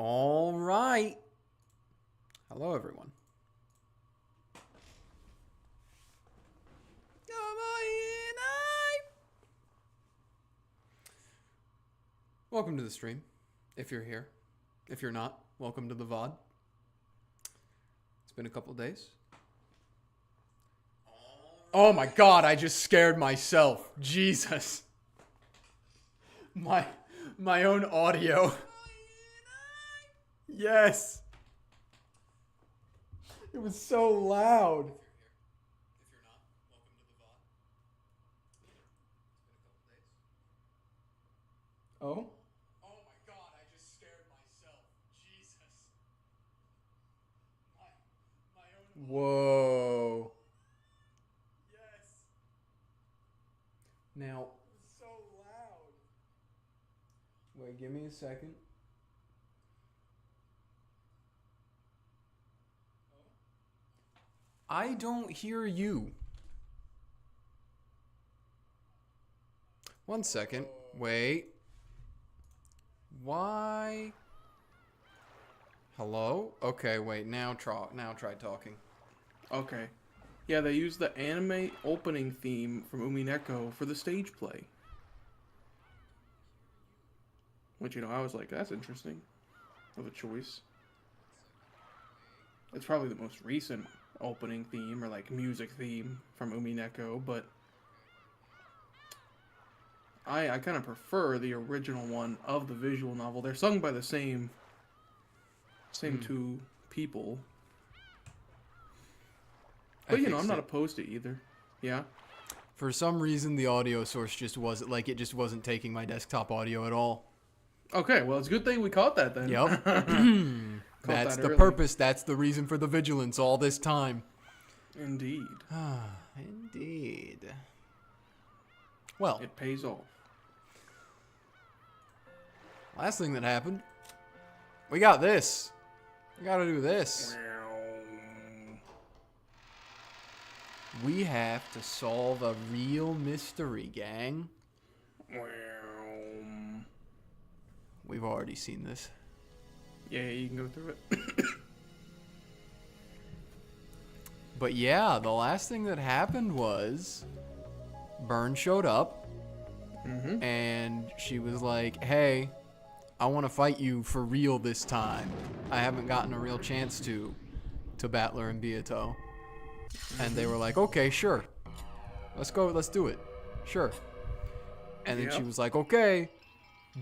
All right. Hello, everyone. Welcome to the stream, if you're here. If you're not, welcome to the VOD. It's been a couple days. Oh my god, I just scared myself. Jesus. My own audio. Yes. It was so loud. If you're not, welcome to the VOD. It's been a couple days. Oh? Oh my god, I just scared myself. Jesus. My own Whoa. Yes. Now, it was so loud. Wait, give me a second. I don't hear you. One second. Wait. Why? Hello? Okay, wait. Now try talking. Okay. Yeah, they used the anime opening theme from Umineko for the stage play. Which, you know, I was like, that's interesting. Of a choice. It's probably the most recent opening theme or like music theme from Umineko, but I kind of prefer the original one of the visual novel. They're sung by the same two people. But, you know, I'm not opposed to either. Yeah? For some reason, the audio source just wasn't, like, it just wasn't taking my desktop audio at all. Okay, well, it's a good thing we caught that then. Yep. That's the purpose. That's the reason for the vigilance all this time. Indeed. Indeed. Well. It pays off. Last thing that happened. We got this. We gotta do this. We have to solve a real mystery, gang. We've already seen this. Yeah, you can go through it. But yeah, the last thing that happened was Bern showed up and she was like, hey, I want to fight you for real this time. I haven't gotten a real chance to Battler and Beato. And they were like, okay, sure. Let's go, let's do it. Sure. And then she was like, okay,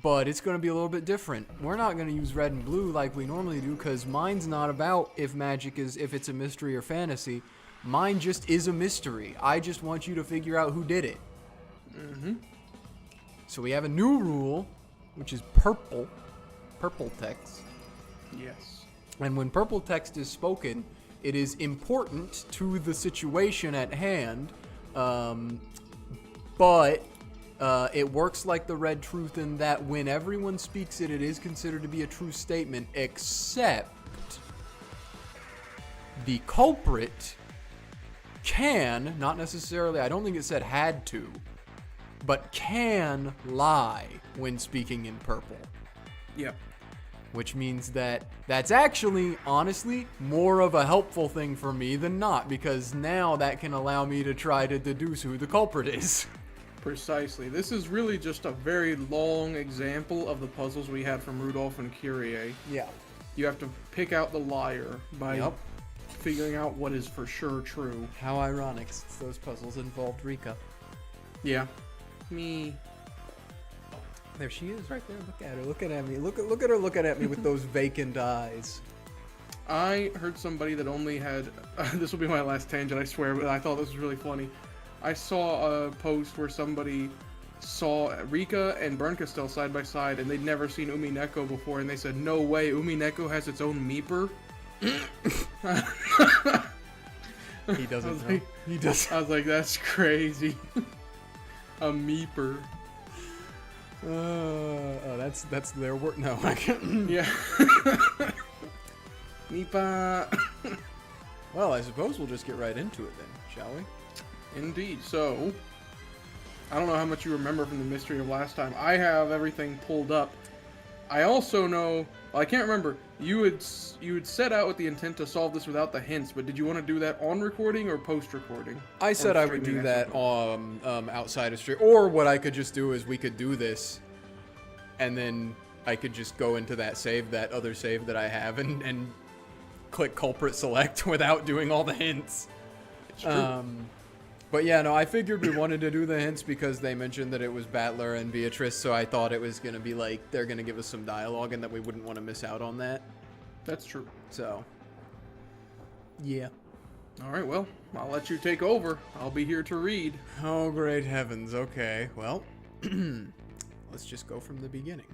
but it's going to be a little bit different. We're not going to use red and blue like we normally do because mine's not about if it's a mystery or fantasy. Mine just is a mystery. I just want you to figure out who did it. So we have a new rule, which is purple text. Yes. And when purple text is spoken, it is important to the situation at hand, but it works like the red truth in that when everyone speaks it, it is considered to be a true statement, except the culprit can, not necessarily, I don't think it said had to, but can lie when speaking in purple. Yep. Which means that that's actually, honestly, more of a helpful thing for me than not, because now that can allow me to try to deduce who the culprit is. Precisely. This is really just a very long example of the puzzles we had from Rudolph and Kyrie. Yeah. You have to pick out the liar by figuring out what is for sure true. How ironic, since those puzzles involved Rika. Yeah. Me. There she is, right there. Look at her, looking at me. Look at her looking at me with those vacant eyes. I heard somebody that only had... this will be my last tangent, I swear, but I thought this was really funny. I saw a post where somebody saw Rika and Bernkastel side by side, and they'd never seen Umineko before, and they said, no way, Umineko has its own meeper? He doesn't know. He does. I was like, that's crazy. A meeper. That's their word. No, I can't. Yeah. Meepa. Well, I suppose we'll just get right into it then, shall we? Indeed. So, I don't know how much you remember from the mystery of last time. I have everything pulled up. I also know. Well, I can't remember. You had set out with the intent to solve this without the hints, but did you want to do that on recording or post recording? I said I would do that outside of stream, or what I could just do is we could do this, and then I could just go into that other save that I have, and click culprit select without doing all the hints. It's true. But yeah, no, I figured we wanted to do the hints because they mentioned that it was Battler and Beatrice, so I thought it was going to be like, they're going to give us some dialogue and that we wouldn't want to miss out on that. That's true. So, yeah. All right, well, I'll let you take over. I'll be here to read. Oh, great heavens. Okay, well, let's just go from the beginning.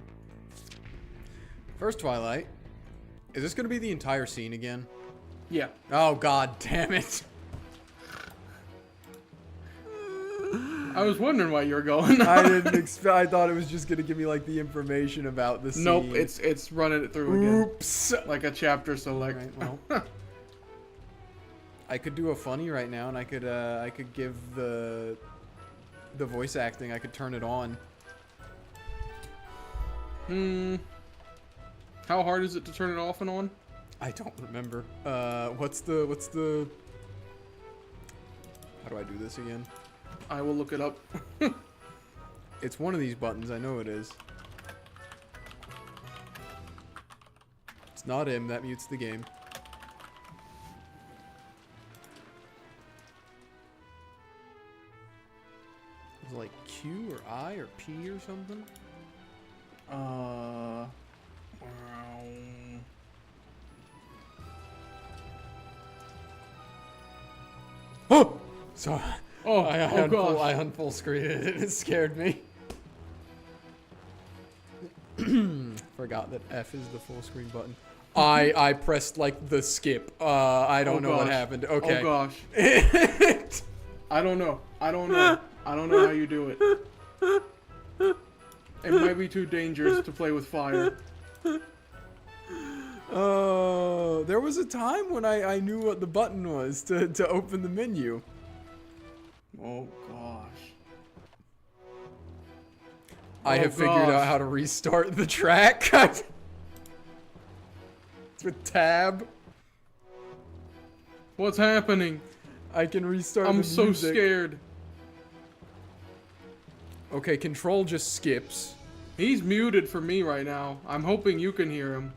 First Twilight. Is this going to be the entire scene again? Yeah. Oh, god damn it. I was wondering why you were going. I didn't expect. I thought it was just gonna give me like the information about the scene. Nope, it's running it through again. Oops. Like a chapter select. Right, well, I could do a funny right now, and I could give the voice acting. I could turn it on. How hard is it to turn it off and on? I don't remember. What's the? How do I do this again? I will look it up. It's one of these buttons. I know it is. It's not him. That mutes the game. Is it like Q or I or P or something? Wow. Oh! So, Oh, I unfull screened it. It scared me. Forgot that F is the full screen button. I pressed like the skip. I don't know what happened. Okay. Oh gosh. I don't know. I don't know how you do it. It might be too dangerous to play with fire. Oh, there was a time when I knew what the button was to open the menu. Oh gosh. I have figured out how to restart the track. It's with tab. What's happening? I can restart the music. I'm so scared. Okay, control just skips. He's muted for me right now. I'm hoping you can hear him.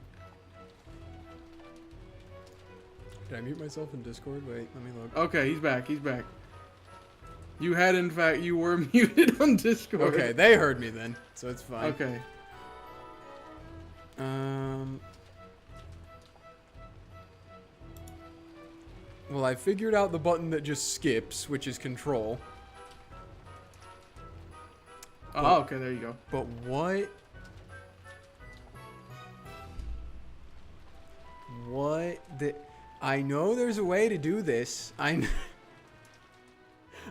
Did I mute myself in Discord? Wait, let me look. Okay, he's back. He's back. You had, in fact, you were muted on Discord. Okay, they heard me then, so it's fine. Okay. Well, I figured out the button that just skips, which is control. Oh, okay, there you go. But what? What the? I know there's a way to do this.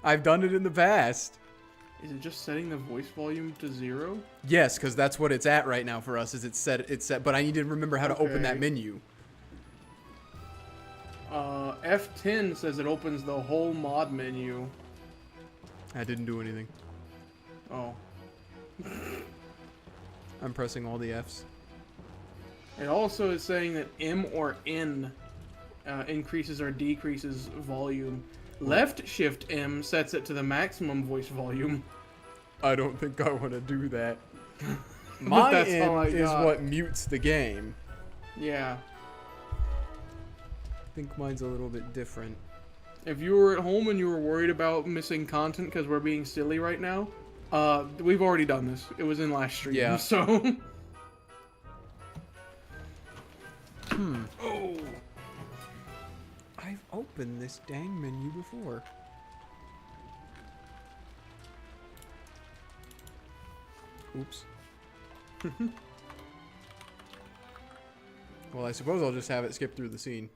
I've done it in the past. Is it just setting the voice volume to 0? Yes, because that's what it's at right now for us. Is it's set? But I need to remember how to open that menu. F10 says it opens the whole mod menu. I didn't do anything. Oh. I'm pressing all the Fs. It also is saying that M or N increases or decreases volume. Left shift M sets it to the maximum voice volume. I don't think I want to do that. My N is what mutes the game. Yeah. I think mine's a little bit different. If you were at home and you were worried about missing content because we're being silly right now, we've already done this. It was in last stream. Yeah. So. Oh. I've opened this dang menu before. Oops. Well, I suppose I'll just have it skip through the scene.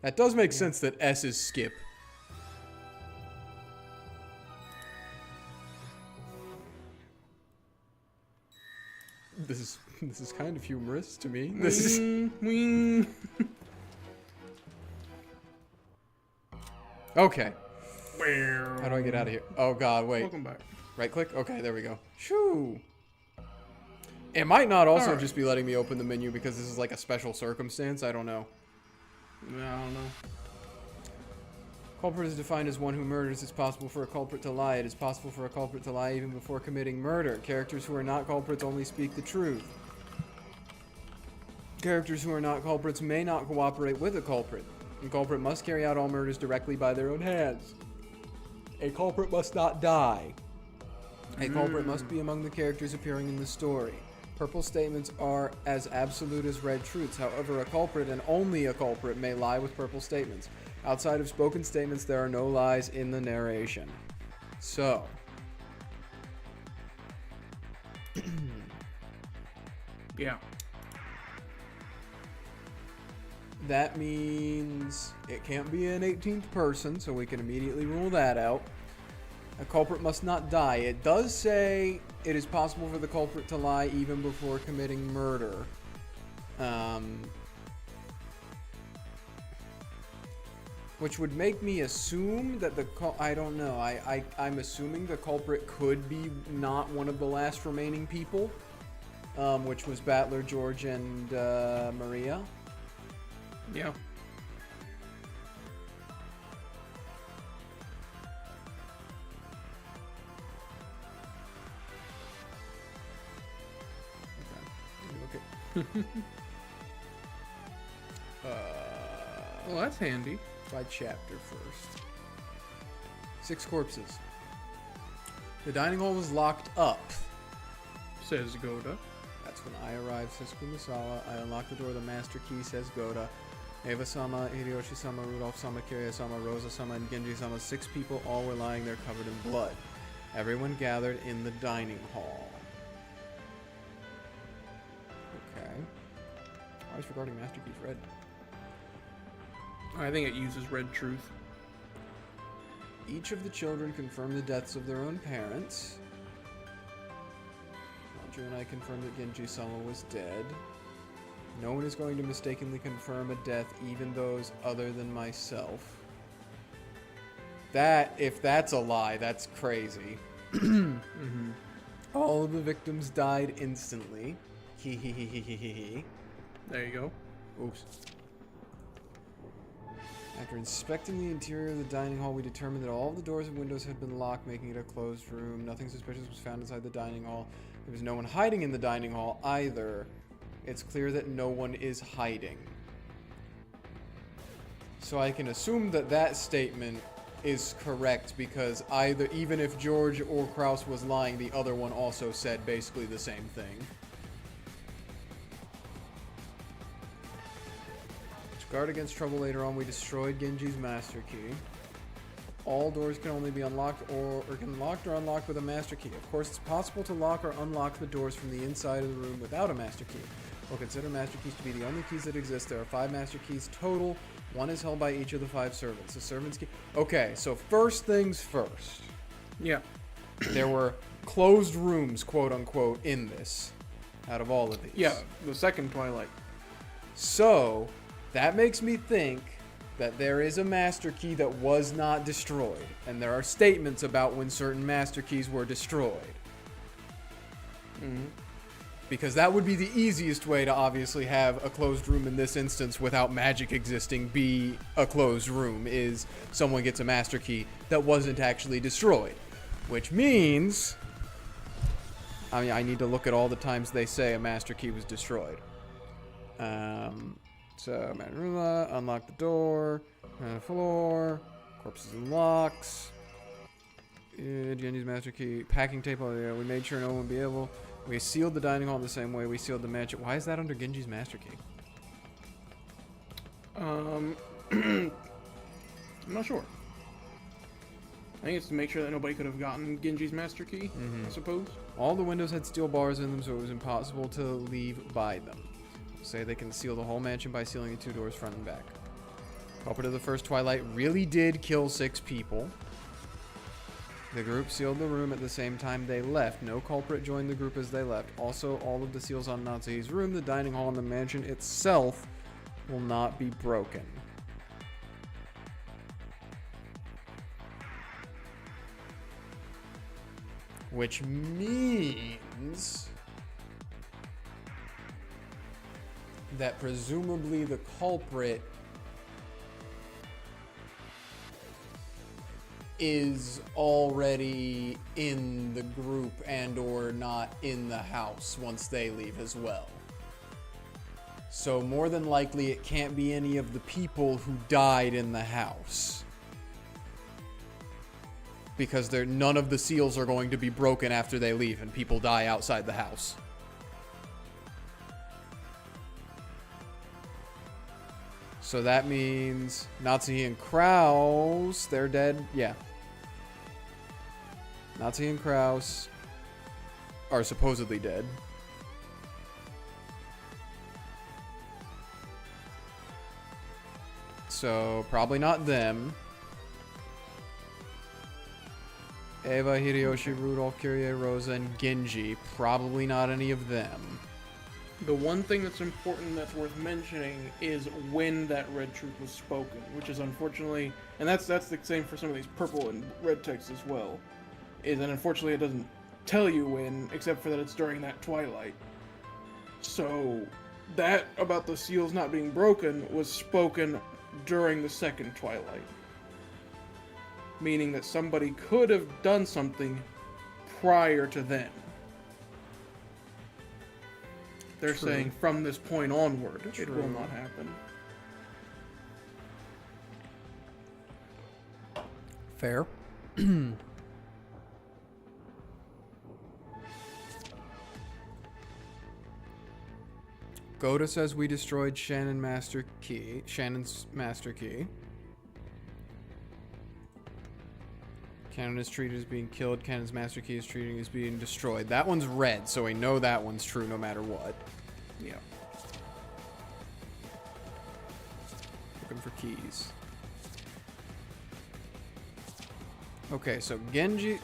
That does make sense that S is skip. This is kind of humorous to me. This is okay. How do I get out of here? Oh god, wait. Welcome back. Right click? Okay, there we go. Shoo. It might not also Alright. just be letting me open the menu because this is like a special circumstance. I don't know. Yeah, I don't know. Culprit is defined as one who murders. It's possible for a culprit to lie. It is possible for a culprit to lie even before committing murder. Characters who are not culprits only speak the truth. Characters who are not culprits may not cooperate with a culprit. A culprit must carry out all murders directly by their own hands. A culprit must not die. A culprit must be among the characters appearing in the story. Purple statements are as absolute as red truths. However, a culprit and only a culprit may lie with purple statements. Outside of spoken statements, there are no lies in the narration. So. Yeah. That means it can't be an 18th person, so we can immediately rule that out. A culprit must not die. It does say it is possible for the culprit to lie even before committing murder. Which would make me assume that I don't know. I'm assuming the culprit could be not one of the last remaining people, which was Battler, George, and Maria. Yeah. Okay. Well, that's handy. By chapter first. 6 corpses. The dining hall was locked up. Says Goda. That's when I arrived, says Kumasawa. I unlocked the door, the master key, says Goda. Eva-sama, Hideyoshi-sama, Rudolph-sama, Kiryu-sama, Rosa-sama, and Genji-sama. 6 people, all were lying there covered in blood. Everyone gathered in the dining hall. Okay. Why is regarding master keys red? I think it uses red truth. Each of the children confirmed the deaths of their own parents. Andrew and I confirmed that Genji-sama was dead. No one is going to mistakenly confirm a death, even those other than myself. If that's a lie, that's crazy. All of the victims died instantly. There you go. Oops. After inspecting the interior of the dining hall, we determined that all of the doors and windows had been locked, making it a closed room. Nothing suspicious was found inside the dining hall. There was no one hiding in the dining hall either. It's clear that no one is hiding. So I can assume that that statement is correct because even if George or Kraus was lying, the other one also said basically the same thing. To guard against trouble later on, we destroyed Genji's master key. All doors can only be unlocked or unlocked with a master key. Of course, it's possible to lock or unlock the doors from the inside of the room without a master key. We'll consider master keys to be the only keys that exist. There are 5 master keys total. 1 is held by each of the 5 servants. The servant's key... Okay, so first things first. Yeah. There were closed rooms, quote-unquote, in this. Out of all of these. Yeah, the second Twilight. So, that makes me think that there is a master key that was not destroyed. And there are statements about when certain master keys were destroyed. Mm-hmm. Because that would be the easiest way to obviously have a closed room in this instance without magic existing be a closed room, is someone gets a master key that wasn't actually destroyed. Which means... I mean, I need to look at all the times they say a master key was destroyed. So, Manrula, unlock the door, floor, corpses and locks, Genji's master key, packing tape, oh yeah, we made sure no one would be able... We sealed the dining hall the same way we sealed the mansion. Why is that under Genji's master key? I'm not sure. I think it's to make sure that nobody could have gotten Genji's master key, I suppose. All the windows had steel bars in them, so it was impossible to leave by them. Say they can seal the whole mansion by sealing the 2 doors front and back. Culprit of the first Twilight really did kill 6 people. The group sealed the room at the same time they left. No culprit joined the group as they left. Also, all of the seals on Natsuhi's room, the dining hall, and the mansion itself will not be broken. Which means that presumably the culprit is already in the group and or not in the house once they leave as well. So more than likely it can't be any of the people who died in the house. Because none of the seals are going to be broken after they leave and people die outside the house. So that means Natsuhi and Kraus, they're dead. Yeah. Natsuhi and Kraus are supposedly dead. So probably not them. Eva, Hideyoshi, Rudolph, Kyrie, Rosa, and Genji. Probably not any of them. The one thing that's important that's worth mentioning is when that red truth was spoken, which is unfortunately, and that's the same for some of these purple and red texts as well, is that unfortunately it doesn't tell you when, except for that it's during that Twilight. So that about the seals not being broken was spoken during the second Twilight. Meaning that somebody could have done something prior to then. They're True. saying from this point onward, True. it will not happen. Fair. Goda says we destroyed Shannon's master key. Cannon is treated as being killed. Cannon's master key is treated as being destroyed. That one's red, so we know that one's true no matter what. Yeah. Looking for keys. Okay, so Genji...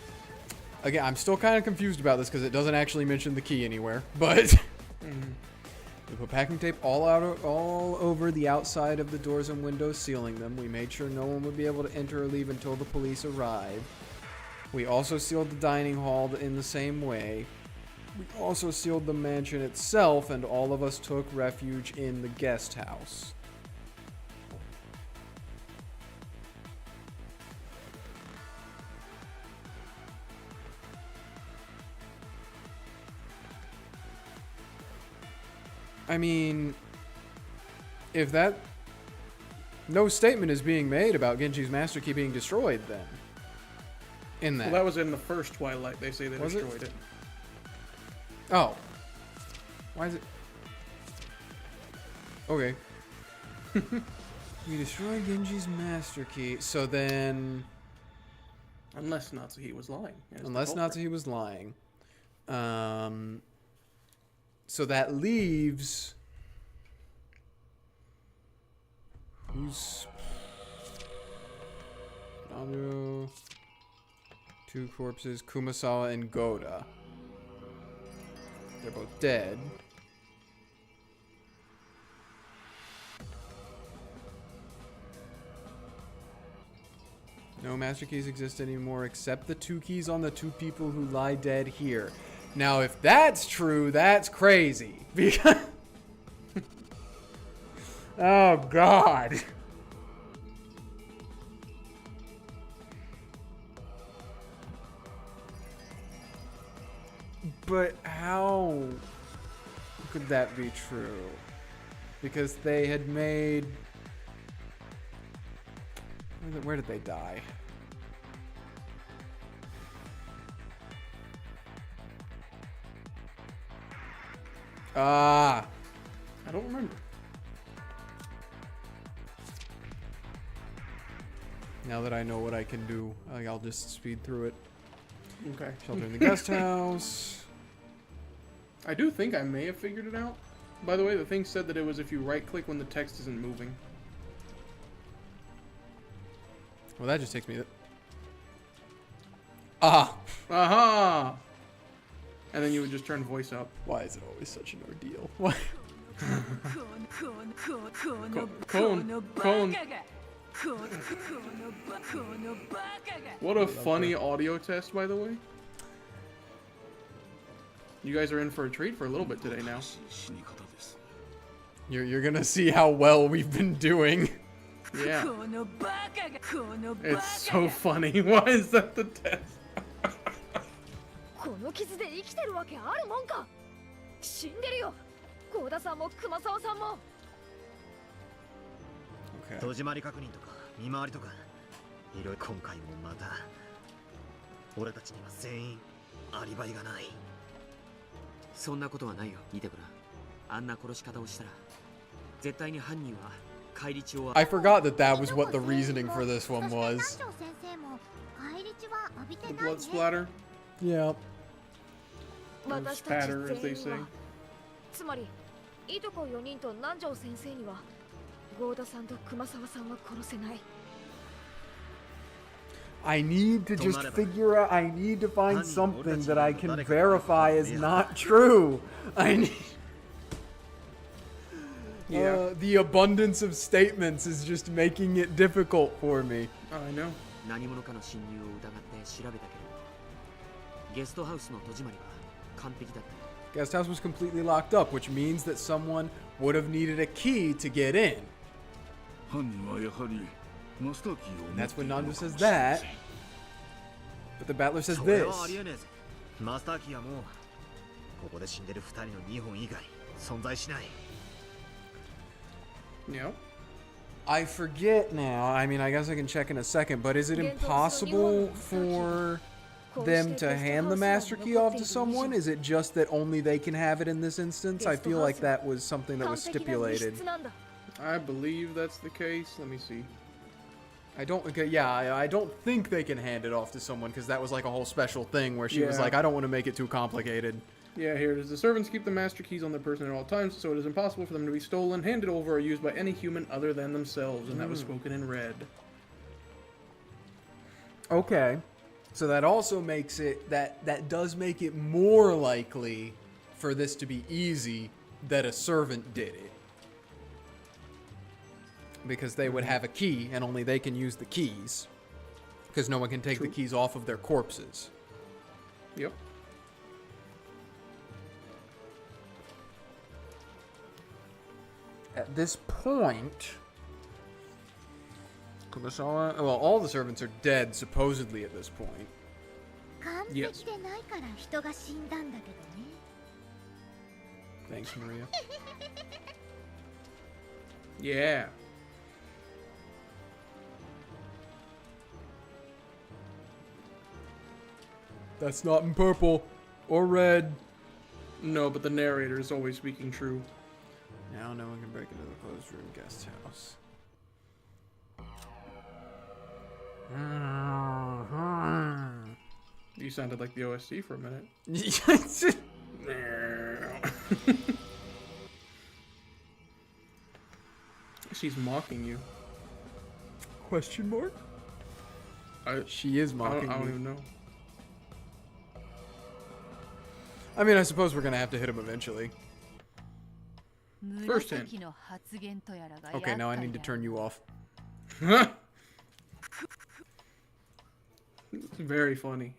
Again, I'm still kind of confused about this because it doesn't actually mention the key anywhere, but... We put packing tape all over the outside of the doors and windows, sealing them. We made sure no one would be able to enter or leave until the police arrived. We also sealed the dining hall in the same way. We also sealed the mansion itself, and all of us took refuge in the guest house. I mean, if that... No statement is being made about Genji's master key being destroyed, then. In that. Well, that was in the first Twilight. They say they Was destroyed it? Oh. Why is it... Okay. We destroyed Genji's master key, so then... Unless Natsuhi was lying. Unless Natsuhi was lying. So that leaves... Who's... Nanjo... Two corpses, Kumasawa and Goda. They're both dead. No master keys exist anymore except the two keys on the two people who lie dead here. Now, if that's true, that's crazy. Because... Oh, God. But how could that be true? Because they had made... Where did they die? Ah! I don't remember. Now that I know what I can do, I'll just speed through it. Okay. Shelter in the guest house. I do think I may have figured it out. By the way, the thing said that it was if you right-click when the text isn't moving. Well, that just takes me to... Ah! Aha! And then you would just turn voice up. Why is it always such an ordeal? Why? Cone. What a funny audio test, by the way. You guys are in for a treat for a little bit today now. You're gonna see how well we've been doing. Yeah. It's so funny. Why is that the test? Okay. 戸締まり確認とか見回りとかいろいろ今回もまた俺たちには全員アリバイがない。そんなことはないよ。見てごらん。あんな殺し方をしたら絶対に犯人は返り血を。 I forgot that that was what the reasoning for this one was. The blood splatter. Yeah. Or spatter, as they say. つまりいとこ4人と南條先生には郷田さんと熊沢さんは殺せない。 I need to just figure out. I need to find something that I can verify is not true. I need. Yeah. The abundance of statements is just making it difficult for me. I know. 何者かの侵入を疑って調べたけどゲストハウスの戸締まりは完璧だった。 Guest house was completely locked up, which means that someone would have needed a key to get in. And that's when Nando says that. But the Battler says それ this. はありえねえぜ。マスターキーはもうここで死んでる2人の2本以外存在しない。 Yeah. I forget now. I mean, I guess I can check in a second, but is it impossible for them to hand the master key off to someone? Is it just that only they can have it in this instance? I feel like that was something that was stipulated. I believe that's the case. Let me see. I don't, okay, yeah, I don't think they can hand it off to someone because that was like a whole special thing where she was Yeah. like, I don't want to make it too complicated. Yeah, here it is. The servants keep the master keys on their person at all times, so it is impossible for them to be stolen, handed over, or used by any human other than themselves. And that was spoken in red. Okay. So that also makes it, that does make it more likely for this to be easy that a servant did it. Because they would have a key, and only they can use the keys. Because no one can take the keys off of their corpses. Yep. At this point... Kumasawa... Well, all the servants are dead, supposedly, at this point. Yes. Thanks, Maria. Yeah. That's not in purple or red. No, but the narrator is always speaking true. Now no one can break into the closed room guest house. You sounded like the OSC for a minute. She's mocking you. Question mark? She is mocking I don't me. even know. I mean, I suppose we're gonna have to hit him eventually. First hint. Okay, now I need to turn you off. It's very funny.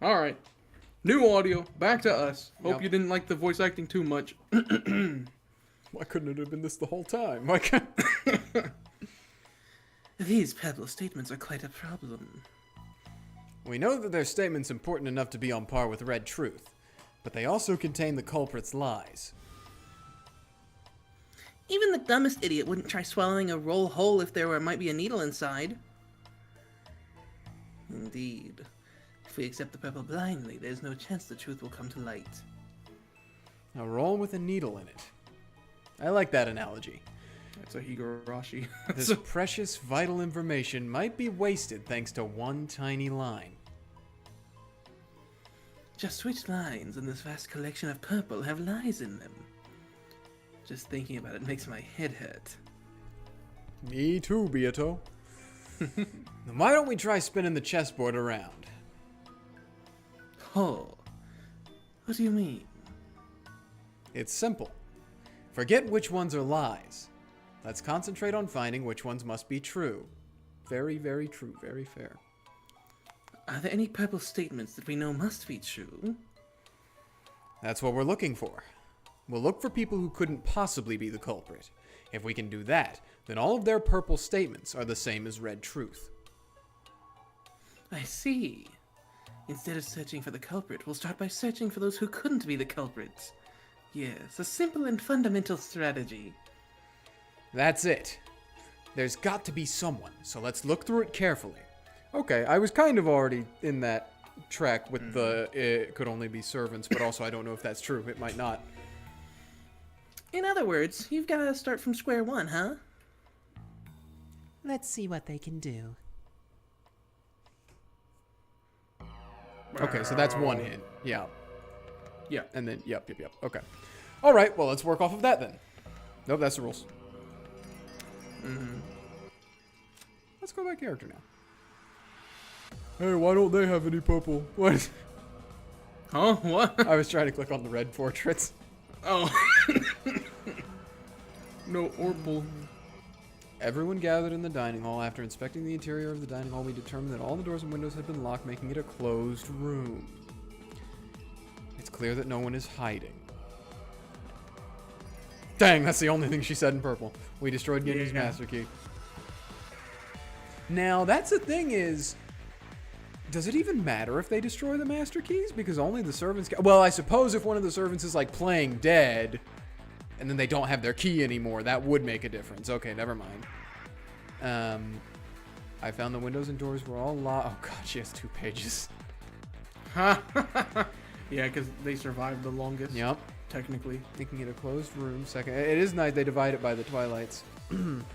Alright. New audio. Back to us. Hope Yep. you didn't like the voice acting too much. Why couldn't it have been this the whole time? Why can't... These pebble statements are quite a problem. We know that their statement's important enough to be on par with Red Truth, but they also contain the culprit's lies. Even the dumbest idiot wouldn't try swallowing a roll whole if there might be a needle inside. Indeed. If we accept the pebble blindly, there's no chance the truth will come to light. A roll with a needle in it. I like that analogy. That's a Higurashi. This precious, vital information might be wasted thanks to one tiny line. Just which lines in this vast collection of purple have lies in them? Just thinking about it makes my head hurt. Me too, Beato. Then why don't we try spinning the chessboard around? Oh. What do you mean? It's simple. Forget which ones are lies. Let's concentrate on finding which ones must be true. Very, very true. Very fair. Are there any purple statements that we know must be true? That's what we're looking for. We'll look for people who couldn't possibly be the culprit. If we can do that, then all of their purple statements are the same as red truth. I see. Instead of searching for the culprit, we'll start by searching for those who couldn't be the culprits. Yes, a simple and fundamental strategy. That's it. There's got to be someone, so let's look through it carefully. Okay, I was kind of already in that track with the it could only be servants, but also I don't know if that's true. It might not. In other words, you've got to start from square one, huh? Let's see what they can do. Okay, so that's one hint. Yeah. Yeah. And then, yep. Okay. All right, well, let's work off of that then. Nope, that's the rules. Let's go by character now. Hey, why don't they have any purple? What? Huh? What? I was trying to click on the red portraits. Oh. No orpal. Everyone gathered in the dining hall. After inspecting the interior of the dining hall, we determined that all the doors and windows had been locked, making it a closed room. It's clear that no one is hiding. Dang, that's the only thing she said in purple. We destroyed Genji's master key. Now, that's the thing is, does it even matter if they destroy the master keys? Because only the servants well, I suppose if one of the servants is like playing dead, and then they don't have their key anymore, that would make a difference. Okay, never mind. I found the windows and doors were all locked. Oh god, she has 2 pages. Yeah, because they survived the longest. Yep. Technically. Making it a closed room. Second, it is nice they divide it by the twilights.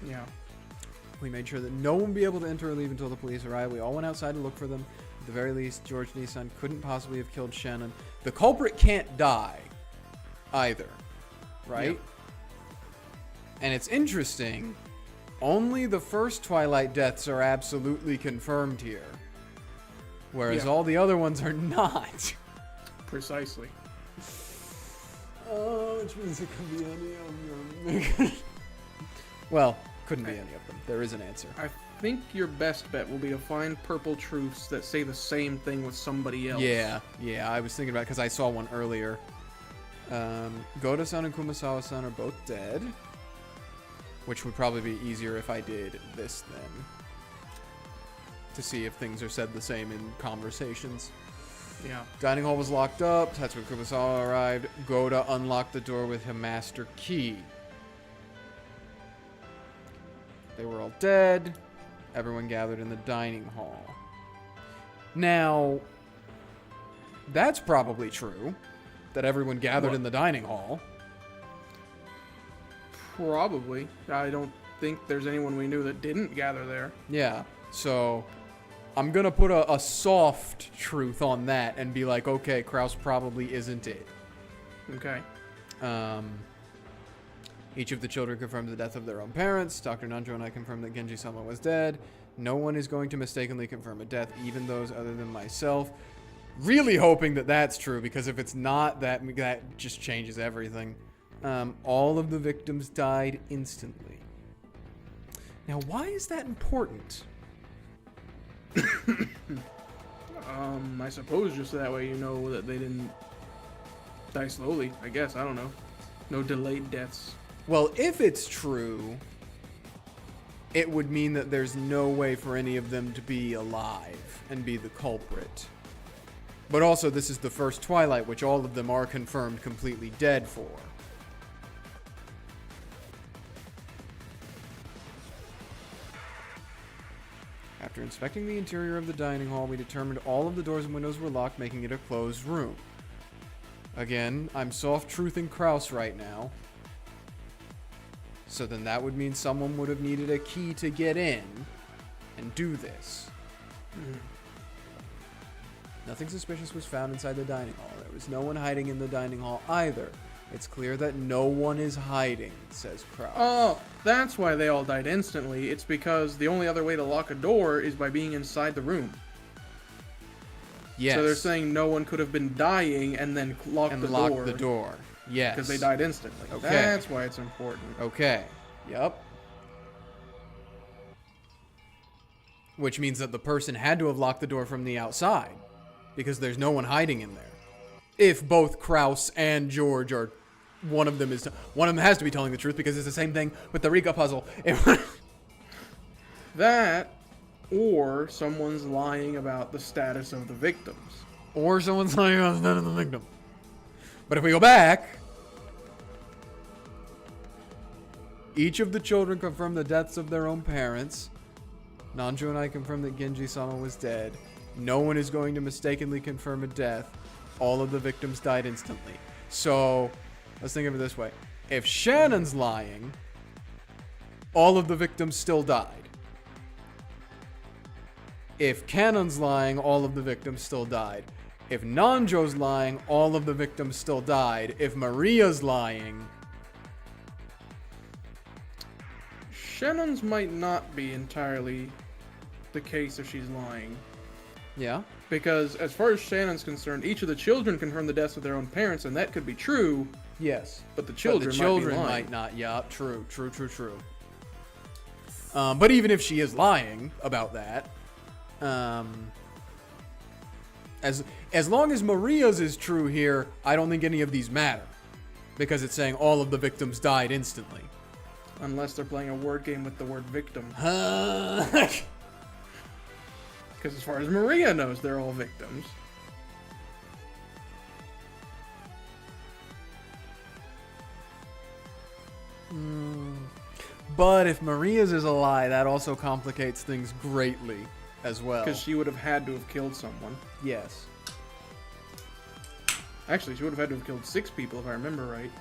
Yeah. We made sure that no one would be able to enter or leave until the police arrived. We all went outside to look for them. At the very least, George Nissan couldn't possibly have killed Shannon. The culprit can't die either, right? Yep. And it's interesting. Only the first Twilight deaths are absolutely confirmed here, whereas all the other ones are not. Precisely. Oh, which means it could be any of them. Well, couldn't be any of them. There is an answer. I think your best bet will be to find purple truths that say the same thing with somebody else. Yeah, I was thinking about it because I saw one earlier. Goda-san and Kumasawa-san are both dead, which would probably be easier if I did this then, to see if things are said the same in conversations. Yeah. Dining hall was locked up. That's when Kumasawa arrived. Goda unlocked the door with her master key. They were all dead. Everyone gathered in the dining hall. Now, that's probably true, that everyone gathered in the dining hall. Probably. I don't think there's anyone we knew that didn't gather there. Yeah, so I'm going to put a soft truth on that and be like, okay, Kraus probably isn't it. Okay. Each of the children confirmed the death of their own parents. Dr. Nanjo and I confirmed that Genji-sama was dead. No one is going to mistakenly confirm a death, even those other than myself. Really hoping that that's true, because if it's not, that just changes everything. All of the victims died instantly. Now, why is that important? I suppose just that way you know that they didn't die slowly, I guess. I don't know. No delayed deaths. Well, if it's true, it would mean that there's no way for any of them to be alive and be the culprit. But also, this is the first Twilight, which all of them are confirmed completely dead for. After inspecting the interior of the dining hall, we determined all of the doors and windows were locked, making it a closed room. Again, I'm soft-truthing Kraus right now. So then that would mean someone would have needed a key to get in and do this. Nothing suspicious was found inside the dining hall. There was no one hiding in the dining hall either. It's clear that no one is hiding, says Kraus. Oh, that's why they all died instantly. It's because the only other way to lock a door is by being inside the room. Yes. So they're saying no one could have been dying and then lock the door. Yes. Because they died instantly. Okay. That's why it's important. Okay. Yep. Which means that the person had to have locked the door from the outside, because there's no one hiding in there. If both Kraus and George are one of them has to be telling the truth because it's the same thing with the Rika puzzle. That, or someone's lying about the status of the victims. Or someone's lying about the status of the victim. But if we go back, each of the children confirmed the deaths of their own parents. Nanjo and I confirmed that Genji-sama was dead. No one is going to mistakenly confirm a death. All of the victims died instantly. So, let's think of it this way. If Shannon's lying, all of the victims still died. If Cannon's lying, all of the victims still died. If Nanjo's lying, all of the victims still died. If Maria's lying... Shannon's might not be entirely the case if she's lying. Yeah? Because as far as Shannon's concerned, each of the children confirmed the deaths of their own parents, and that could be true. Yes. But the children, might not. Yeah, true. But even if she is lying about that, as long as Maria's is true here, I don't think any of these matter. Because it's saying all of the victims died instantly. Unless they're playing a word game with the word victim. Because as far as Maria knows, they're all victims. But if Maria's is a lie, that also complicates things greatly as well. Because she would have had to have killed someone. Yes. Actually, she would have had to have killed 6 people if I remember right.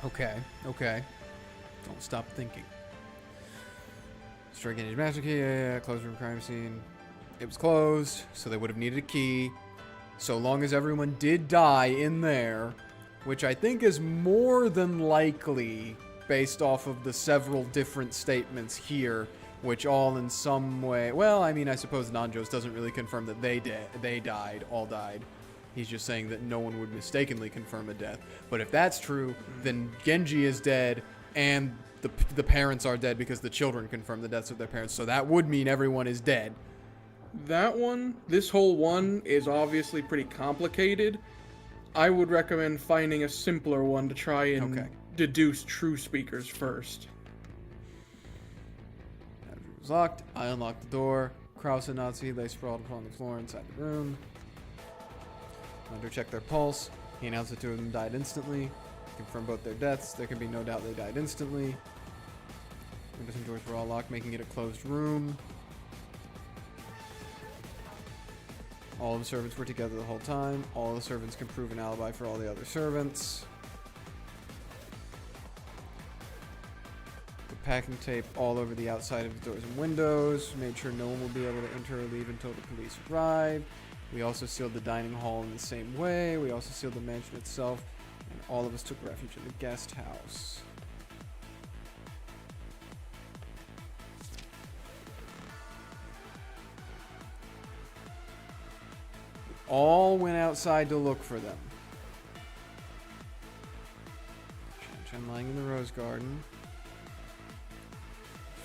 Okay. Don't stop thinking. Strike Ange's master key. Yeah. Closed room crime scene. It was closed, so they would have needed a key. So long as everyone did die in there, which I think is more than likely based off of the several different statements here, which all in some way... Well, I mean, I suppose Nanjo's doesn't really confirm that they all died. He's just saying that no one would mistakenly confirm a death. But if that's true, then Genji is dead, and the parents are dead because the children confirmed the deaths of their parents. So that would mean everyone is dead. That one, this whole one, is obviously pretty complicated. I would recommend finding a simpler one to try and deduce true speakers first. That room was locked. I unlocked the door. Kraus and Nazi lay sprawled upon the floor inside the room. Under checked their pulse. He announced that 2 of them died instantly. Confirmed both their deaths. There can be no doubt they died instantly. Windows and doors were all locked, making it a closed room. All of the servants were together the whole time. All of the servants can prove an alibi for all the other servants. The packing tape all over the outside of the doors and windows. Made sure no one will be able to enter or leave until the police arrive. We also sealed the dining hall in the same way. We also sealed the mansion itself. And all of us took refuge in the guest house. All went outside to look for them. Shan lying in the rose garden.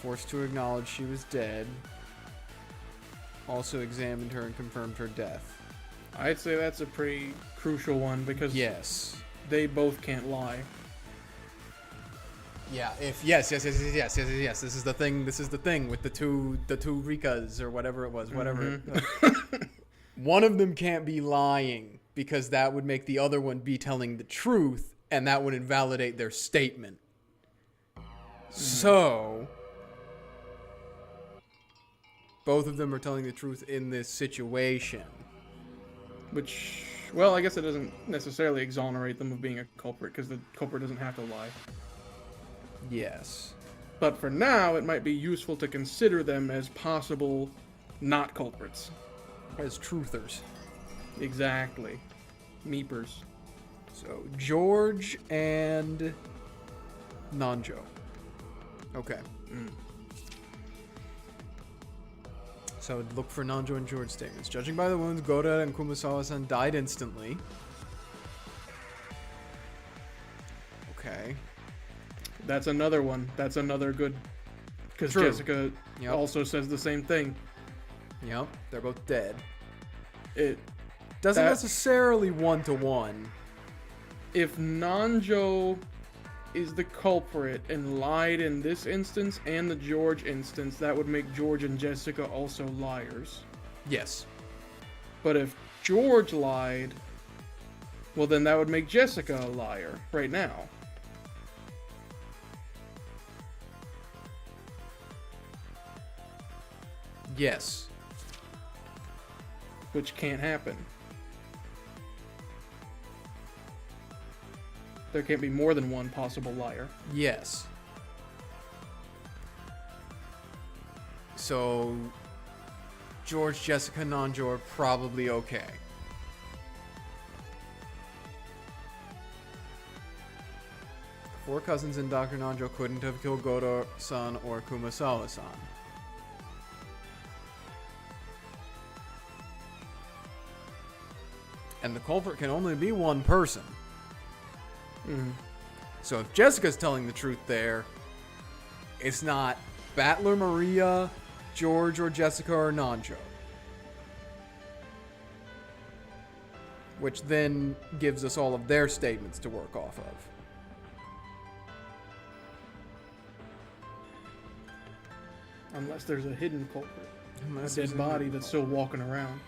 Forced to acknowledge she was dead. Also examined her and confirmed her death. I'd say that's a pretty crucial one because they both can't lie. Yeah. Yes. This is the thing. This is the thing with the two Rikas or whatever it was. Whatever. One of them can't be lying because that would make the other one be telling the truth, and that would invalidate their statement. So, both of them are telling the truth in this situation. Which, well, I guess it doesn't necessarily exonerate them of being a culprit because the culprit doesn't have to lie. Yes. But for now, it might be useful to consider them as possible not culprits. As truthers. Exactly. Meepers. So, George and Nanjo. Okay. So, look for Nanjo and George statements. Judging by the wounds, Goda and Kumasawa-san died instantly. Okay. That's another one. That's another good... Because Jessica also says the same thing. Yep, they're both dead. It Doesn't that- necessarily 1-to-1. If Nanjo is the culprit and lied in this instance and the George instance, that would make George and Jessica also liars. Yes. But if George lied, well, then that would make Jessica a liar right now. Yes. Which can't happen. There can't be more than one possible liar. Yes. So, George, Jessica, Nanjo are probably okay. The four cousins in Dr. Nanjo couldn't have killed Goto-san or Kumasawa-san. And the culprit can only be one person. So if Jessica's telling the truth there, it's not Battler, Maria, George, or Jessica, or Nanjo. Which then gives us all of their statements to work off of. Unless there's a hidden culprit. Unless A there's dead body that's still walking around.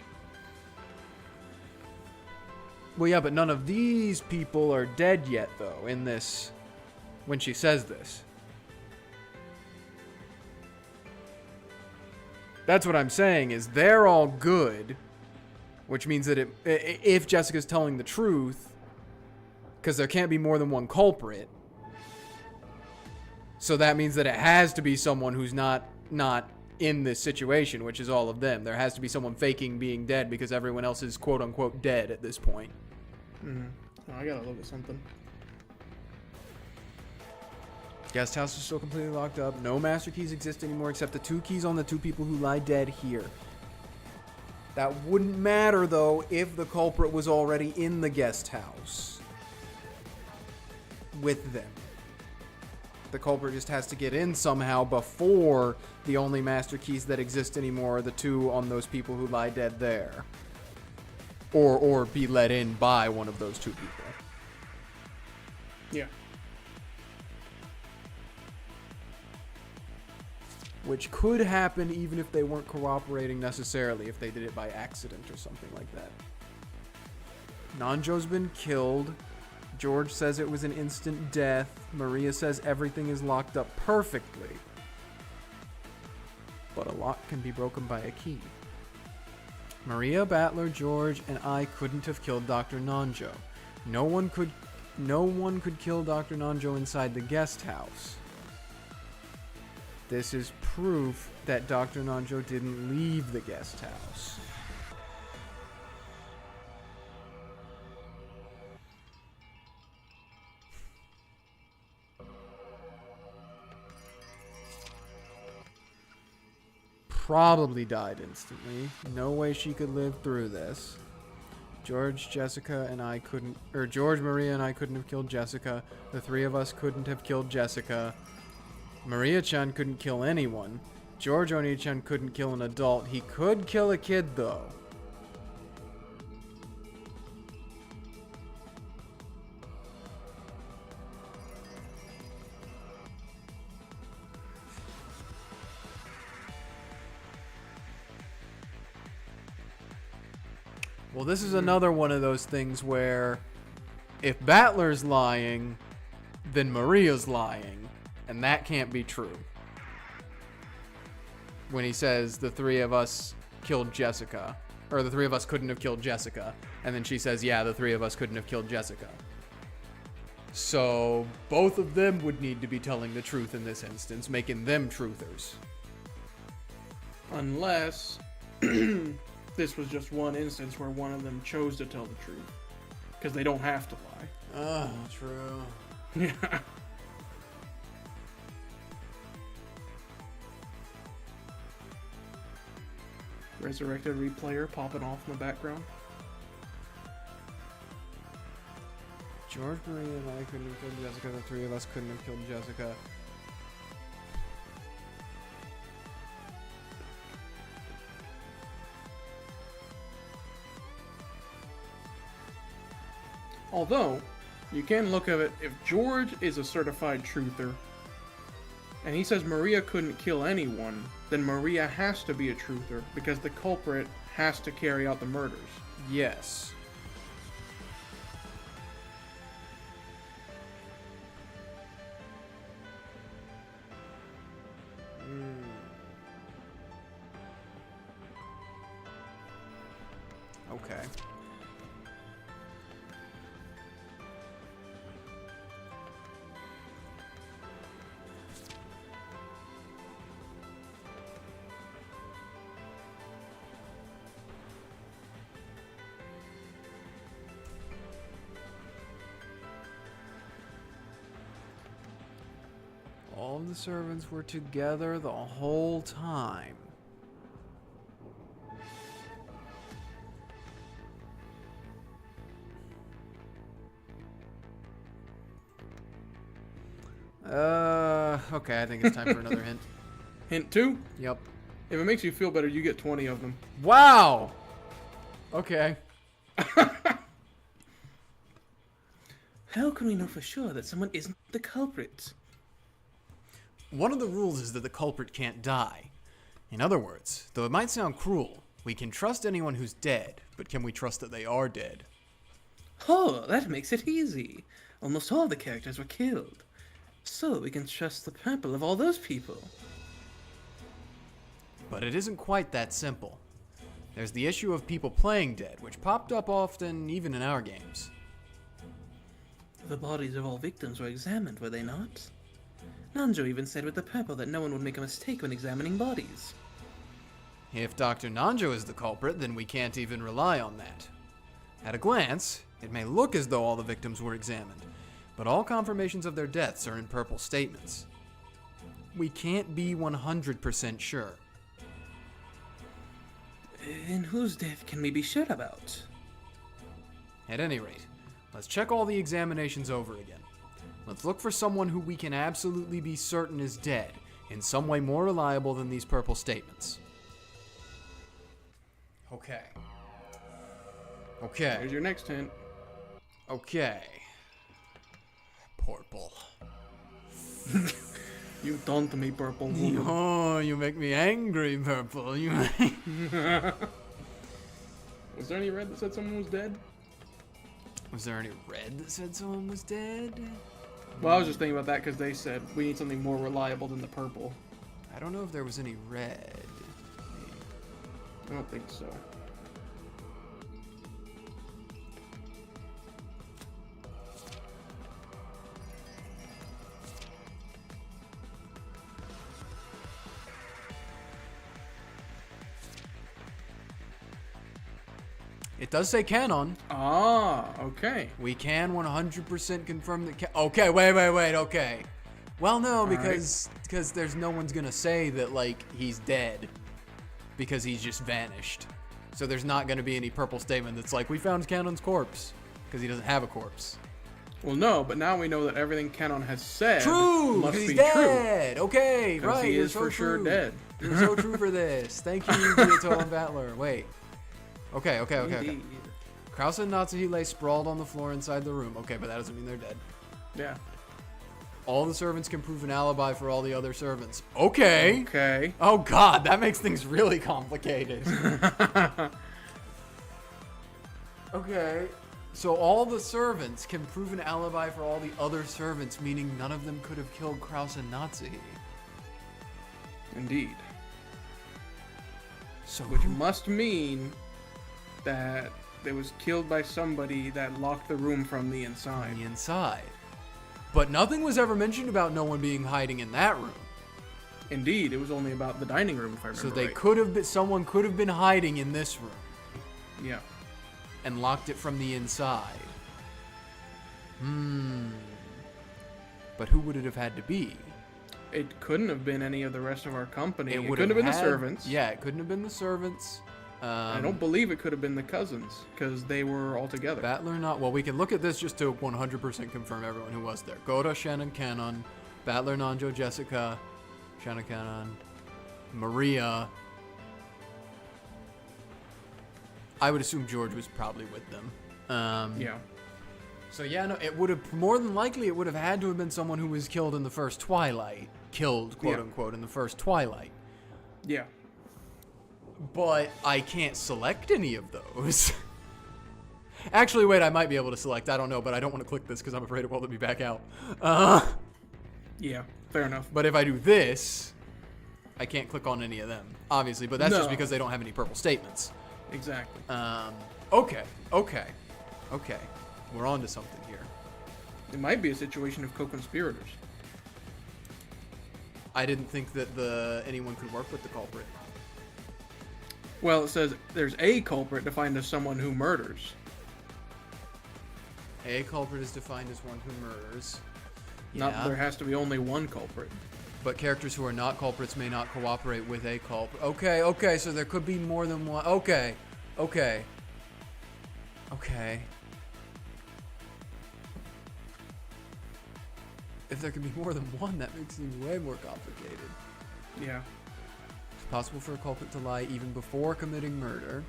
Well, yeah, but none of these people are dead yet, though, in this, when she says this. That's what I'm saying, is they're all good, which means that if Jessica's telling the truth, because there can't be more than one culprit, so that means that it has to be someone who's not in this situation, which is all of them. There has to be someone faking being dead because everyone else is quote-unquote dead at this point. Oh, I gotta look at something. Guest house is still completely locked up. No master keys exist anymore except the 2 keys on the 2 people who lie dead here. That wouldn't matter, though, if the culprit was already in the guest house with them. The culprit just has to get in somehow before the only master keys that exist anymore are the 2 on those people who lie dead there. Or be let in by one of those 2 people. Yeah. Which could happen even if they weren't cooperating necessarily, if they did it by accident or something like that. Nanjo's been killed. George says it was an instant death. Maria says everything is locked up perfectly. But a lock can be broken by a key. Maria, Battler, George, and I couldn't have killed Dr. Nanjo. No one could kill Dr. Nanjo inside the guest house. This is proof that Dr. Nanjo didn't leave the guest house. Probably died instantly. No way she could live through this. George, Jessica, and I couldn't... Or George, Maria, and I couldn't have killed Jessica. The 3 of us couldn't have killed Jessica. Maria-chan couldn't kill anyone. George Oni-chan couldn't kill an adult. He could kill a kid, though. Well, this is another one of those things where if Battler's lying, then Maria's lying, and that can't be true. When he says the 3 of us killed Jessica, or the 3 of us couldn't have killed Jessica, and then she says, yeah, the 3 of us couldn't have killed Jessica. So both of them would need to be telling the truth in this instance, making them truthers. Unless this was just one instance where one of them chose to tell the truth. Because they don't have to lie. Oh, true. Yeah. Resurrected replayer popping off in the background. George, Maria, and I couldn't have killed Jessica. The 3 of us couldn't have killed Jessica. Although, you can look at it, if George is a certified truther, and he says Maria couldn't kill anyone, then Maria has to be a truther, because the culprit has to carry out the murders. Yes. Okay. All of the servants were together the whole time. Okay, I think it's time for another hint. Hint 2? Yep. If it makes you feel better, you get 20 of them. Wow! Okay. How can we know for sure that someone isn't the culprit? One of the rules is that the culprit can't die. In other words, though it might sound cruel, we can trust anyone who's dead, but can we trust that they are dead? Oh, that makes it easy. Almost all the characters were killed. So we can trust the purple of all those people. But it isn't quite that simple. There's the issue of people playing dead, which popped up often even in our games. The bodies of all victims were examined, were they not? Nanjo even said with the purple that no one would make a mistake when examining bodies. If Dr. Nanjo is the culprit, then we can't even rely on that. At a glance, it may look as though all the victims were examined, but all confirmations of their deaths are in purple statements. We can't be 100% sure. And whose death can we be sure about? At any rate, let's check all the examinations over again. Let's look for someone who we can absolutely be certain is dead, in some way more reliable than these purple statements. Okay. Okay. Here's your next hint. Okay. Purple. You taunt me, purple woman. Oh, you make me angry, Purple. You Was there any red that said someone was dead? Was there any red that said someone was dead? Well, I was just thinking about that because they said we need something more reliable than the purple. I don't know if there was any red. I don't think so. It does say canon. Ah, okay. We can 100% confirm that. Okay, wait. Okay. Well, no, because there's no one's gonna say that like he's dead because he's just vanished. So there's not gonna be any purple statement that's like we found Canon's corpse because he doesn't have a corpse. Well, no, but now we know that everything Canon has said True, must he's be dead. true. Okay, right. He You're is so for sure true. dead. You're so true for this. Thank you, Beatrice and Battler. Wait. Okay. Indeed. Krause and Natsuhi lay sprawled on the floor inside the room. Okay, but that doesn't mean they're dead. Yeah. All the servants can prove an alibi for all the other servants. Okay. Okay. Oh god, that makes things really complicated. Okay. So all the servants can prove an alibi for all the other servants, meaning none of them could have killed Krause and Natsuhi. Indeed. So Which must mean that it was killed by somebody that locked the room from the inside. the inside. But nothing was ever mentioned about no one being hiding in that room. Indeed, it was only about the dining room, if I remember So they right. could have been, someone could have been hiding in this room Yeah. and locked it from the inside. But who would it have had to be? It couldn't have been any of the rest of our company. It would couldn't have been the had- servants. Yeah, it couldn't have been the servants. I don't believe it could have been the cousins, because they were all together. Battler not. Well, we can look at this just to 100% confirm everyone who was there. Gota, Shannon, Canon, Battler, Nanjo, Jessica, Shannon, Canon, Maria. I would assume George was probably with them. Yeah. So yeah, no, it would have more than likely it would have had to have been someone who was killed in the first Twilight, killed quote unquote in the first Twilight. Yeah. But I can't select any of those. Actually, wait, I might be able to select. I don't know, but I don't want to click this because I'm afraid it won't let me back out. Yeah, fair enough. But if I do this, I can't click on any of them, obviously. But that's just because they don't have any purple statements. Exactly. Okay. We're on to something here. It might be a situation of co-conspirators. I didn't think that anyone could work with the culprit. Well, it says there's a culprit defined as someone who murders. A culprit is defined as one who murders. Not there has to be only one culprit. But characters who are not culprits may not cooperate with a culprit. Okay, so there could be more than one. Okay. If there can be more than one, that makes things way more complicated. Yeah. It's possible for a culprit to lie even before committing murder.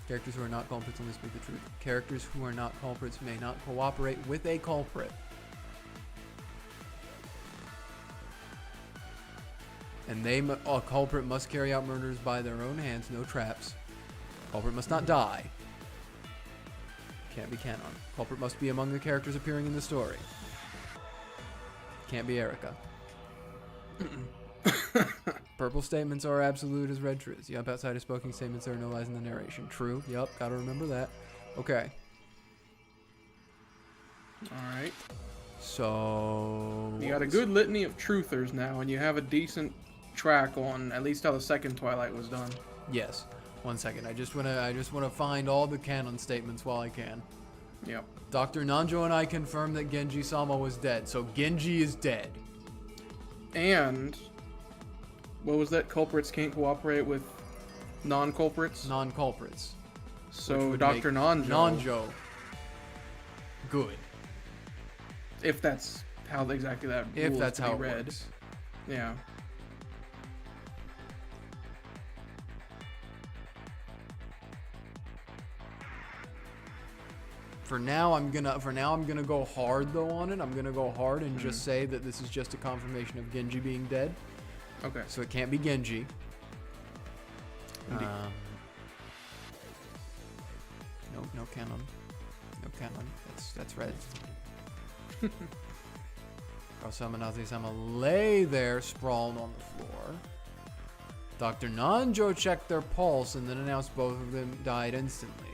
Characters who are not culprits only speak the truth. Characters who are not culprits may not cooperate with a culprit. And a culprit must carry out murders by their own hands, no traps. Culprit must not die. Can't be canon. Culprit must be among the characters appearing in the story. Can't be Erica. Purple statements are absolute as red truths. Yup, outside of spoken statements, there are no lies in the narration. True. Yup, gotta remember that. Okay. Alright. So... You got a good litany of truthers now, and you have a decent track on at least how the second Twilight was done. Yes. 1 second. I just wanna find all the canon statements while I can. Yep. Dr. Nanjo and I confirmed that Genji-sama was dead, so Genji is dead. And what was that? Culprits can't cooperate with non-culprits? Non-culprits. So Dr. Nanjo. Good. If that's how exactly that If rule that's is to how be it read. works. Yeah. For now, I'm gonna go hard though on it. I'm gonna go hard and just say that this is just a confirmation of Genji being dead. Okay. So it can't be Genji. Indeed. No canon. No canon. That's red. Osama Nazi-sama lay there sprawled on the floor. Dr. Nanjo checked their pulse and then announced both of them died instantly.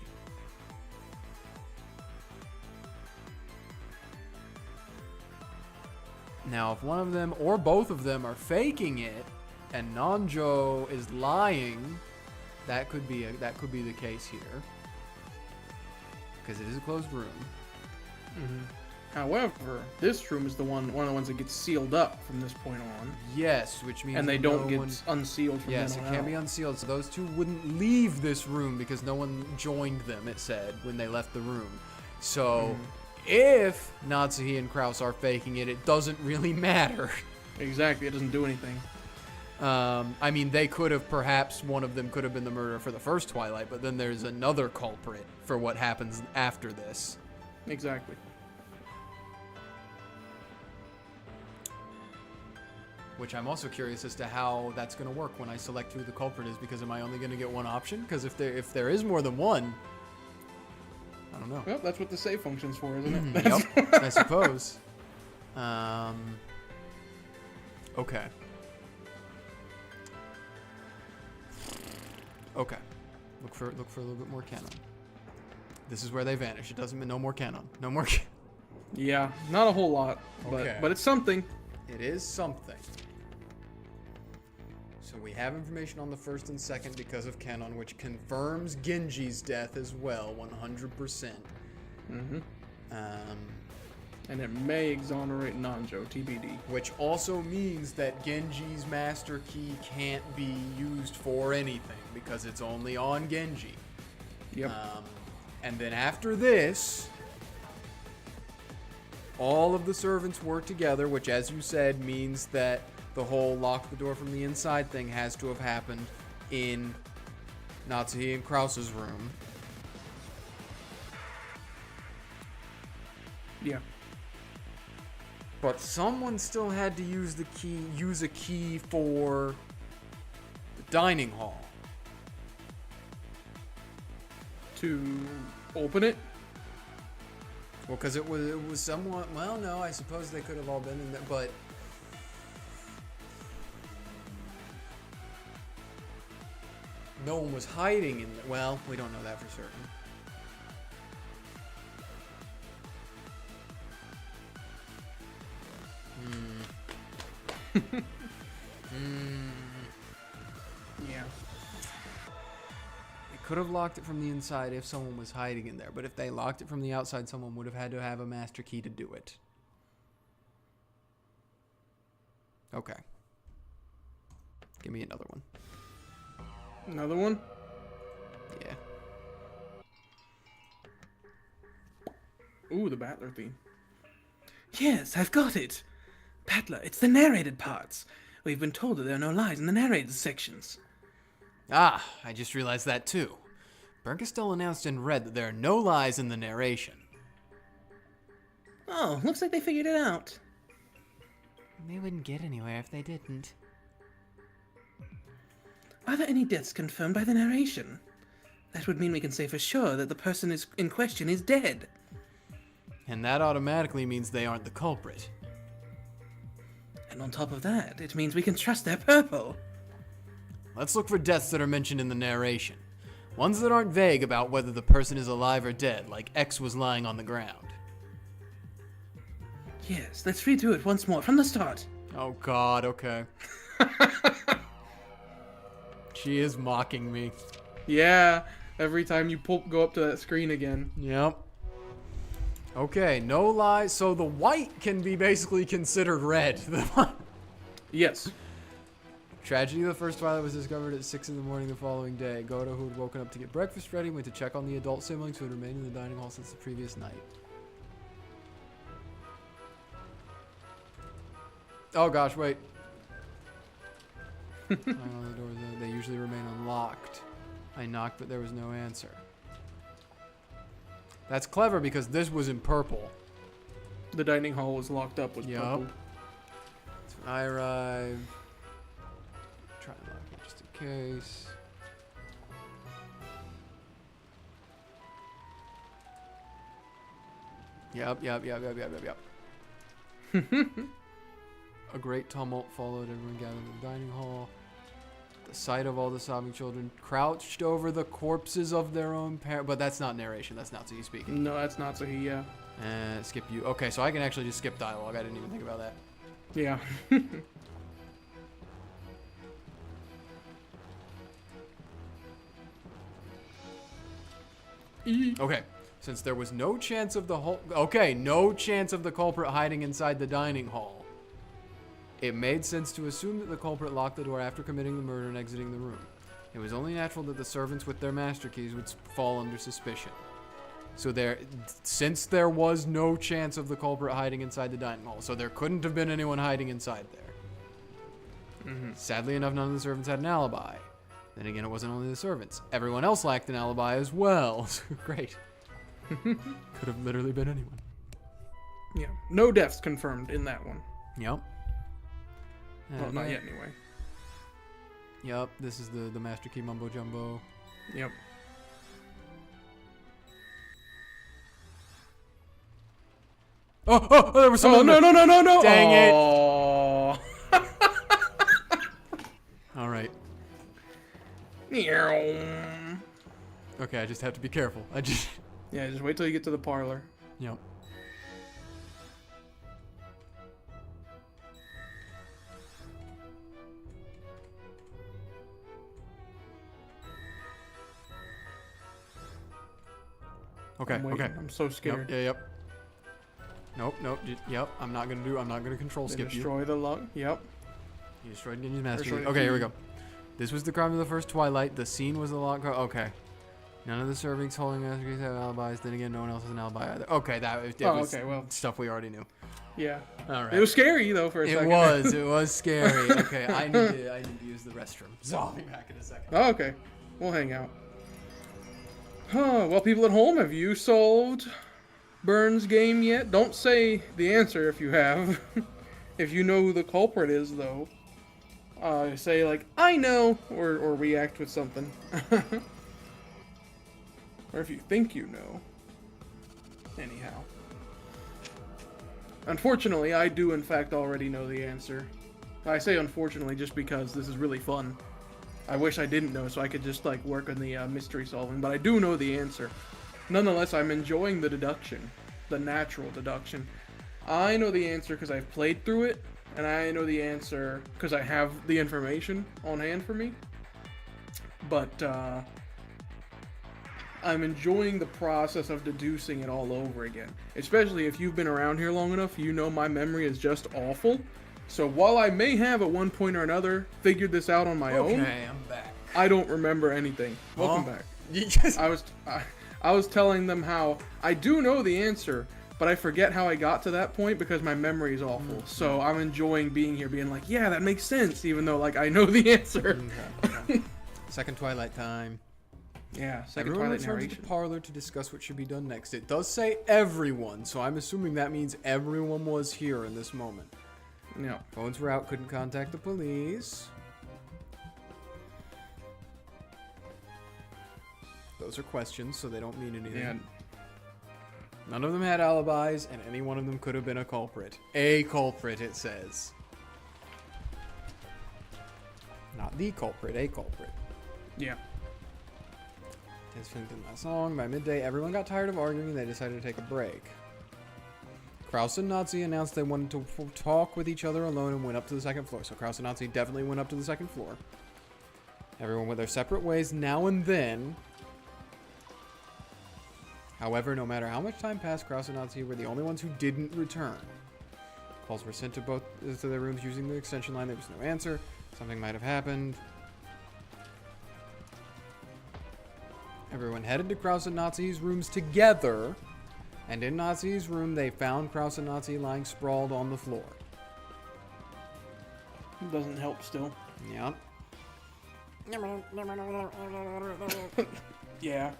Now, if one of them or both of them are faking it, and Nanjo is lying, that could be the case here, because it is a closed room. However, this room is one of the ones that gets sealed up from this point on. Yes, which means And they that don't no get one, unsealed from yes, then it on can't be out. unsealed. So those two wouldn't leave this room because no one joined them. It said when they left the room. So. If Natsuhi and Kraus are faking it, it doesn't really matter. Exactly, it doesn't do anything. I mean, they could have, perhaps one of them could have been the murderer for the first Twilight, but then there's another culprit for what happens after this. Exactly. Which I'm also curious as to how that's going to work when I select who the culprit is, because am I only going to get one option? Because if there is more than one, I don't know. Well, that's what the save function's for, isn't it? Yep, I suppose. Okay. Okay. Look for a little bit more canon. This is where they vanish. It doesn't mean no more canon. No more. Yeah, not a whole lot, Okay. but it's something. It is something. So we have information on the first and second because of canon, which confirms Genji's death as well, 100%. And it may exonerate Nanjo, TBD. Which also means that Genji's master key can't be used for anything because it's only on Genji. Yep. And then after this, all of the servants work together, which, as you said, means that the whole lock the door from the inside thing has to have happened in Natsuhi and Kraus's room. Yeah. But someone still had to use a key for the dining hall. To open it? Well, because it was somewhat. Well, no, I suppose they could have all been in there, but no one was hiding in there. Well, we don't know that for certain. Yeah. They could have locked it from the inside if someone was hiding in there, but if they locked it from the outside, someone would have had to have a master key to do it. Okay. Give me another one. Another one? Yeah. Ooh, the Battler theme. Yes, I've got it. Battler, it's the narrated parts. We've been told that there are no lies in the narrated sections. Ah, I just realized that too. Bernkastel announced in red that there are no lies in the narration. Oh, looks like they figured it out. They wouldn't get anywhere if they didn't. Are there any deaths confirmed by the narration? That would mean we can say for sure that the person in question is dead. And that automatically means they aren't the culprit. And on top of that, it means we can trust their purple. Let's look for deaths that are mentioned in the narration. Ones that aren't vague about whether the person is alive or dead, like X was lying on the ground. Yes, let's read through it once more from the start. Oh god, okay. She is mocking me. Yeah, every time you go up to that screen again. Yep. Okay, no lies. So the white can be basically considered red. Yes. Tragedy of the first Twilight was discovered at 6 in the morning the following day. Goto, who had woken up to get breakfast ready, went to check on the adult siblings who had remained in the dining hall since the previous night. Oh gosh, wait. On the doors, they usually remain unlocked. I knocked, but there was no answer. That's clever because this was in purple. The dining hall was locked up with Yup. purple. So when I arrived, try to lock it just in case. Yep. A great tumult followed. Everyone gathered in the dining hall. The sight of all the sobbing children crouched over the corpses of their own parents. But that's not narration. That's not Natsuki speaking. No, that's Natsuki, yeah. Skip you. Okay, so I can actually just skip dialogue. I didn't even think about that. Yeah. Okay, since there was no chance of the no chance of the culprit hiding inside the dining hall, it made sense to assume that the culprit locked the door after committing the murder and exiting the room. It was only natural that the servants with their master keys would fall under suspicion. So since there was no chance of the culprit hiding inside the dining hall, so there couldn't have been anyone hiding inside there. Sadly enough, none of the servants had an alibi. Then again, it wasn't only the servants. Everyone else lacked an alibi as well. Great. Could have literally been anyone. Yeah. No deaths confirmed in that one. Yep. Well, not yet anyway. Yep, this is the Master Key Mumbo Jumbo. Yep. Oh, there was someone. Oh, no. Dang it. Oh. All right. it. Okay, I just have to be careful. Yeah, just wait till you get to the parlor. Yep. Okay, I'm waiting. okay. I'm so scared. Yep. Nope. Yep. I'm not gonna control Then skip you. destroy the lock. Yep. You destroyed Genji's master. Destroyed Okay, here we Genji. go. This was the crime of the first Twilight. The scene was the lock. Okay. None of the servants holding master keys have alibis. Then again, no one else has an alibi either. Okay, that was okay, well. stuff we already knew. Yeah. All right. It was scary though for a second. It was scary. Okay, I need to use the restroom. So I'll be back in a second. Oh, okay. We'll hang out. Huh, well, people at home, have you solved Burns game yet? Don't say the answer if you have. If you know who the culprit is, though. Say, like, I know, or react with something. Or if you think you know. Anyhow. Unfortunately, I do in fact already know the answer. I say unfortunately just because this is really fun. I wish I didn't know so I could just like work on the mystery solving, but I do know the answer. Nonetheless, I'm enjoying the deduction. The natural deduction. I know the answer because I've played through it, and I know the answer because I have the information on hand for me. But, I'm enjoying the process of deducing it all over again. Especially if you've been around here long enough, you know my memory is just awful. So while I may have at one point or another figured this out on my own, Okay, I'm back. I don't remember anything. Welcome back. Yes. I was telling them how I do know the answer, but I forget how I got to that point because my memory is awful. So I'm enjoying being here, being like, yeah, that makes sense, even though like I know the answer. Okay. Second Twilight time. Yeah, second Everyone Twilight returns to narration. the parlor to discuss what should be done next. It does say everyone, so I'm assuming that means everyone was here in this moment. Yeah. Phones were out, couldn't contact the police. Those are questions, so they don't mean anything. Yeah. None of them had alibis, and any one of them could have been a culprit. A culprit, it says. Not the culprit, a culprit. Yeah. As filmed in that song, by midday, everyone got tired of arguing and they decided to take a break. Kraus and Nazi announced they wanted to talk with each other alone and went up to the second floor. So Kraus and Nazi definitely went up to the second floor. Everyone went their separate ways now and then. However, no matter how much time passed, Kraus and Nazi were the only ones who didn't return. Calls were sent to both to their rooms using the extension line. There was no answer. Something might have happened. Everyone headed to Kraus and Nazi's rooms together, and in Nazi's room they found Kraus and Nazi lying sprawled on the floor. Doesn't help still. Yep. Yeah.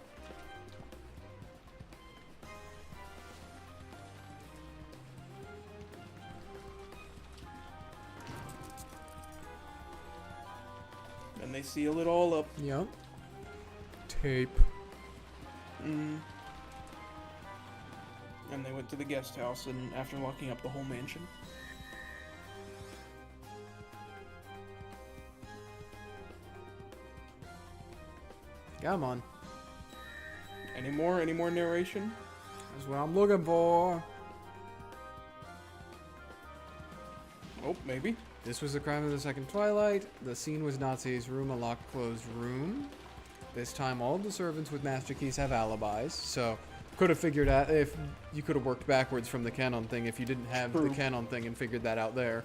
And they seal it all up. Yep. Tape. And they went to the guest house, and after locking up the whole mansion. Come on. Any more narration? That's what I'm looking for. Oh, maybe. This was the crime of the second Twilight. The scene was Nazi's room, a locked, closed room. This time, all of the servants with master keys have alibis, so could have figured out if you could have worked backwards from the canon thing if you didn't have the canon thing and figured that out there.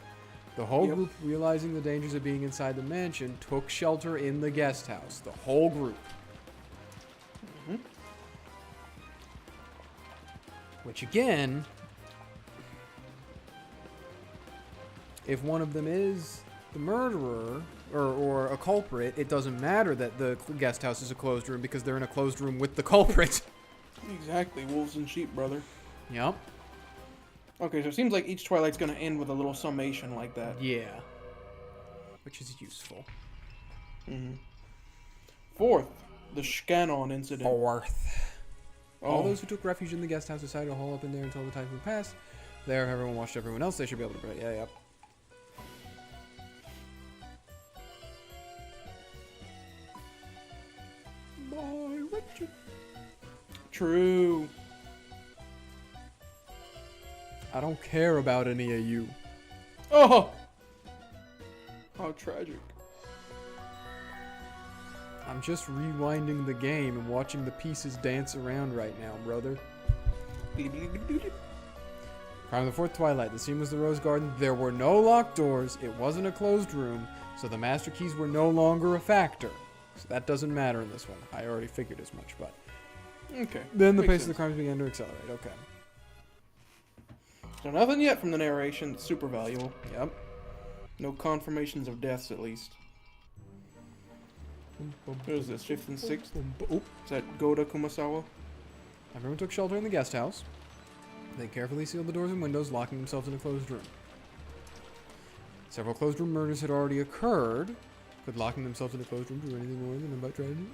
The whole group, realizing the dangers of being inside the mansion, took shelter in the guest house. The whole group. Which again, if one of them is the murderer or a culprit, it doesn't matter that the guest house is a closed room because they're in a closed room with the culprit. Exactly, wolves and sheep, brother. Yep. Okay, so it seems like each Twilight's gonna end with a little summation like that. Yeah. Which is useful. Fourth, the Shkanon incident. Fourth. All Oh. those who took refuge in the guest house decided to hole up in there until the typhoon passed. There, everyone watched everyone else. They should be able to... Yeah, yep. Bye, Richard. True. I don't care about any of you. Oh! How tragic. I'm just rewinding the game and watching the pieces dance around right now, brother. Crime of the fourth Twilight. The scene was the Rose Garden. There were no locked doors. It wasn't a closed room, so the master keys were no longer a factor. So that doesn't matter in this one. I already figured as much, but... Okay. Then the makes pace of the sense. crimes began to accelerate. Okay. So nothing yet from the narration. It's super valuable. Yep. No confirmations of deaths, at least. What is this, 5th and 6th? Oh. Is that Goda Kumasawa? Everyone took shelter in the guest house. They carefully sealed the doors and windows, locking themselves in a closed room. Several closed room murders had already occurred. Could locking themselves in a closed room do anything more than invite tragedy?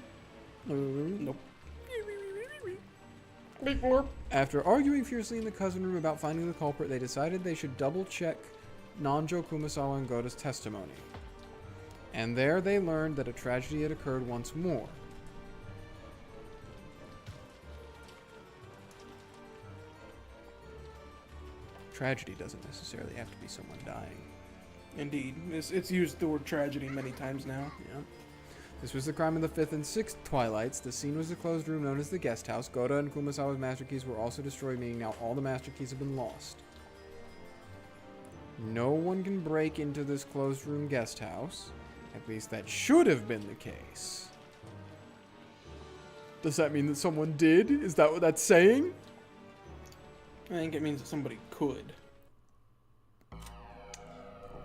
Nope. After arguing fiercely in the cousin room about finding the culprit, they decided they should double-check Nanjo, Kumasawa, and Goda's testimony. And there they learned that a tragedy had occurred once more. Tragedy doesn't necessarily have to be someone dying. Indeed. It's used the word tragedy many times now. Yeah. This was the crime of the 5th and 6th Twilights. The scene was the closed room known as the guest house. Goda and Kumasawa's master keys were also destroyed, meaning now all the master keys have been lost. No one can break into this closed room guest house. At least that should have been the case. Does that mean that someone did? Is that what that's saying? I think it means that somebody could.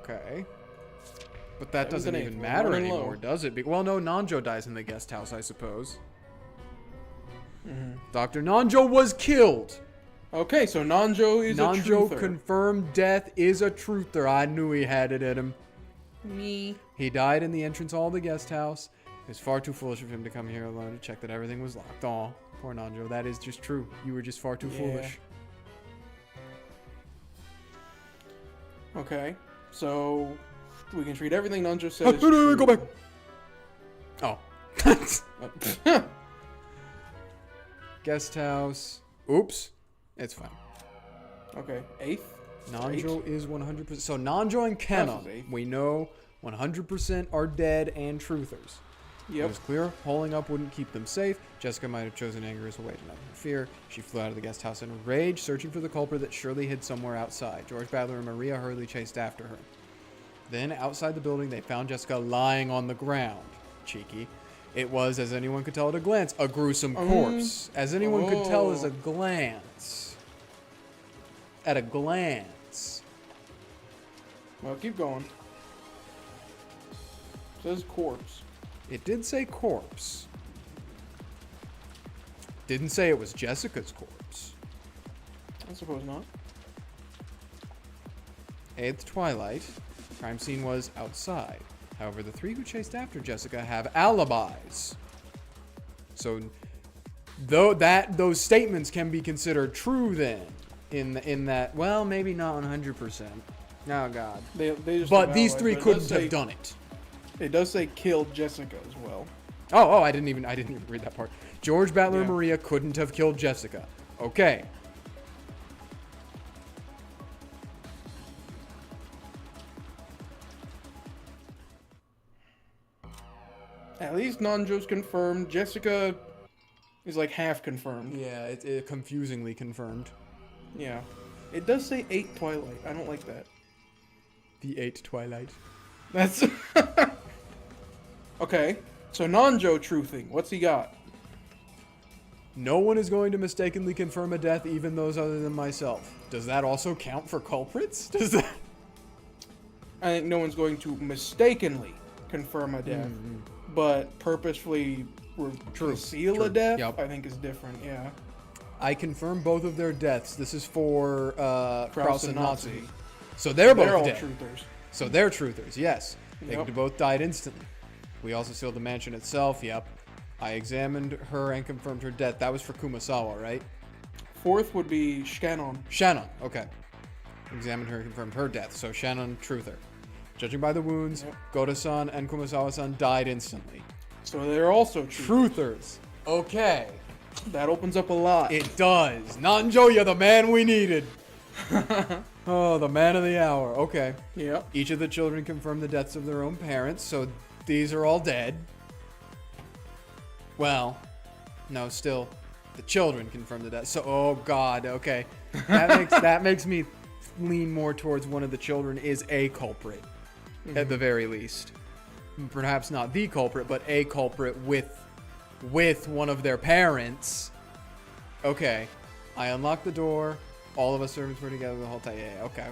Okay. But that doesn't even matter anymore, does it? Well, no, Nanjo dies in the guest house, I suppose. Dr. Nanjo was killed. Okay, so Nanjo is a truther. Nanjo confirmed death is a truther. I knew he had it in him. Me. He died in the entrance hall of the guest house. It was far too foolish of him to come here alone to check that everything was locked. Aw, poor Nanjo. That is just true. You were just far too foolish. Okay, so we can treat everything Nanjo said as No, true. go back. Oh. Guest house. Oops. It's fine. Okay, 8th. Nanjo is 100%. So Nanjo and Kenna, we know 100% are dead and truthers. It was clear holding up wouldn't keep them safe. Jessica might have chosen anger as a way to not interfere. She flew out of the guest house in a rage, searching for the culprit that surely hid somewhere outside. George, Battler, and Maria hurriedly chased after her. Then, outside the building, they found Jessica lying on the ground. Cheeky. It was, as anyone could tell at a glance, a gruesome corpse. As anyone could tell at a glance. At a glance. Well, keep going. It says corpse. It did say corpse. Didn't say it was Jessica's corpse. I suppose not. 8th Twilight. Crime scene was outside. However, the 3 who chased after Jessica have alibis. So, those statements can be considered true then. In that, well, maybe not 100%. Oh God. They just but these 3 couldn't have done it. It does say killed Jessica as well. Oh, I didn't even read that part. George, Battler, and Maria couldn't have killed Jessica. Okay. At least Nanjo's confirmed. Jessica is like half confirmed. Yeah, it confusingly confirmed. Yeah. It does say 8 Twilight. I don't like that. The 8 Twilight. That's... Okay. So Nanjo truthing. What's he got? No one is going to mistakenly confirm a death, even those other than myself. Does that also count for culprits? Does that... I think no one's going to mistakenly confirm a death, but purposefully conceal a death, I think is different, yeah. I confirm both of their deaths. This is for Kraus and Natsuki. So They're both all dead. truthers. So they're truthers, yes. They both died instantly. We also sealed the mansion itself, yep. I examined her and confirmed her death. That was for Kumasawa, right? 4th would be Shannon. Shannon, okay. Examined her and confirmed her death. So Shannon, truther. Judging by the wounds, Goda-san and Kumasawa-san died instantly. So they're also truthers. Okay. That opens up a lot. It does. Nanjo, you're the man we needed. Oh, the man of the hour. Okay. Yep. Each of the children confirmed the deaths of their own parents, so these are all dead. Well, no, still, the children confirmed the death. So, oh God, okay. That makes me lean more towards one of the children is a culprit, at the very least. Perhaps not the culprit, but a culprit with one of their parents. Okay. I unlocked the door. All of us servants were together the whole time. Yeah, okay.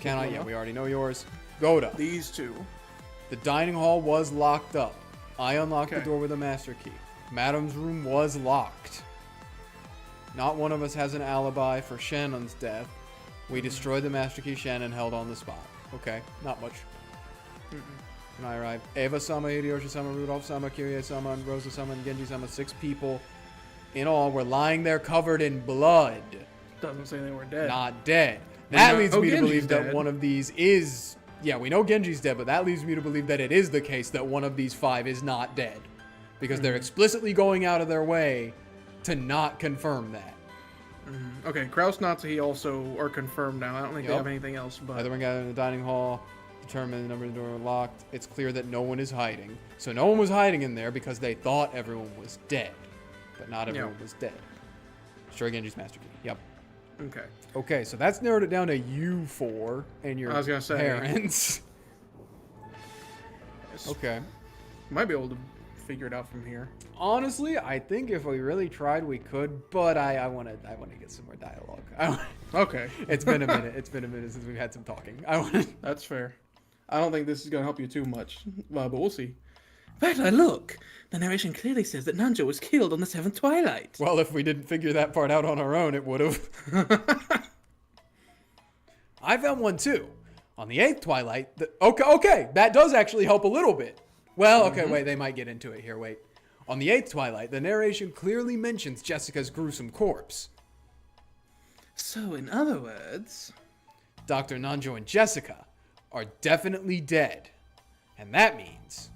Can I? Yeah, we already know yours. Goda. These 2. The dining hall was locked up. I unlocked the door with a master key. Madam's room was locked. Not one of us has an alibi for Shannon's death. We destroyed the Master Key Shannon held on the spot. Okay, not much. When I arrived, Eva-sama, Hideyoshi-sama, Rudolph-sama, Kirie-sama, and Rosa-sama, and Genji-sama, 6 people in all were lying there covered in blood. Doesn't say they were dead. Not dead. That leads me to Genji's believe that dead. one of these is... Yeah, we know Genji's dead, but that leads me to believe that it is the case that one of these 5 is not dead. Because they're explicitly going out of their way to not confirm that. Okay, Kraus Nazi also are confirmed now. I don't think they have anything else, but... Everyone gathered in the dining hall. Determined the number of the door were locked. It's clear that no one is hiding. So no one was hiding in there because they thought everyone was dead. But not everyone was dead. Destroy Genji's Master Key. Yep. Okay. Okay, so that's narrowed it down to you 4 and your I was gonna say. parents. Okay. Might be able to figure it out from here. Honestly, I think if we really tried, we could. But I want to get some more dialogue. Okay. It's been a minute. It's been a minute since we've had some talking. That's fair. I don't think this is gonna help you too much, but we'll see. Battler, look! The narration clearly says that Nanjo was killed on the 7th Twilight. Well, if we didn't figure that part out on our own, it would have. I found one too. On the 8th Twilight. Okay, that does actually help a little bit. Well, okay, wait, they might get into it here. Wait. On the 8th Twilight, the narration clearly mentions Jessica's gruesome corpse. So, in other words... Dr. Nanjo and Jessica are definitely dead. And that means...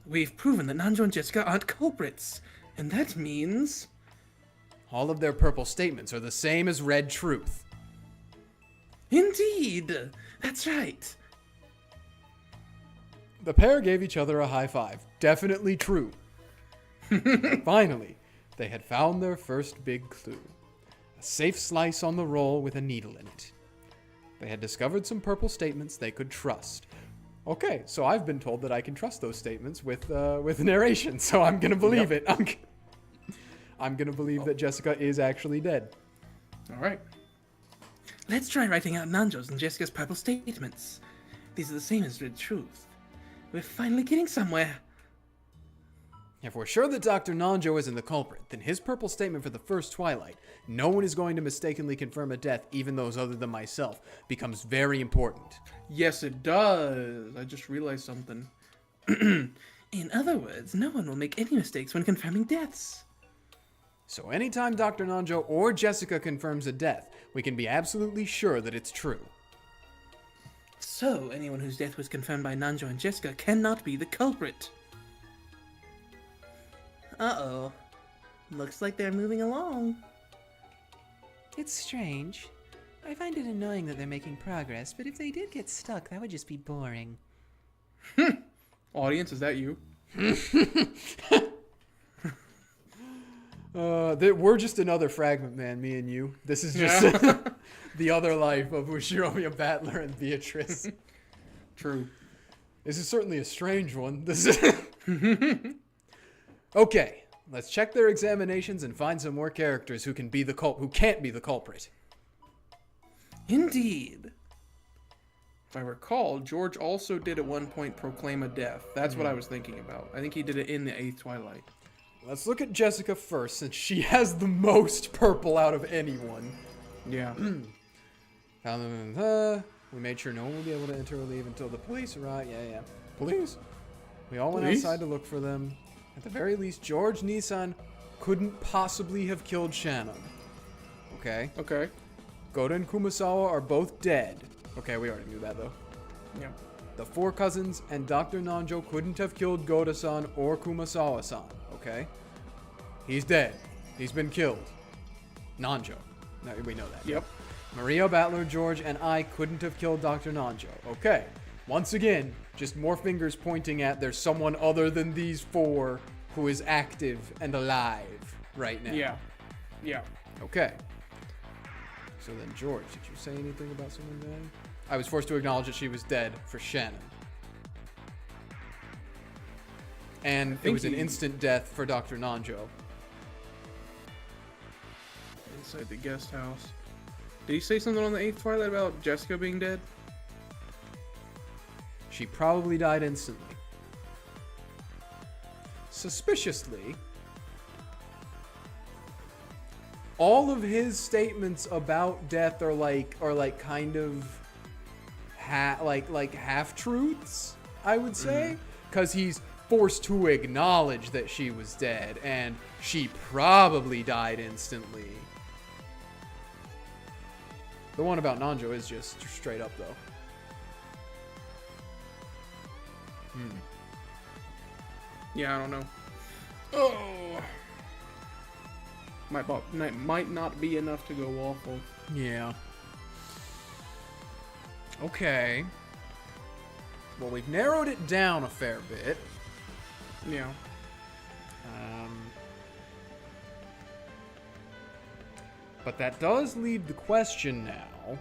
We've proven that Nanjo and Jessica aren't culprits. And that means... all of their purple statements are the same as red truth. Indeed! That's right. The pair gave each other a high five. Definitely true. Finally, they had found their first big clue. A safe slice on the roll with a needle in it. They had discovered some purple statements they could trust. Okay, so I've been told that I can trust those statements with narration, so I'm gonna believe it. I'm gonna believe that Jessica is actually dead. All right. Let's try writing out Nanjo's and Jessica's purple statements. These are the same as red truth. We're finally getting somewhere. If we're sure that Dr. Nanjo isn't the culprit, then his purple statement for the first Twilight, no one is going to mistakenly confirm a death, even those other than myself, becomes very important. Yes, it does. I just realized something. In other words, no one will make any mistakes when confirming deaths. So anytime Dr. Nanjo or Jessica confirms a death, we can be absolutely sure that it's true. So, anyone whose death was confirmed by Nanjo and Jessica cannot be the culprit. Uh-oh. Looks like they're moving along. It's strange. I find it annoying that they're making progress, but if they did get stuck, that would just be boring. Audience, is that you? We're just another fragment, man, me and you. This is just the other life of Ushiromi Battler and Beatrice. True. This is certainly a strange one. This is Okay, let's check their examinations and find some more characters who can't be the culprit. Indeed. If I recall, George also did at one point proclaim a death. That's what I was thinking about. I think he did it in the 8th Twilight. Let's look at Jessica first, since she has the most purple out of anyone. Yeah. Found them in we made sure no one would be able to enter or leave until the police arrived. Yeah. Police? We all went outside to look for them. At the very least, George Nissan couldn't possibly have killed Shannon. Okay. Okay. Goda and Kumasawa are both dead. Okay, we already knew that, though. Yeah. The 4 cousins and Dr. Nanjo couldn't have killed Goda-san or Kumasawa-san. Okay? He's dead. He's been killed. Nanjo. No, we know that. Yep. Maria, Battler, George, and I couldn't have killed Dr. Nanjo. Okay. Once again, just more fingers pointing at there's someone other than these 4 who is active and alive right now. Yeah. Yeah. Okay. So then, George, did you say anything about someone dying? I was forced to acknowledge that she was dead for Shannon. And it was an instant death for Dr. Nanjo. Inside the guest house. Did he say something on the 8th Twilight about Jessica being dead? She probably died instantly. Suspiciously, all of his statements about death are kind of half truths, I would say, because he's forced to acknowledge that she was dead and she probably died instantly. The one about Nanjo is just straight up, though. Yeah, I don't know. Oh, might not be enough to go off of. Yeah. Okay. Well, we've narrowed it down a fair bit. Yeah. But that does leave the question now,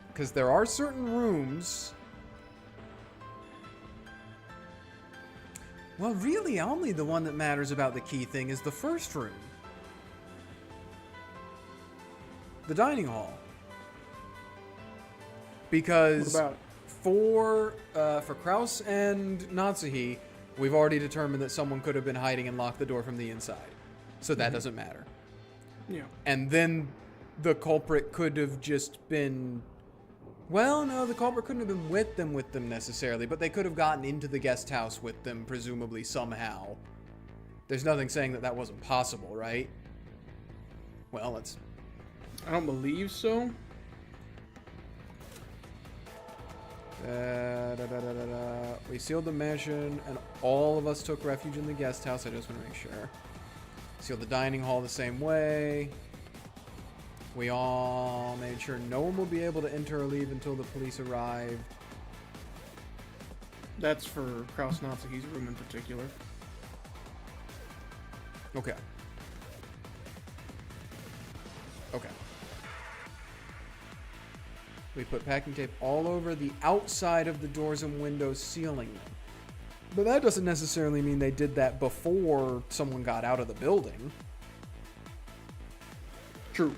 because there are certain rooms. Well, really, only the one that matters about the key thing is the first room. The dining hall. Because What about for Kraus and Natsuhi, we've already determined that someone could have been hiding and locked the door from the inside. So that doesn't matter. Yeah. And then the culprit could have just been... Well, no, the culprit couldn't have been with them necessarily, but they could have gotten into the guest house with them, presumably, somehow. There's nothing saying that that wasn't possible, right? Well, let's... I don't believe so. We sealed the mansion, and all of us took refuge in the guest house. I just want to make sure. Sealed the dining hall the same way. We all made sure no one will be able to enter or leave until the police arrived. That's for Kraus Natsuhi's room in particular. Okay. Okay. We put packing tape all over the outside of the doors and windows, sealing them. But that doesn't necessarily mean they did that before someone got out of the building. True.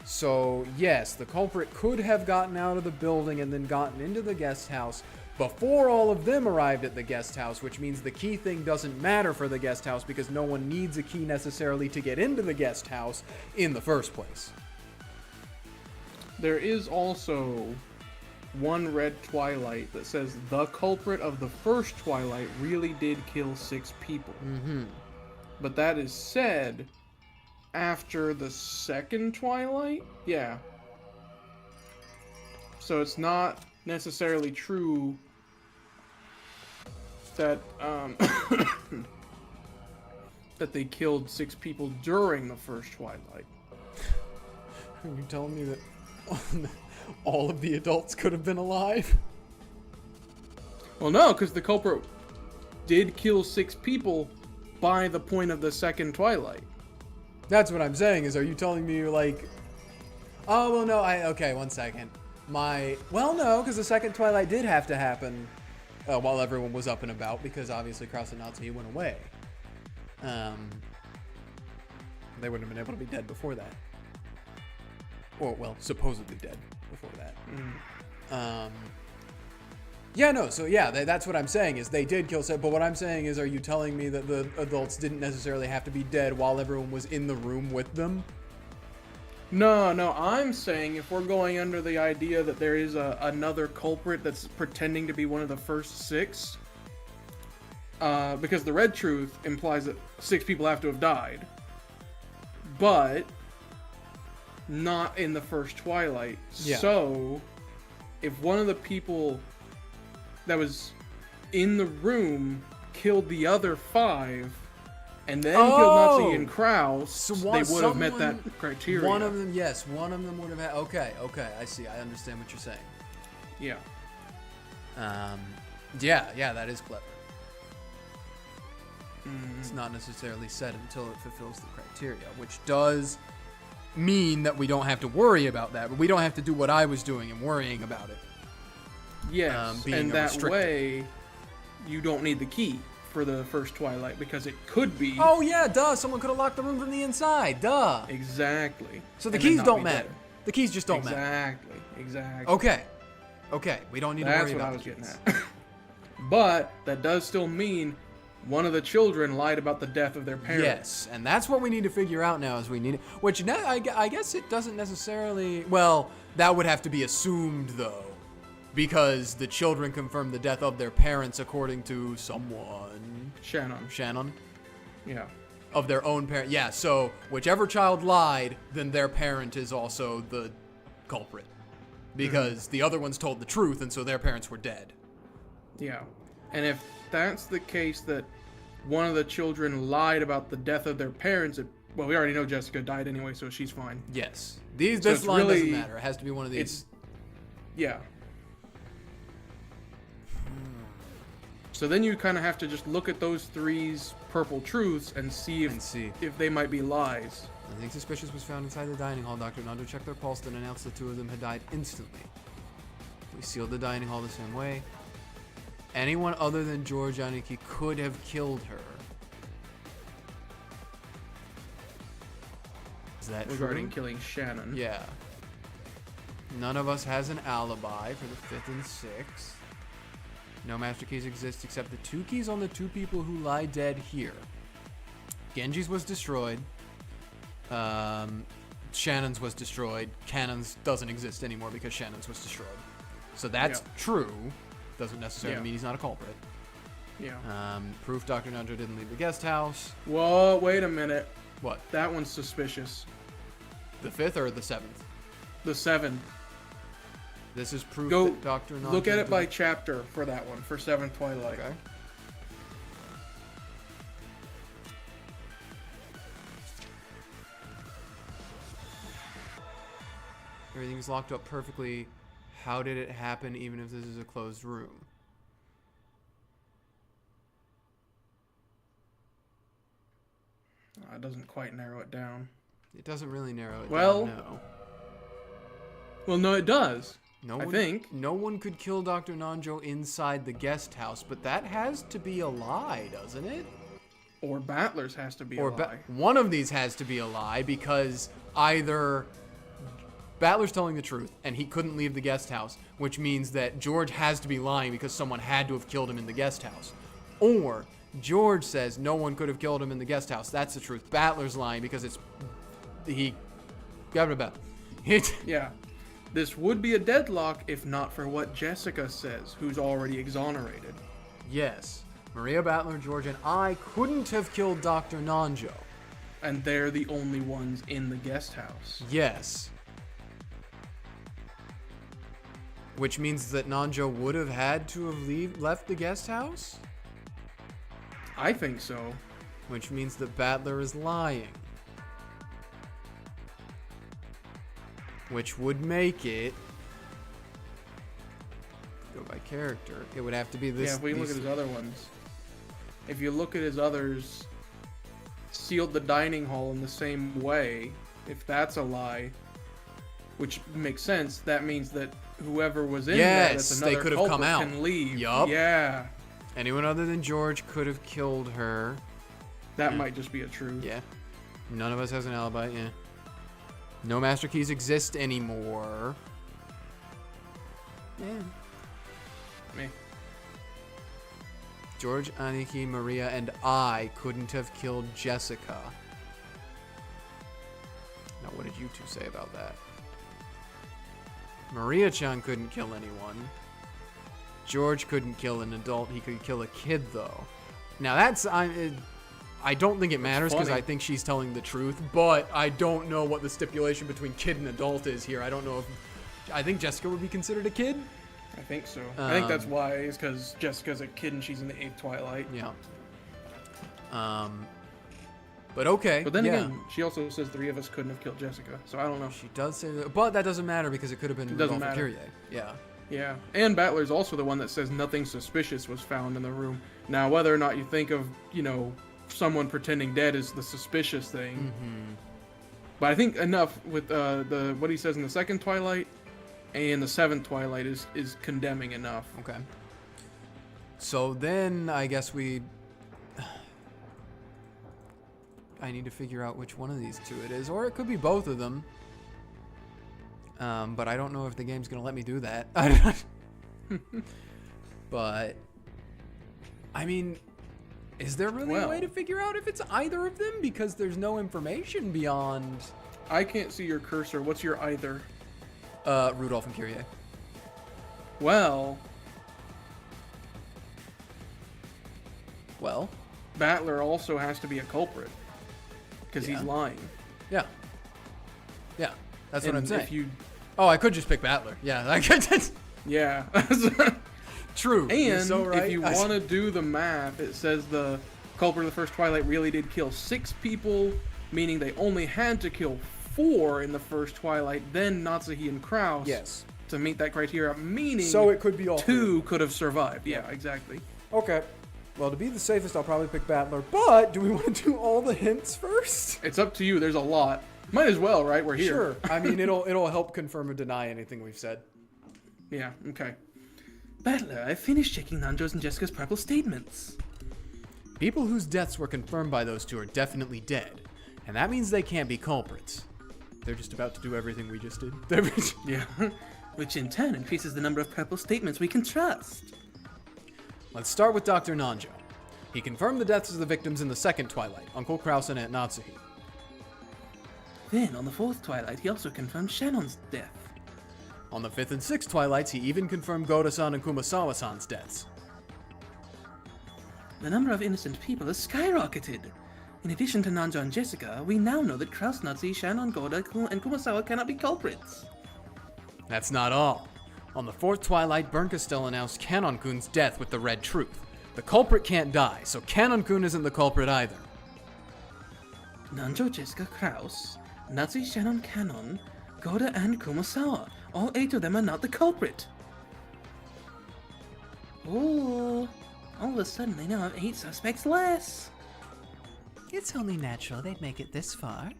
So, yes, the culprit could have gotten out of the building and then gotten into the guest house before all of them arrived at the guest house, which means the key thing doesn't matter for the guest house because no one needs a key necessarily to get into the guest house in the first place. There is also one red Twilight that says the culprit of the first Twilight really did kill 6 people. Mm-hmm. But that is said after the second Twilight? Yeah. So it's not necessarily true that that they killed 6 people during the first Twilight. Are you telling me that all of the adults could have been alive? Well, no, because the culprit did kill 6 people by the point of the second Twilight. That's what I'm saying, is are you telling me you're like... Oh, well, no, okay, one second. Well, no, because the second Twilight did have to happen while everyone was up and about, because obviously Kraus and Natsuhi went away. They wouldn't have been able to be dead before that. Or, well, supposedly dead before that. Yeah, no, so yeah, that's what I'm saying, is they did kill 7, but what I'm saying is, are you telling me that the adults didn't necessarily have to be dead while everyone was in the room with them? No, I'm saying if we're going under the idea that there is another culprit that's pretending to be one of the first 6, because the red truth implies that 6 people have to have died, but not in the first Twilight. Yeah. So, if one of the people that was in the room killed the other 5, and then killed Natsuhi and Kraus, So they would have met that criteria. One of them, yes, one of them would have had... Okay, I see, I understand what you're saying. Yeah. Yeah, that is clever. It's not necessarily said until it fulfills the criteria, which does mean that we don't have to worry about that, but we don't have to do what I was doing and worrying about it. Yes, and that way, you don't need the key for the first Twilight, because it could be... Oh yeah, duh, someone could have locked the room from the inside, duh. Exactly. So the And then keys not don't be matter. dead. The keys just don't matter. Exactly. Okay, we don't need to That's worry what about I was the getting keys. at. But that does still mean one of the children lied about the death of their parents. Yes, and that's what we need to figure out now. Is we need, which I guess it doesn't necessarily. Well, that would have to be assumed though, because the children confirmed the death of their parents according to someone. Shannon. Yeah. Of their own parent. Yeah. So whichever child lied, then their parent is also the culprit, because the other ones told the truth, and so their parents were dead. Yeah. And if that's the case, that one of the children lied about the death of their parents, well, we already know Jessica died anyway, so she's fine. Yes. This line really, doesn't matter. It has to be one of these. Yeah. So then you kind of have to just look at those three's purple truths and see if they might be lies. Nothing suspicious was found inside the dining hall. Dr. Nando checked their pulse and announced the two of them had died instantly. We sealed the dining hall the same way. Anyone other than George Aniki could have killed her. Is that regarding true? killing Shannon. Yeah. None of us has an alibi for the 5th and 6th. No master keys exist except the 2 keys on the 2 people who lie dead here. Genji's was destroyed. Shannon's was destroyed. Cannon's doesn't exist anymore because Shannon's was destroyed. So that's true. Doesn't necessarily mean he's not a culprit. Yeah. Proof Dr. Nanjo didn't leave the guest house. Whoa, wait a minute. What? That one's suspicious. The 5th or the 7th? The 7. This is proof Go that Dr. Nanjo look at it by chapter for that one, for 7th Twilight. Okay. Everything's locked up perfectly. How did it happen even if this is a closed room? It doesn't quite narrow it down. It doesn't really narrow it Well, down, no. Well, no, it does. I think. No one could kill Dr. Nanjo inside the guest house, but that has to be a lie, doesn't it? Or Battler's has to be a lie. One of these has to be a lie, because either Battler's telling the truth and he couldn't leave the guest house, which means that George has to be lying because someone had to have killed him in the guest house. Or George says no one could have killed him in the guest house. That's the truth. Battler's lying because Yeah. This would be a deadlock if not for what Jessica says, who's already exonerated. Yes. Maria, Battler, George, and I couldn't have killed Dr. Nanjo. And they're the only ones in the guest house. Yes. Which means that Nanjo would have had to have left the guest house? I think so. Which means that Battler is lying. Which would make it... Go by character. It would have to be this... Yeah, if we look at his other ones. If you look at his others, sealed the dining hall in the same way, if that's a lie, which makes sense, that means that whoever was in there that's another they could have come out. Can leave. Yup. Yeah. Anyone other than George could have killed her. That might just be a truth. Yeah. None of us has an alibi, yeah. No master keys exist anymore. Yeah. Me. George, Aniki, Maria, and I couldn't have killed Jessica. Now, what did you two say about that? Maria-chan couldn't kill anyone. George couldn't kill an adult. He could kill a kid, though. Now, that's... I don't think it matters because I think she's telling the truth, but I don't know what the stipulation between kid and adult is here. I don't know if... I think Jessica would be considered a kid. I think so. I think that's why, is because Jessica's a kid and she's in the 8th Twilight. Yeah. But okay. But then again, she also says 3 of us couldn't have killed Jessica, so I don't know. She does say that, but that doesn't matter because it could have been doesn't matter. Kyrie. Yeah. Yeah, and Battler's also the one that says nothing suspicious was found in the room. Now, whether or not you think of, someone pretending dead is the suspicious thing. But I think enough with what he says in the 2nd Twilight and the 7th Twilight is condemning enough. Okay. So then I guess I need to figure out which one of these two it is, or it could be both of them. But I don't know if the game's gonna let me do that. But I mean, Is there really a way to figure out if it's either of them? Because there's no information beyond... I can't see your cursor. What's your either? Rudolph and Kyrie. Well... Battler also has to be a culprit. Because he's lying. Yeah. Yeah, that's what I'm saying. If you... Oh, I could just pick Battler. Yeah, I could. Yeah. True. And so right. if you want to do the math, it says the culprit of the first Twilight really did kill 6 people, meaning they only had to kill 4 in the first Twilight, then Natsuhi and Kraus. Yes. To meet that criteria, meaning So it could be all 2 could have survived. Yeah, exactly. Okay. Well, to be the safest, I'll probably pick Battler. But do we want to do all the hints first? It's up to you. There's a lot. Might as well, right? We're here. Sure. I mean, it'll help confirm or deny anything we've said. Yeah. Okay. Battler, I've finished checking Nanjo's and Jessica's purple statements. People whose deaths were confirmed by those two are definitely dead. And that means they can't be culprits. They're just about to do everything we just did. Yeah. Which in turn increases the number of purple statements we can trust. Let's start with Dr. Nanjo. He confirmed the deaths of the victims in the second Twilight, Uncle Kraus and Aunt Natsuhi. Then, on the fourth Twilight, he also confirmed Shannon's death. On the fifth and sixth Twilights, he even confirmed Goda-san and Kumasawa-san's deaths. The number of innocent people has skyrocketed. In addition to Nanjo and Jessica, we now know that Kraus, Natsuhi, Shannon, Goda, and Kumasawa cannot be culprits. That's not all. On the fourth Twilight, Bernkastel announced Kanon-kun's death with the Red Truth. The culprit can't die, so Kanon-kun isn't the culprit either. Nanjo, Jessica, Kraus, Natsuhi, Shannon, Kanon, Goda, and Kumasawa. All 8 of them are not the culprit. Oh, all of a sudden they now have 8 suspects less. It's only natural they'd make it this far.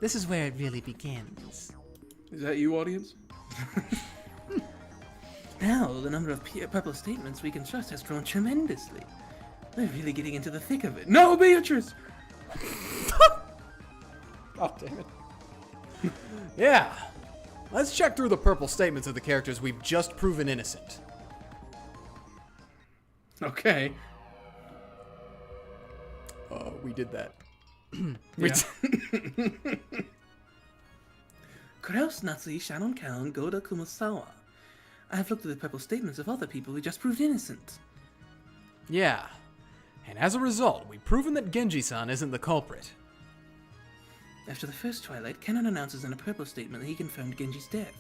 This is where it really begins. Is that you, audience? Now, the number of purple statements we can trust has grown tremendously. We're really getting into the thick of it. No, Beatrice! God damn it. Yeah. Let's check through the purple statements of the characters we've just proven innocent. Okay. We did that. Yeah. Kraus, Natsuhi, Shannon, Kanon, Goda, Kumasawa. I have looked at the purple statements of other people we just proved innocent. Yeah. And as a result, we've proven that Genji-san isn't the culprit. After the first Twilight, Kanon announces in a purple statement that he confirmed Genji's death.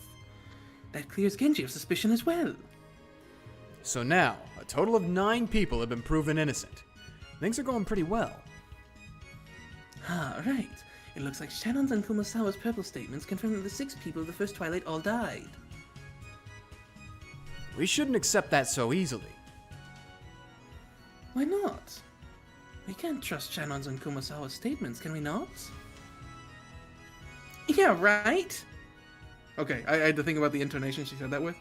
That clears Genji of suspicion as well. So now, a total of 9 people have been proven innocent. Things are going pretty well. Ah, right. It looks like Shannon's and Kumasawa's purple statements confirm that the 6 people of the first Twilight all died. We shouldn't accept that so easily. Why not? We can't trust Shannon's and Kumasawa's statements, can we not? Yeah, right? Okay, I had to think about the intonation she said that with.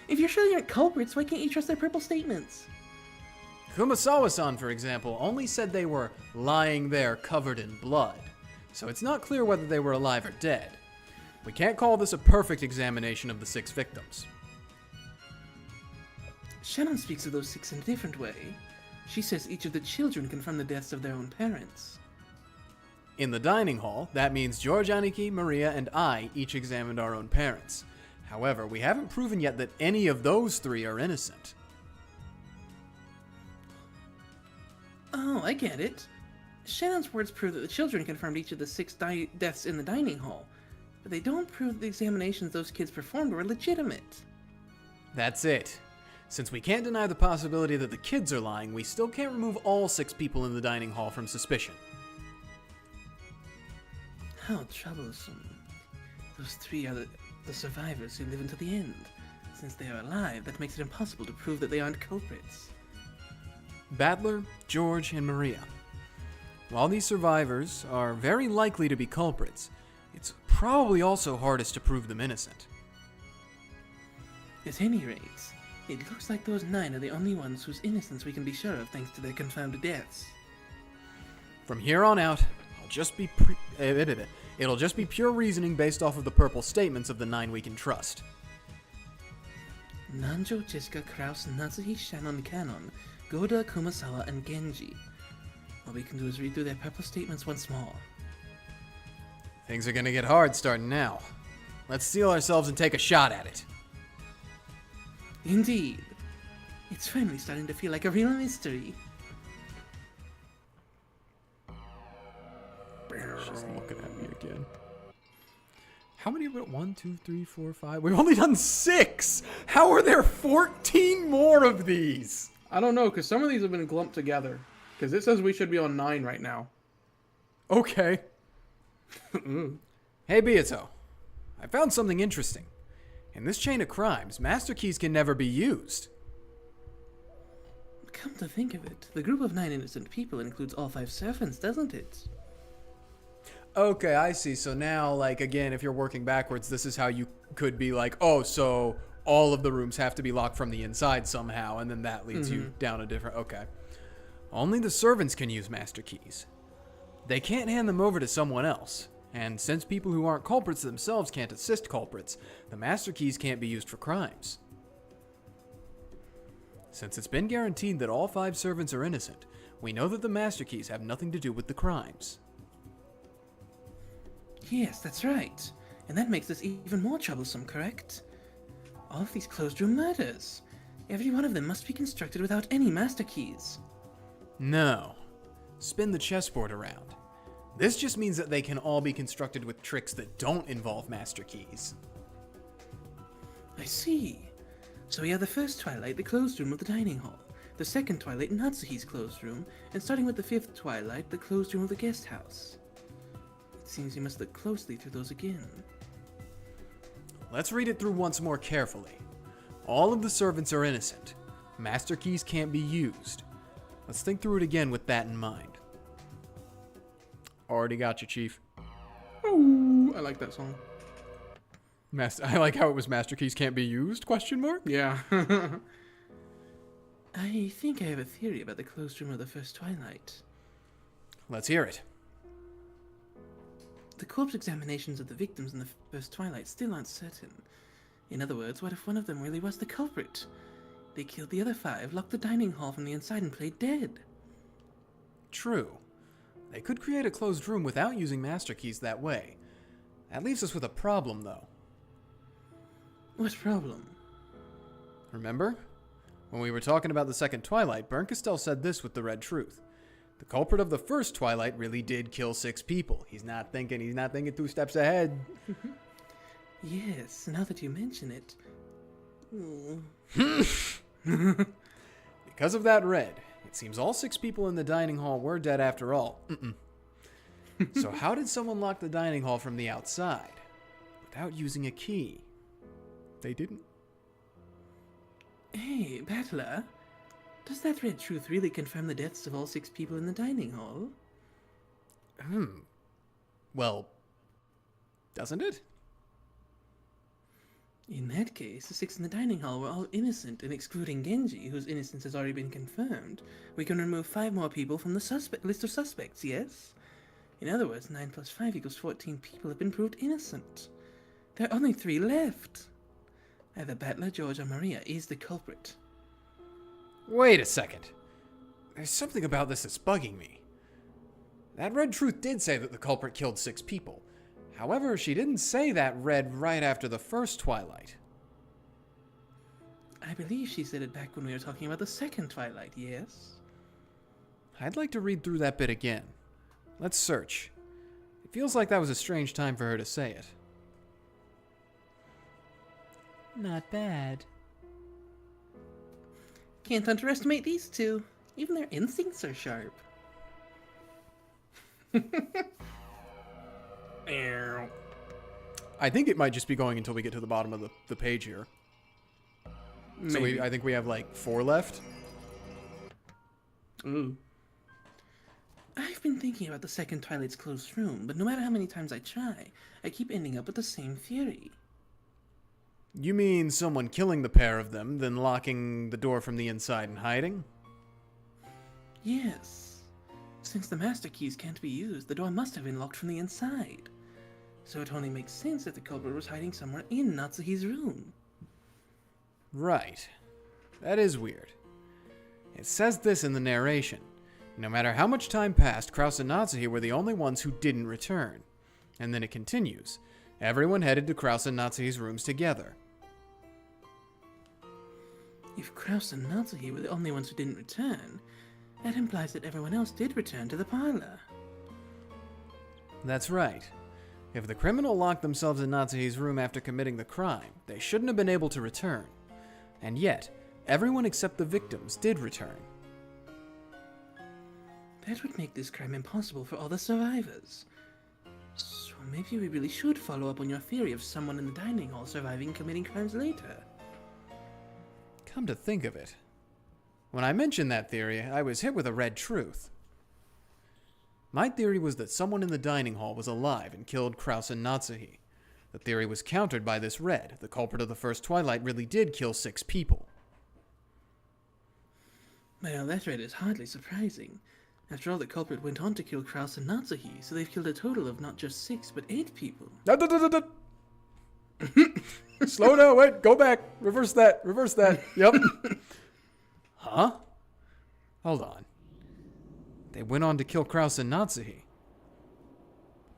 If you're sure they aren't culprits, why can't you trust their purple statements? Kumasawa-san, for example, only said they were lying there covered in blood. So it's not clear whether they were alive or dead. We can't call this a perfect examination of the 6 victims. Shannon speaks of those 6 in a different way. She says each of the children confirmed the deaths of their own parents. In the dining hall, that means George, Aniki, Maria, and I each examined our own parents. However, we haven't proven yet that any of those 3 are innocent. Oh, I get it. Shannon's words prove that the children confirmed each of the 6 deaths in the dining hall, but they don't prove the examinations those kids performed were legitimate. That's it. Since we can't deny the possibility that the kids are lying, we still can't remove all 6 people in the dining hall from suspicion. How troublesome. Those 3 are the survivors who live until the end. Since they are alive, that makes it impossible to prove that they aren't culprits. Battler, George, and Maria. While these survivors are very likely to be culprits, it's probably also hardest to prove them innocent. At any rate, it looks like those 9 are the only ones whose innocence we can be sure of thanks to their confirmed deaths. From here on out, it'll just be pure reasoning based off of the purple statements of the 9 we can trust. Nanjo, Jessica, Kraus, Natsuhi, Shannon, Kanon, Goda, Kumasawa, and Genji. All we can do is read through their purple statements once more. Things are gonna get hard starting now. Let's steel ourselves and take a shot at it. Indeed. It's finally starting to feel like a real mystery. She's looking at me again. How many? 1, 2, 3, 4, 5. We've only done 6. How are there 14 more of these? I don't know, because some of these have been clumped together. Because it says we should be on 9 right now. Okay. Hey, Beato. I found something interesting. In this chain of crimes, master keys can never be used. Come to think of it, the group of 9 innocent people includes all 5 servants, doesn't it? Okay, I see. So now, like, again, if you're working backwards, this is how you could be like, oh, so all of the rooms have to be locked from the inside somehow, and then that leads you down a different... Okay. Only the servants can use master keys. They can't hand them over to someone else. And since people who aren't culprits themselves can't assist culprits, the master keys can't be used for crimes. Since it's been guaranteed that all 5 servants are innocent, we know that the master keys have nothing to do with the crimes. Yes, that's right. And that makes this even more troublesome, correct? All of these closed room murders. Every one of them must be constructed without any master keys. No. Spin the chessboard around. This just means that they can all be constructed with tricks that don't involve master keys. I see. So we have the first Twilight, the closed room of the dining hall. The second Twilight, Natsuhi's closed room. And starting with the fifth Twilight, the closed room of the guest house. It seems you must look closely through those again. Let's read it through once more carefully. All of the servants are innocent. Master keys can't be used. Let's think through it again with that in mind. Already got you, Chief. Ooh, I like that song. I like how it was master keys can't be used, question mark? Yeah. I think I have a theory about the closed room of the first Twilight. Let's hear it. The corpse examinations of the victims in the first Twilight still aren't certain. In other words, what if one of them really was the culprit? They killed the other 5, locked the dining hall from the inside, and played dead. True. They could create a closed room without using master keys that way. That leaves us with a problem, though. What problem? Remember? When we were talking about the second Twilight, Bernkastel said this with the red truth. The culprit of the first Twilight really did kill 6 people. He's not thinking 2 steps ahead. Yes, now that you mention it. Because of that red, it seems all 6 people in the dining hall were dead after all. So how did someone lock the dining hall from the outside? Without using a key. They didn't. Hey, Battler. Does that red truth really confirm the deaths of all 6 people in the dining hall? Well, doesn't it? In that case, the 6 in the dining hall were all innocent, and excluding Genji, whose innocence has already been confirmed, we can remove 5 more people from the list of suspects, yes? In other words, 9 plus 5 equals 14 people have been proved innocent. There are only 3 left. Either Battler, George, or Maria is the culprit. Wait a second. There's something about this that's bugging me. That red truth did say that the culprit killed 6 people. However, she didn't say that red right after the first Twilight. I believe she said it back when we were talking about the second Twilight, yes? I'd like to read through that bit again. Let's search. It feels like that was a strange time for her to say it. Not bad. Can't underestimate these 2. Even their instincts are sharp. I think it might just be going until we get to the bottom of the page here. Maybe. So I think we have like 4 left. Ooh. I've been thinking about the second Twilight's closed room, but no matter how many times I try, I keep ending up with the same theory. You mean someone killing the pair of them, then locking the door from the inside and hiding? Yes. Since the master keys can't be used, the door must have been locked from the inside. So it only makes sense that the culprit was hiding somewhere in Natsuhi's room. Right. That is weird. It says this in the narration. No matter how much time passed, Kraus and Natsuhi were the only ones who didn't return. And then it continues. Everyone headed to Kraus and Natsuhi's rooms together. If Kraus and Natsuhi were the only ones who didn't return, that implies that everyone else did return to the parlor. That's right. If the criminal locked themselves in Natsuhi's room after committing the crime, they shouldn't have been able to return. And yet, everyone except the victims did return. That would make this crime impossible for all the survivors. So maybe we really should follow up on your theory of someone in the dining hall surviving committing crimes later. Come to think of it, when I mentioned that theory, I was hit with a red truth. My theory was that someone in the dining hall was alive and killed Kraus and Natsuhi. The theory was countered by this red. The culprit of the first Twilight really did kill 6 people. Well, that red is hardly surprising. After all, the culprit went on to kill Kraus and Natsuhi, so they've killed a total of not just 6, but 8 people. Slow down, wait, go back. Reverse that. Yep. Huh? Hold on. They went on to kill Kraus and Natsuhi.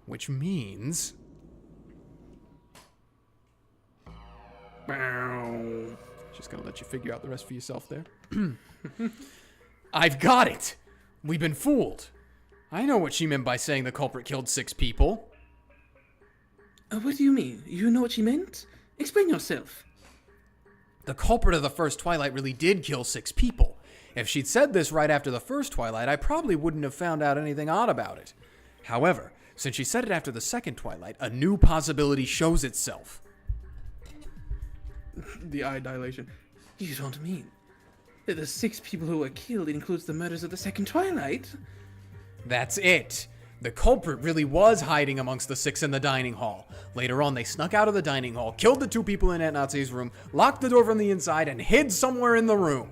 Which means... Just gonna let you figure out the rest for yourself there. I've got it! We've been fooled. I know what she meant by saying the culprit killed 6 people. What do you mean? You know what she meant? Explain yourself. The culprit of the first Twilight really did kill 6 people. If she'd said this right after the first Twilight, I probably wouldn't have found out anything odd about it. However, since she said it after the second Twilight, a new possibility shows itself. The eye dilation. You don't mean that the 6 people who were killed includes the murders of the second Twilight? That's it. The culprit really was hiding amongst the 6 in the dining hall. Later on, they snuck out of the dining hall, killed the 2 people in Aunt Natsuhi's room, locked the door from the inside, and hid somewhere in the room.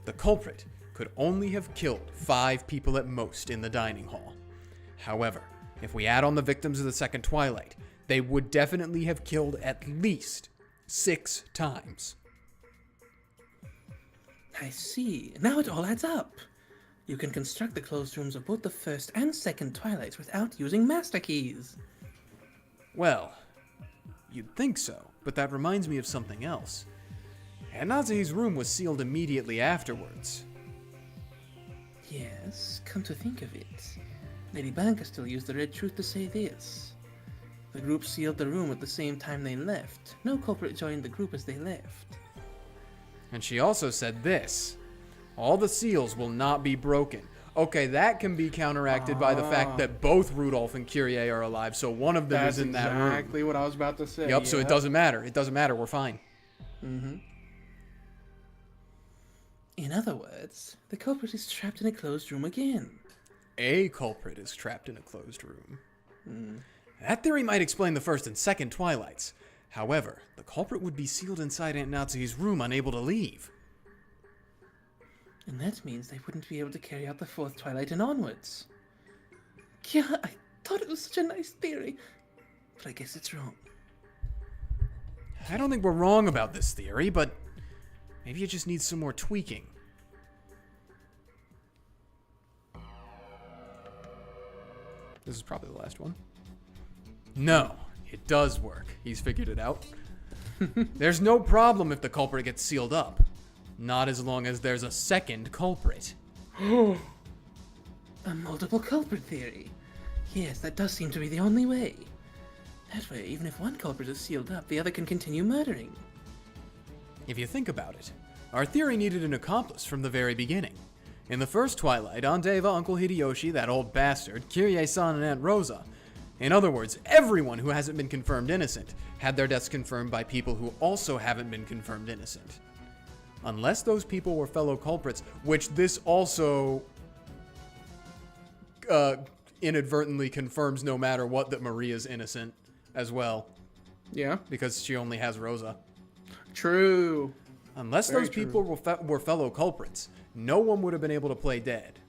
The culprit could only have killed 5 people at most in the dining hall. However, if we add on the victims of the second Twilight, they would definitely have killed at least 6 times. I see. Now it all adds up. You can construct the closed rooms of both the first and second Twilights without using master keys. Well, you'd think so, but that reminds me of something else. Aunt Natsuhi's room was sealed immediately afterwards. Yes, come to think of it, Lady Bernkastel used the red truth to say this. The group sealed the room at the same time they left. No culprit joined the group as they left. And she also said this: all the seals will not be broken. Okay, that can be counteracted by the fact that both Rudolph and Kyrie are alive, so one of them is in that room. That's exactly what I was about to say. Yep, so it doesn't matter. It doesn't matter. We're fine. Mm-hmm. In other words, the culprit is trapped in a closed room again. A culprit is trapped in a closed room. That theory might explain the first and second Twilights. However, the culprit would be sealed inside Aunt Natsuhi's room, unable to leave. And that means they wouldn't be able to carry out the fourth Twilight and onwards. Yeah, I thought it was such a nice theory, but I guess it's wrong. I don't think we're wrong about this theory, but maybe it just needs some more tweaking. This is probably the last one. No, it does work. He's figured it out. There's no problem if the culprit gets sealed up. Not as long as there's a second culprit. A multiple culprit theory. Yes, that does seem to be the only way. That way, even if one culprit is sealed up, the other can continue murdering. If you think about it, our theory needed an accomplice from the very beginning. In the first Twilight, Aunt Eva, Uncle Hideyoshi, that old bastard, Kyrie-san, and Aunt Rosa. In other words, everyone who hasn't been confirmed innocent had their deaths confirmed by people who also haven't been confirmed innocent. Unless those people were fellow culprits, which this also inadvertently confirms no matter what that Maria's innocent as well. Yeah. Because she only has Rosa. True. Unless Very those people were fellow culprits, no one would have been able to play dead.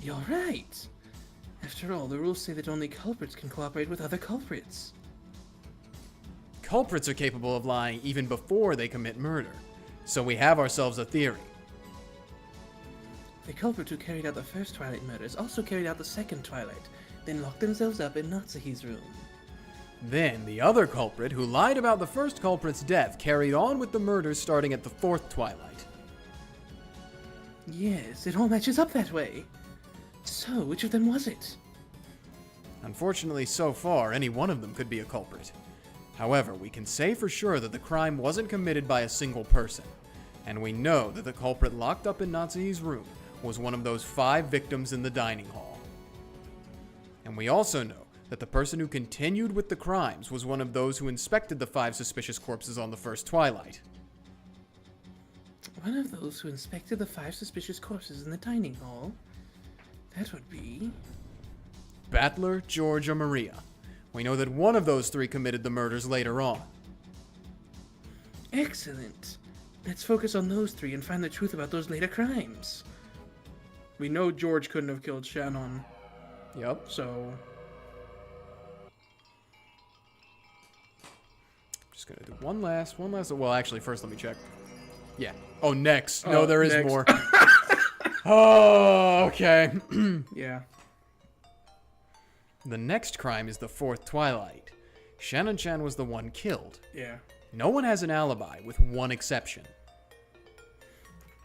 You're right. After all, the rules say that only culprits can cooperate with other culprits. Culprits are capable of lying even before they commit murder. So we have ourselves a theory. The culprit who carried out the first Twilight murders also carried out the second Twilight, then locked themselves up in Natsuhi's room. Then, the other culprit, who lied about the first culprit's death, carried on with the murders starting at the fourth Twilight. Yes, it all matches up that way. So, which of them was it? Unfortunately, so far, any one of them could be a culprit. However, we can say for sure that the crime wasn't committed by a single person, and we know that the culprit locked up in Natsuhi's room was one of those 5 victims in the dining hall. And we also know that the person who continued with the crimes was one of those who inspected the 5 suspicious corpses on the first Twilight. One of those who inspected the 5 suspicious corpses in the dining hall? That would be... Battler, George, or Maria. We know that one of those 3 committed the murders later on. Excellent. Let's focus on those 3 and find the truth about those later crimes. We know George couldn't have killed Shannon, Yup. so... Just gonna do one last. Well, actually, first let me check. Yeah. Oh, next. No, there is next. more. Oh, okay. Yeah. The next crime is the fourth Twilight. Shannon-chan was the one killed. Yeah. No one has an alibi, with one exception.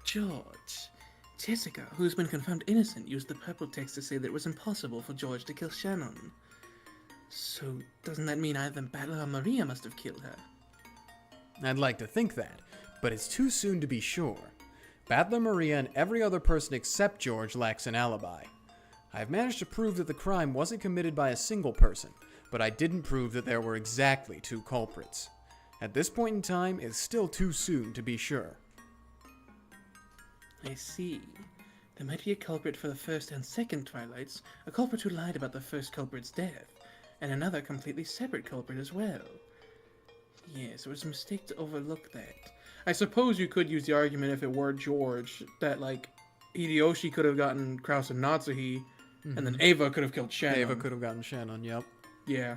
George. Jessica, who's been confirmed innocent, used the purple text to say that it was impossible for George to kill Shannon. So, doesn't that mean either Battler or Maria must have killed her? I'd like to think that, but it's too soon to be sure. Battler, Maria, and every other person except George lacks an alibi. I've managed to prove that the crime wasn't committed by a single person, but I didn't prove that there were exactly 2 culprits. At this point in time, it's still too soon to be sure. I see. There might be a culprit for the first and second Twilights, a culprit who lied about the first culprit's death, and another completely separate culprit as well. Yes, it was a mistake to overlook that. I suppose you could use the argument if it were George, that, like, Hideyoshi could have gotten Kraus and Natsuhi, and then Ava could have killed Shannon. Ava could have gotten Shannon, yep. Yeah.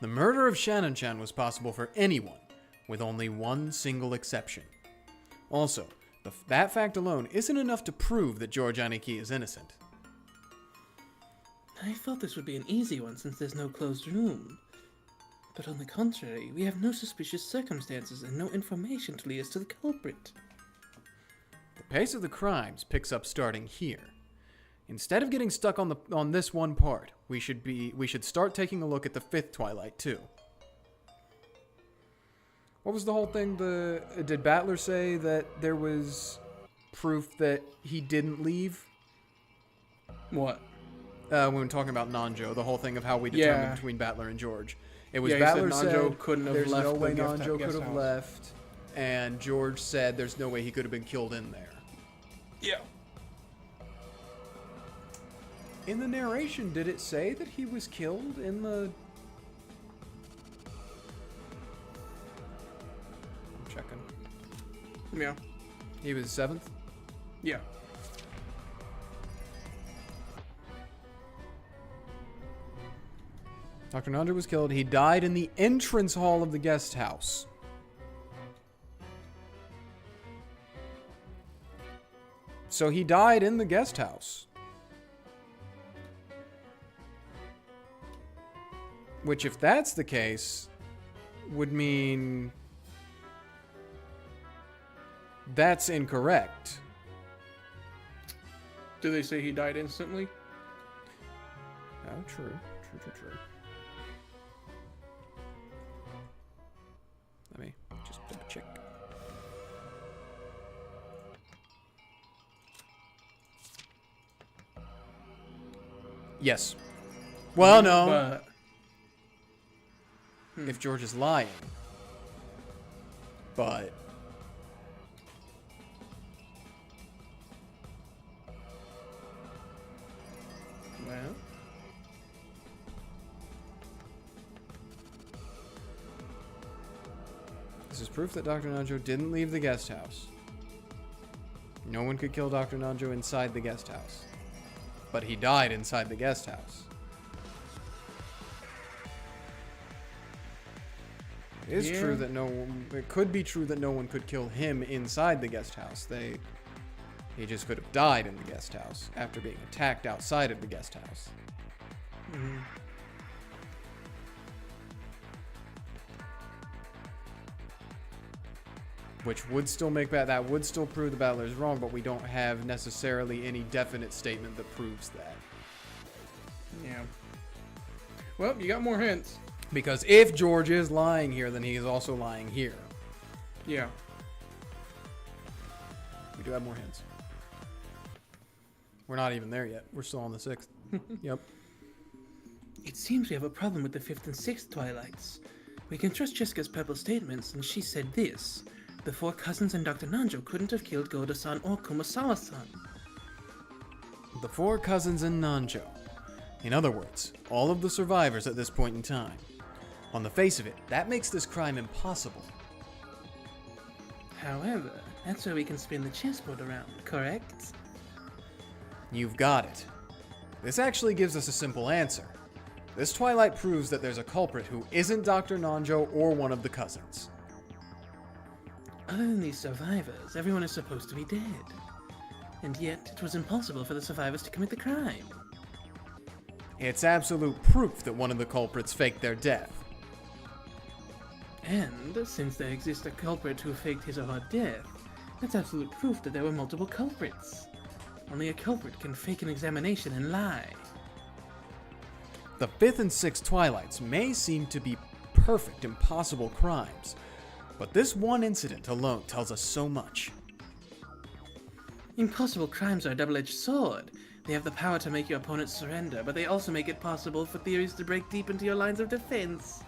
The murder of Shannon-chan was possible for anyone, with only one single exception. Also, that fact alone isn't enough to prove that George Aniki is innocent. I thought this would be an easy one since there's no closed room. But on the contrary, we have no suspicious circumstances and no information to lead us to the culprit. The pace of the crimes picks up starting here. Instead of getting stuck on this one part, we should start taking a look at the fifth Twilight too. What was the whole thing? Did Battler say that there was proof that he didn't leave? What? When we were talking about Nanjo, the whole thing of how we determined between Battler and George. It was Battler said couldn't have there's left no way the Nanjo guest could have house. left, and George said there's no way he could have been killed in there. Yeah. In the narration, did it say that he was killed in the... I'm checking. Yeah. He was 7th? Yeah. Dr. Nanjo was killed. He died in the entrance hall of the guest house. So he died in the guest house. Which, if that's the case, would mean that's incorrect. Do they say he died instantly? Oh, true. True. Let me just double check. Yes. Well, no. But If George is lying. But... well, This is proof that Dr. Nanjo didn't leave the guest house. No one could kill Dr. Nanjo inside the guest house. But he died inside the guest house. It is Yeah. true that it could be true that no one could kill him inside the guest house. He just could have died in the guest house after being attacked outside of the guest house. Mhm. Which would still make that would still prove the battler is wrong, but we don't have necessarily any definite statement that proves that. Yeah. Well, you got more hints. Because if George is lying here, then he is also lying here. Yeah. We do have more hints. We're not even there yet. We're still on the 6th. Yep. It seems we have a problem with the 5th and 6th Twilights. We can trust Jessica's purple statements, and she said this. The 4 cousins and Dr. Nanjo couldn't have killed Goda-san or Kumasawa-san. The 4 cousins and Nanjo. In other words, all of the survivors at this point in time. On the face of it, that makes this crime impossible. However, that's where we can spin the chessboard around, correct? You've got it. This actually gives us a simple answer. This Twilight proves that there's a culprit who isn't Dr. Nanjo or one of the cousins. Other than these survivors, everyone is supposed to be dead. And yet, it was impossible for the survivors to commit the crime. It's absolute proof that one of the culprits faked their death. And, since there exists a culprit who faked his or her death, that's absolute proof that there were multiple culprits. Only a culprit can fake an examination and lie. The 5th and 6th Twilights may seem to be perfect, impossible crimes, but this one incident alone tells us so much. Impossible crimes are a double-edged sword. They have the power to make your opponent surrender, but they also make it possible for theories to break deep into your lines of defense.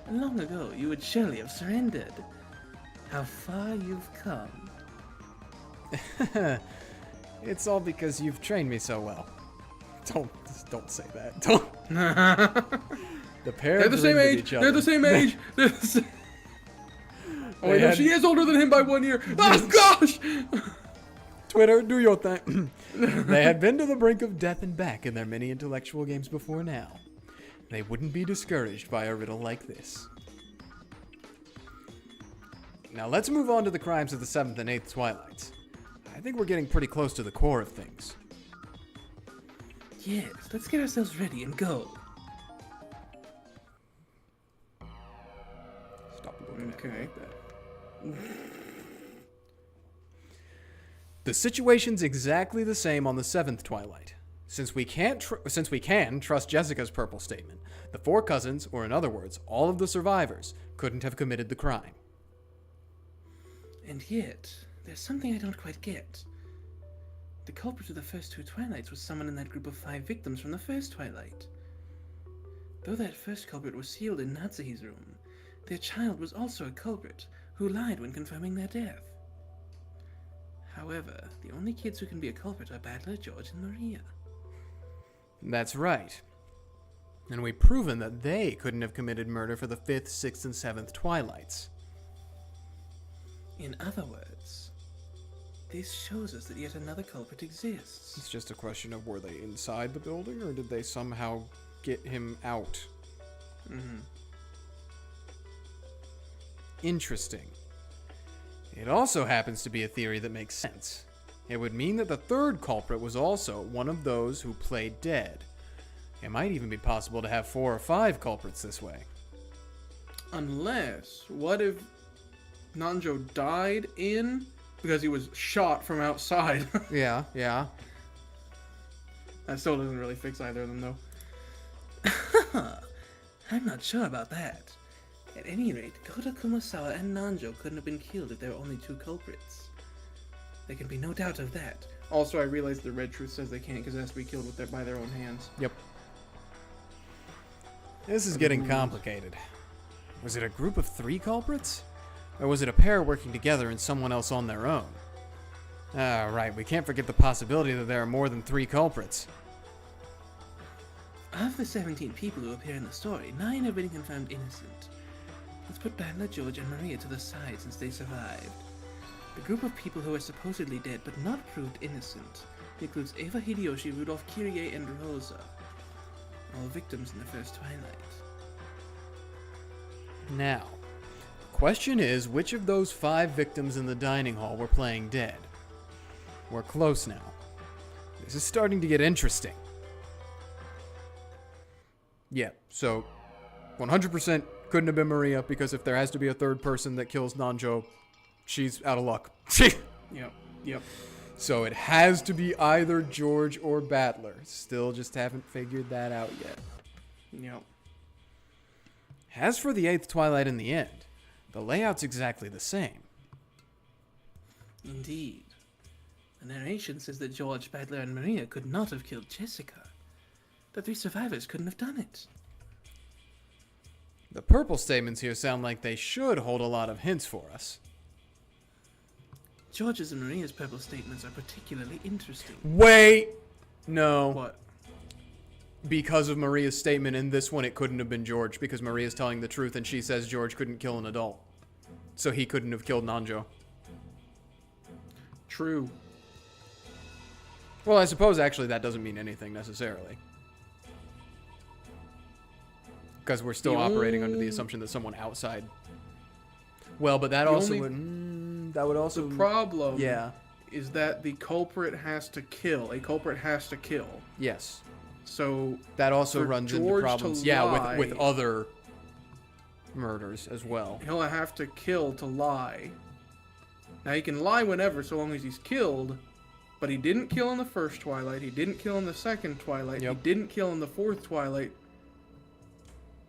Long ago, you would surely have surrendered. How far you've come. It's all because you've trained me so well. Don't say that. Don't. The pair They're the same grinned at age. each other. They're the same age. They're the same. Oh, wait, They no, had- she is older than him by 1 year. Oh, gosh! Twitter, do your thing. They had been to the brink of death and back in their many intellectual games before now. They wouldn't be discouraged by a riddle like this. Now let's move on to the crimes of the 7th and 8th Twilights. I think we're getting pretty close to the core of things. Yes, let's get ourselves ready and go. Stop looking at me Okay. like that. The situation's exactly the same on the 7th Twilight. Since we can trust Jessica's purple statement, the 4 cousins, or in other words, all of the survivors, couldn't have committed the crime. And yet, there's something I don't quite get. The culprit of the first 2 Twilights was someone in that group of 5 victims from the first Twilight. Though that first culprit was sealed in Natsuhi's room, their child was also a culprit who lied when confirming their death. However, the only kids who can be a culprit are Battler, George, and Maria. That's right. And we've proven that they couldn't have committed murder for the 5th, 6th, and 7th Twilights. In other words, this shows us that yet another culprit exists. It's just a question of were they inside the building or did they somehow get him out? Mm-hmm. Interesting. It also happens to be a theory that makes sense. It would mean that the 3rd culprit was also one of those who played dead. It might even be possible to have 4 or 5 culprits this way. Unless, what if Nanjo died in because he was shot from outside? Yeah. That still doesn't really fix either of them, though. I'm not sure about that. At any rate, Kota Kumasawa and Nanjo couldn't have been killed if there were only 2 culprits. There can be no doubt of that. Also, I realized the Red Truth says they can't because it has to be killed by their own hands. Yep. This is getting complicated. Was it a group of 3 culprits? Or was it a pair working together and someone else on their own? Ah, right, we can't forget the possibility that there are more than 3 culprits. Of the 17 people who appear in the story, 9 have been confirmed innocent. Let's put Battler, George, and Maria to the side since they survived. The group of people who are supposedly dead but not proved innocent includes Eva Hideyoshi, Rudolph Kyrie, and Rosa, all victims in the first Twilight. Now, the question is which of those 5 victims in the dining hall were playing dead? We're close now. This is starting to get interesting. Yeah, so 100% couldn't have been Maria, because if there has to be a third person that kills Nanjo, she's out of luck. Yep. So it has to be either George or Battler. Still just haven't figured that out yet. Yep. As for the 8th Twilight in the end, the layout's exactly the same. Indeed. The narration says that George, Battler, and Maria could not have killed Jessica. The 3 survivors couldn't have done it. The purple statements here sound like they should hold a lot of hints for us. George's and Maria's purple statements are particularly interesting. Wait! No. What? Because of Maria's statement in this one, it couldn't have been George, because Maria's telling the truth and she says George couldn't kill an adult. So he couldn't have killed Nanjo. True. Well, I suppose actually that doesn't mean anything necessarily. Because we're still operating under the assumption that someone outside... Well, but that that would also... The problem Yeah. is that the culprit has to kill. A culprit has to kill. Yes. So That also for runs into George problems. to Yeah, lie, with other murders as well. he'll have to kill to lie. Now, he can lie whenever, so long as he's killed, but he didn't kill in the first Twilight, he didn't kill in the second Twilight, Yep. he didn't kill in the fourth Twilight.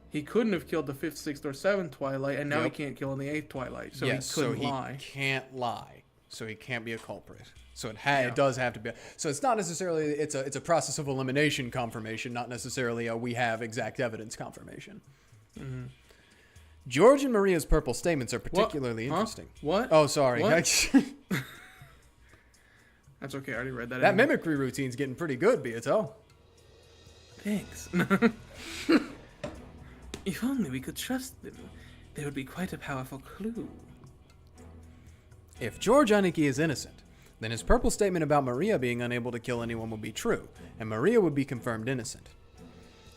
He couldn't have killed the 5th, 6th, or 7th Twilight, and now he Yep. can't kill in the 8th Twilight, so Yes, he couldn't so he lie. can't lie. So he can't be a culprit. So it Yeah. it does have to be. So it's not necessarily it's a process of elimination confirmation, not necessarily a we have exact evidence confirmation. Mm-hmm. George and Maria's purple statements are particularly Huh? interesting. What? Oh, sorry. What? That's okay, I already read that. That anyway. mimicry routine's getting pretty good, Beato. Thanks. If only we could trust them, there would be quite a powerful clue. If George Aniki is innocent, then his purple statement about Maria being unable to kill anyone would be true, and Maria would be confirmed innocent.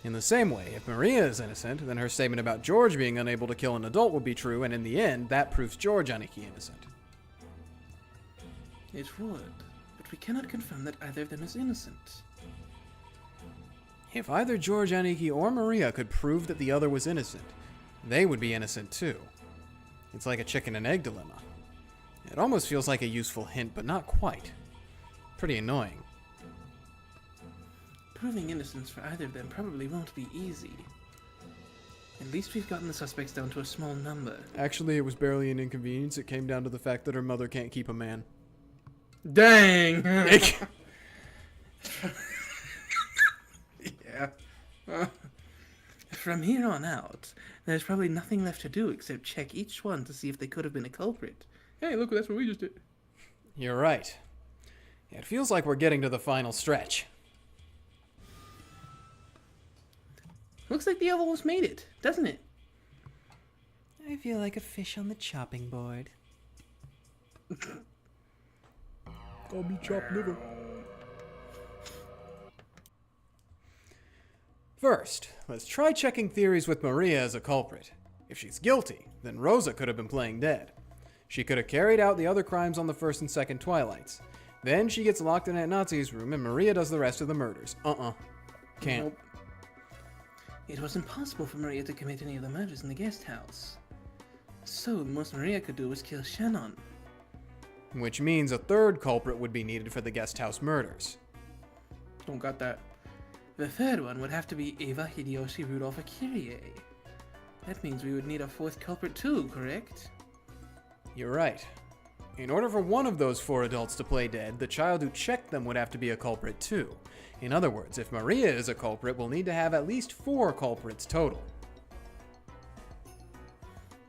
In the same way, if Maria is innocent, then her statement about George being unable to kill an adult would be true, and in the end, that proves George Aniki innocent. It would, but we cannot confirm that either of them is innocent. If either George Aniki or Maria could prove that the other was innocent, they would be innocent too. It's like a chicken and egg dilemma. It almost feels like a useful hint, but not quite. Pretty annoying. Proving innocence for either of them probably won't be easy. At least we've gotten the suspects down to a small number. Actually, it was barely an inconvenience. It came down to the fact that her mother can't keep a man. Dang! Yeah. From here on out, there's probably nothing left to do except check each one to see if they could have been a culprit. Hey, look, that's what we just did. You're right. It feels like we're getting to the final stretch. Looks like they almost made it, doesn't it? I feel like a fish on the chopping board. Call me chopped liver. First, let's try checking theories with Maria as a culprit. If she's guilty, then Rosa could have been playing dead. She could have carried out the other crimes on the first and second Twilights. Then she gets locked in Aunt Nazi's room and Maria does the rest of the murders. Can't. Nope. It was impossible for Maria to commit any of the murders in the guest house. So the most Maria could do was kill Shannon. Which means a third culprit would be needed for the guest house murders. Don't got that. The third one would have to be Eva Hideyoshi Rudolph Akirie. That means we would need a fourth culprit too, correct? You're right. In order for one of those 4 adults to play dead, the child who checked them would have to be a culprit too. In other words, if Maria is a culprit, we'll need to have at least 4 culprits total.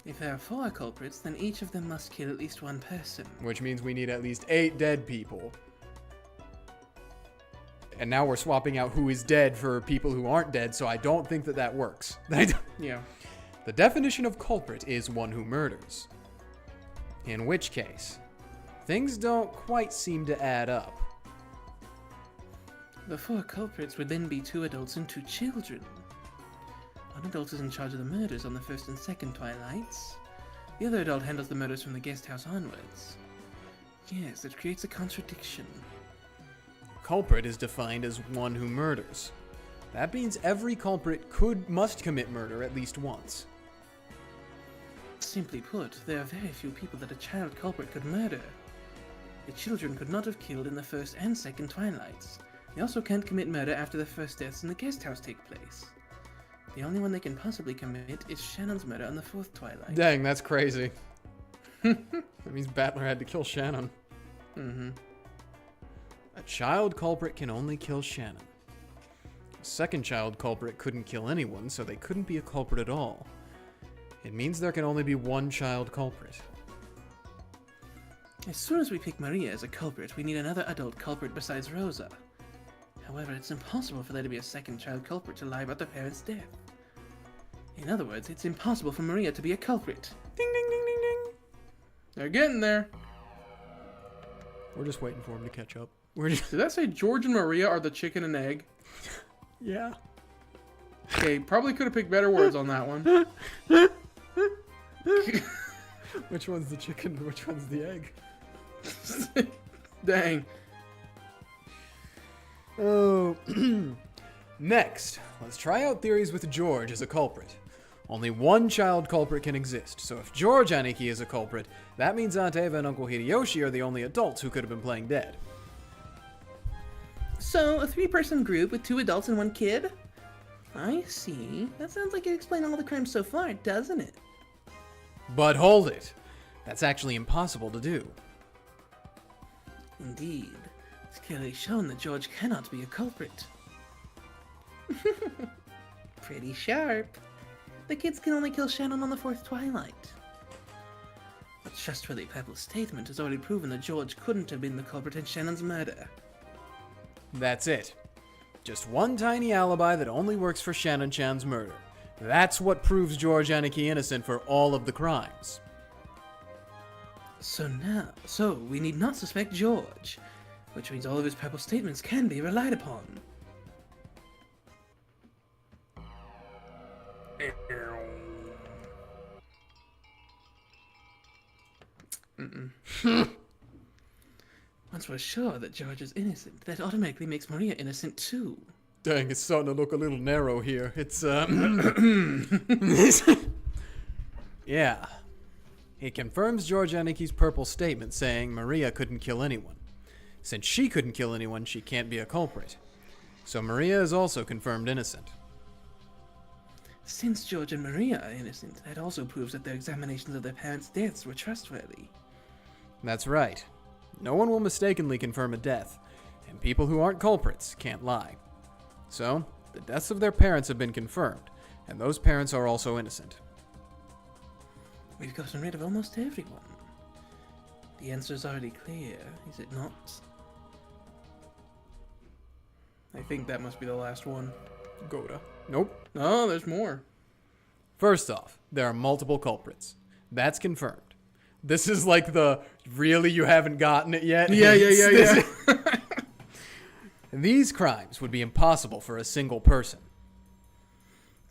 If there are 4 culprits, then each of them must kill at least one person. Which means we need at least 8 dead people. And now we're swapping out who is dead for people who aren't dead, so I don't think that that works. Yeah. The definition of culprit is one who murders. In which case, things don't quite seem to add up. The 4 culprits would then be 2 adults and 2 children. One adult is in charge of the murders on the first and second Twilights. The other adult handles the murders from the guest house onwards. Yes, it creates a contradiction. Culprit is defined as one who murders. That means every culprit must commit murder at least once. Simply put, there are very few people that a child culprit could murder. The children could not have killed in the first and second Twilights. They also can't commit murder after the first deaths in the guest house take place. The only one they can possibly commit is Shannon's murder on the fourth Twilight. Dang, that's crazy. That means Battler had to kill Shannon. Mm-hmm. A child culprit can only kill Shannon. A second child culprit couldn't kill anyone, so they couldn't be a culprit at all. It means there can only be one child culprit. As soon as we pick Maria as a culprit, we need another adult culprit besides Rosa. However, it's impossible for there to be a second child culprit to lie about their parents' death. In other words, it's impossible for Maria to be a culprit. Ding ding ding ding ding! They're getting there. We're just waiting for him to catch up. We're just... Did that say George and Maria are the chicken and egg? Yeah. Okay, probably could have picked better words on that one. Which one's the chicken? Which one's the egg? Dang. Oh. Next, let's try out theories with George as a culprit. Only one child culprit can exist, so if George Aniki is a culprit, that means Aunt Eva and Uncle Hideyoshi are the only adults who could have been playing dead. So, a 3-person group with 2 adults and 1 kid? I see. That sounds like it explains all the crimes so far, doesn't it? But hold it. That's actually impossible to do. Indeed. It's clearly shown that George cannot be a culprit. Pretty sharp. The kids can only kill Shannon on the 4th Twilight. A trustworthy papal statement has already proven that George couldn't have been the culprit in Shannon's murder. That's it. Just one tiny alibi that only works for Shannon-chan's murder. That's what proves George Aniki innocent for all of the crimes. So we need not suspect George, which means all of his papal statements can be relied upon. Once we're sure that George is innocent, that automatically makes Maria innocent too. Dang, it's starting to look a little narrow here. It's, Yeah. It confirms George Aniki's purple statement saying Maria couldn't kill anyone. Since she couldn't kill anyone, she can't be a culprit. So Maria is also confirmed innocent. Since George and Maria are innocent, that also proves that their examinations of their parents' deaths were trustworthy. That's right. No one will mistakenly confirm a death, and people who aren't culprits can't lie. So, the deaths of their parents have been confirmed, and those parents are also innocent. We've gotten rid of almost everyone. The answer's already clear, is it not? I think that must be the last one. Goda. Nope. No, there's more. First off, there are multiple culprits. That's confirmed. This is like the, really you haven't gotten it yet? Yeah. These crimes would be impossible for a single person.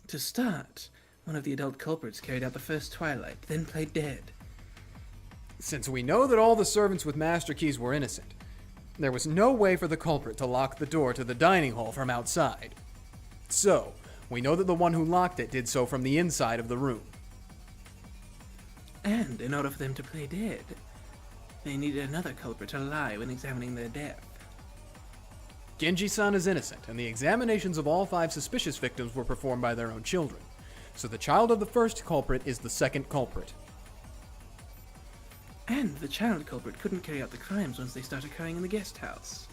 To start, one of the adult culprits carried out the first Twilight, then played dead. Since we know that all the servants with master keys were innocent, there was no way for the culprit to lock the door to the dining hall from outside. So, we know that the one who locked it did so from the inside of the room. And in order for them to play dead, they needed another culprit to lie when examining their death. Genji-san is innocent, and the examinations of all 5 suspicious victims were performed by their own children. So the child of the first culprit is the second culprit. And the child culprit couldn't carry out the crimes once they start occurring in the guest house.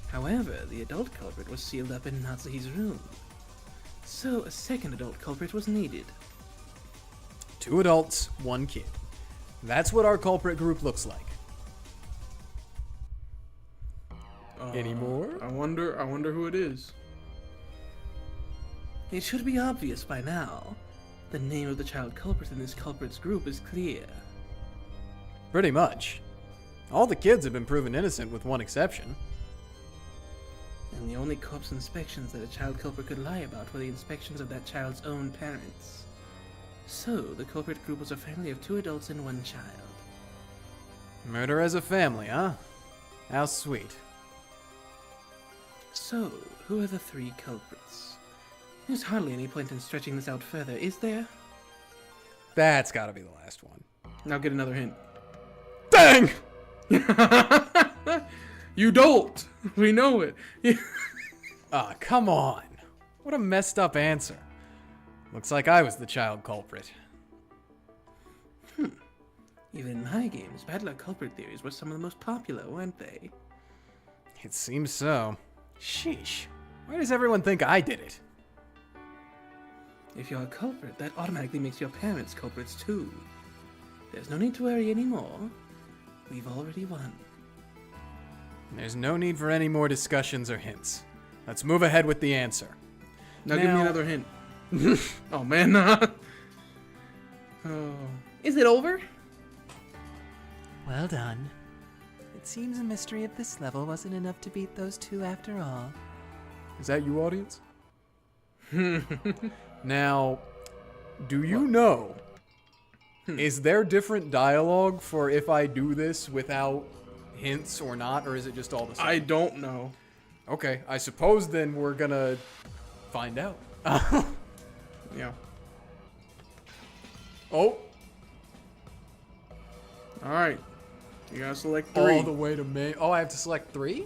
However, the adult culprit was sealed up in Natsuhi's room. So a second adult culprit was needed. 2 adults, 1 kid. That's what our culprit group looks like. Any more? I wonder who it is. It should be obvious by now. The name of the child culprit in this culprit's group is clear. Pretty much. All the kids have been proven innocent with one exception. And the only corpse inspections that a child culprit could lie about were the inspections of that child's own parents. So, the culprit group was a family of 2 adults and 1 child. Murder as a family, huh? How sweet. So, who are the 3 culprits? There's hardly any point in stretching this out further, is there? That's gotta be the last one. Now get another hint. Dang! You don't! We know it. Ah, come on. What a messed up answer. Looks like I was the child culprit. Even in my games, Battler culprit theories were some of the most popular, weren't they? It seems so. Sheesh. Why does everyone think I did it? If you're a culprit, that automatically makes your parents culprits too. There's no need to worry anymore. We've already won. There's no need for any more discussions or hints. Let's move ahead with the answer. Now give me another hint. Oh, man. Oh. Is it over? Well done. It seems the mystery of this level wasn't enough to beat those 2 after all. Is that you, audience? Now, do you know, is there different dialogue for if I do this without hints or not, or is it just all the same? I don't know. Okay, I suppose then we're gonna find out. Yeah. Oh, Alright. You gotta select 3. all the way to May. Oh, I have to select 3?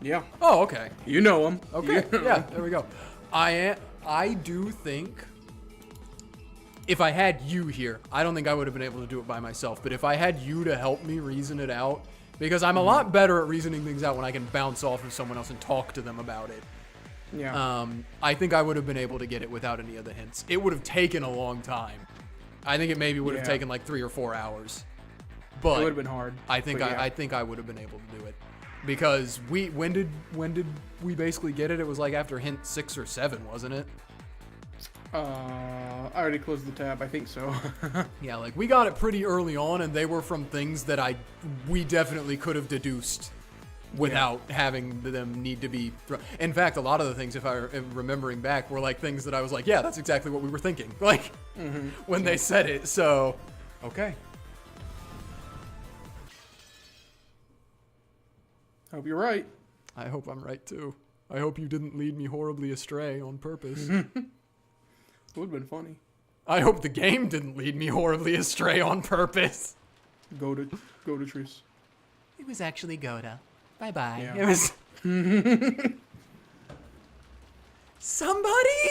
Yeah. Oh, okay. You know them. Okay, yeah, there we go. I do think if I had you here, I don't think I would have been able to do it by myself, but if I had you to help me reason it out, because I'm a lot better at reasoning things out when I can bounce off of someone else and talk to them about it. Yeah. I think I would have been able to get it without any of the hints. It would have taken a long time. I think it maybe would have taken like 3 or 4 hours. But it would have been hard. I think but yeah. I think I would have been able to do it. Because when did we basically get it? It was like after hint 6 or 7, wasn't it? I already closed the tab. I think so. Yeah, like we got it pretty early on, and they were from things that we definitely could have deduced without having them need to be. In fact, a lot of the things, if I'm remembering back, were like things that I was like, yeah, that's exactly what we were thinking. Like when they said it. So, okay. Hope you're right. I hope I'm right too. I hope you didn't lead me horribly astray on purpose. It would have been funny. I hope the game didn't lead me horribly astray on purpose. Go to Triss. It was actually Goda. Bye-bye. Yeah. It was. Somebody!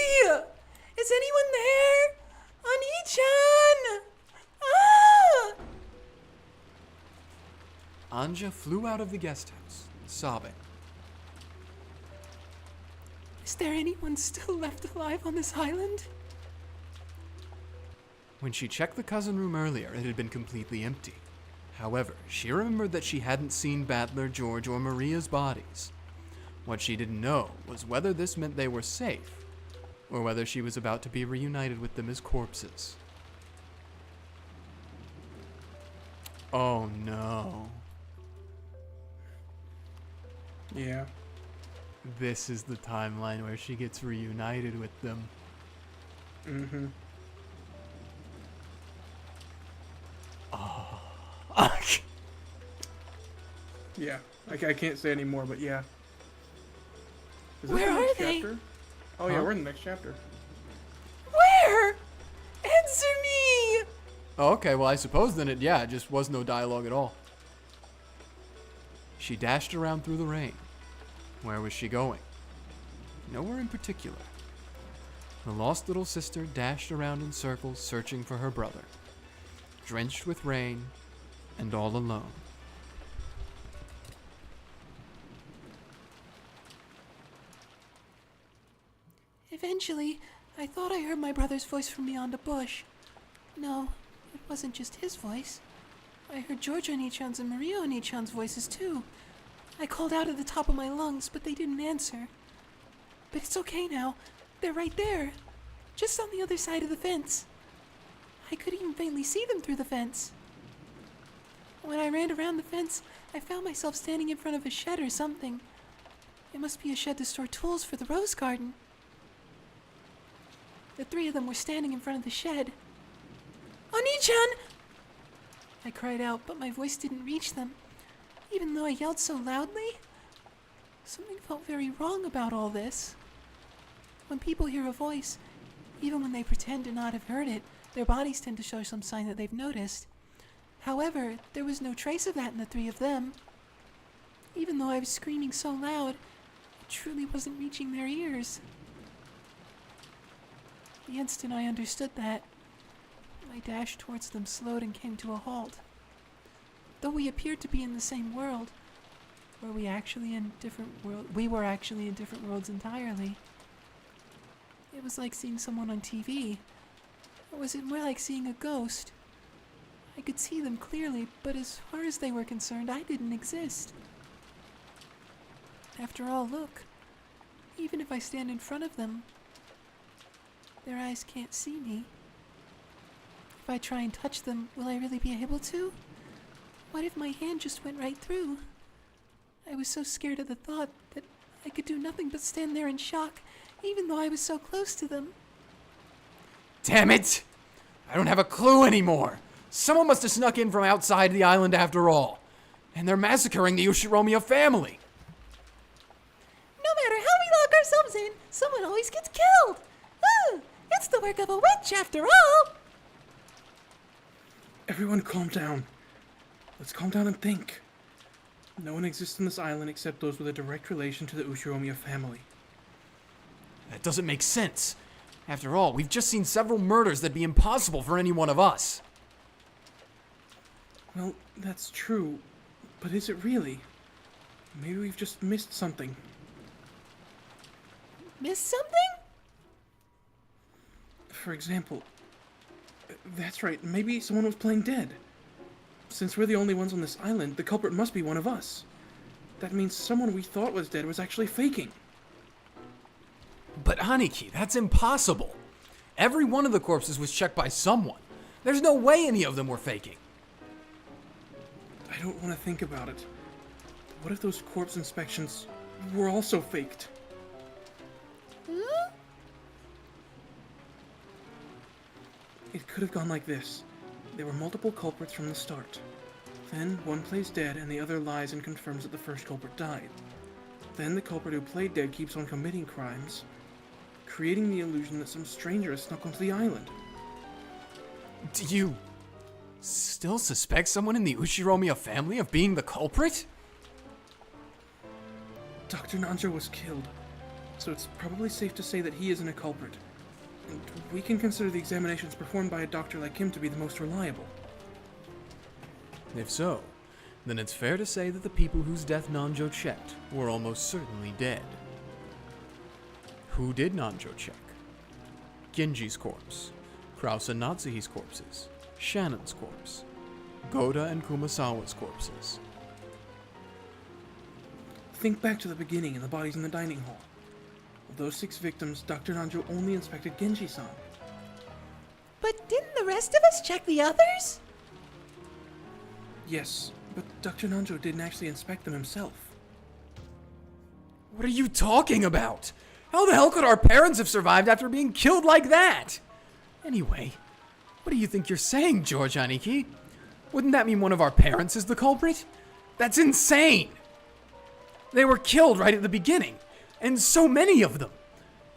Is anyone there? Oni-chan! Ah! Ange flew out of the guest house, sobbing. Is there anyone still left alive on this island? When she checked the cousin room earlier, it had been completely empty. However, she remembered that she hadn't seen Battler, George, or Maria's bodies. What she didn't know was whether this meant they were safe, or whether she was about to be reunited with them as corpses. Oh no. Yeah. This is the timeline where she gets reunited with them. Mm-hmm. Oh. Yeah. I can't say any more, but yeah. Is this Where the next are they? chapter? Oh yeah, Huh? we're in the next chapter. Where? Answer me! Oh, okay, well I suppose then it just was no dialogue at all. She dashed around through the rain. Where was she going? Nowhere in particular. The lost little sister dashed around in circles searching for her brother, drenched with rain and all alone. Eventually, I thought I heard my brother's voice from beyond a bush. No, it wasn't just his voice. I heard George Oni-chan's and Maria Oni-chan's voices too. I called out at the top of my lungs, but they didn't answer. But it's okay now. They're right there. Just on the other side of the fence. I could even faintly see them through the fence. When I ran around the fence, I found myself standing in front of a shed or something. It must be a shed to store tools for the rose garden. The 3 of them were standing in front of the shed. Oni-chan! I cried out, but my voice didn't reach them, even though I yelled so loudly. Something felt very wrong about all this. When people hear a voice, even when they pretend to not have heard it, their bodies tend to show some sign that they've noticed. However, there was no trace of that in the three of them. Even though I was screaming so loud, it truly wasn't reaching their ears. The instant I understood that, my dash towards them slowed and came to a halt. Though we appeared to be in the same world, we were actually in different worlds entirely. It was like seeing someone on TV. Or was it more like seeing a ghost? I could see them clearly, but as far as they were concerned, I didn't exist. After all, look. Even if I stand in front of them, their eyes can't see me. If I try and touch them, will I really be able to? What if my hand just went right through? I was so scared of the thought that I could do nothing but stand there in shock, even though I was so close to them. Damn it! I don't have a clue anymore. Someone must have snuck in from outside the island after all. And they're massacring the Ushiromiya family. No matter how we lock ourselves in, someone always gets killed. It's the work of a witch after all. Everyone calm down. Let's calm down and think. No one exists on this island except those with a direct relation to the Ushiromiya family. That doesn't make sense. After all, we've just seen several murders that'd be impossible for any one of us. Well, that's true, but is it really? Maybe we've just missed something. Missed something? For example, that's right, maybe someone was playing dead. Since we're the only ones on this island, the culprit must be one of us. That means someone we thought was dead was actually faking. But Aniki, that's impossible. Every one of the corpses was checked by someone. There's no way any of them were faking. I don't want to think about it. What if those corpse inspections were also faked? Huh? It could have gone like this. There were multiple culprits from the start. Then one plays dead and the other lies and confirms that the first culprit died. Then the culprit who played dead keeps on committing crimes, creating the illusion that some stranger has snuck onto the island. Do you still suspect someone in the Ushiromiya family of being the culprit? Dr. Nanjo was killed, so it's probably safe to say that he isn't a culprit. And we can consider the examinations performed by a doctor like him to be the most reliable. If so, then it's fair to say that the people whose death Nanjo checked were almost certainly dead. Who did Nanjo check? Genji's corpse, Krause and Natsuhi's corpses, Shannon's corpse, Goda and Kumasawa's corpses. Think back to the beginning and the bodies in the dining hall. Of those 6 victims, Dr. Nanjo only inspected Genji-san. But didn't the rest of us check the others? Yes, but Dr. Nanjo didn't actually inspect them himself. What are you talking about? How the hell could our parents have survived after being killed like that? Anyway, what do you think you're saying, George Aniki? Wouldn't that mean one of our parents is the culprit? That's insane! They were killed right at the beginning, and so many of them.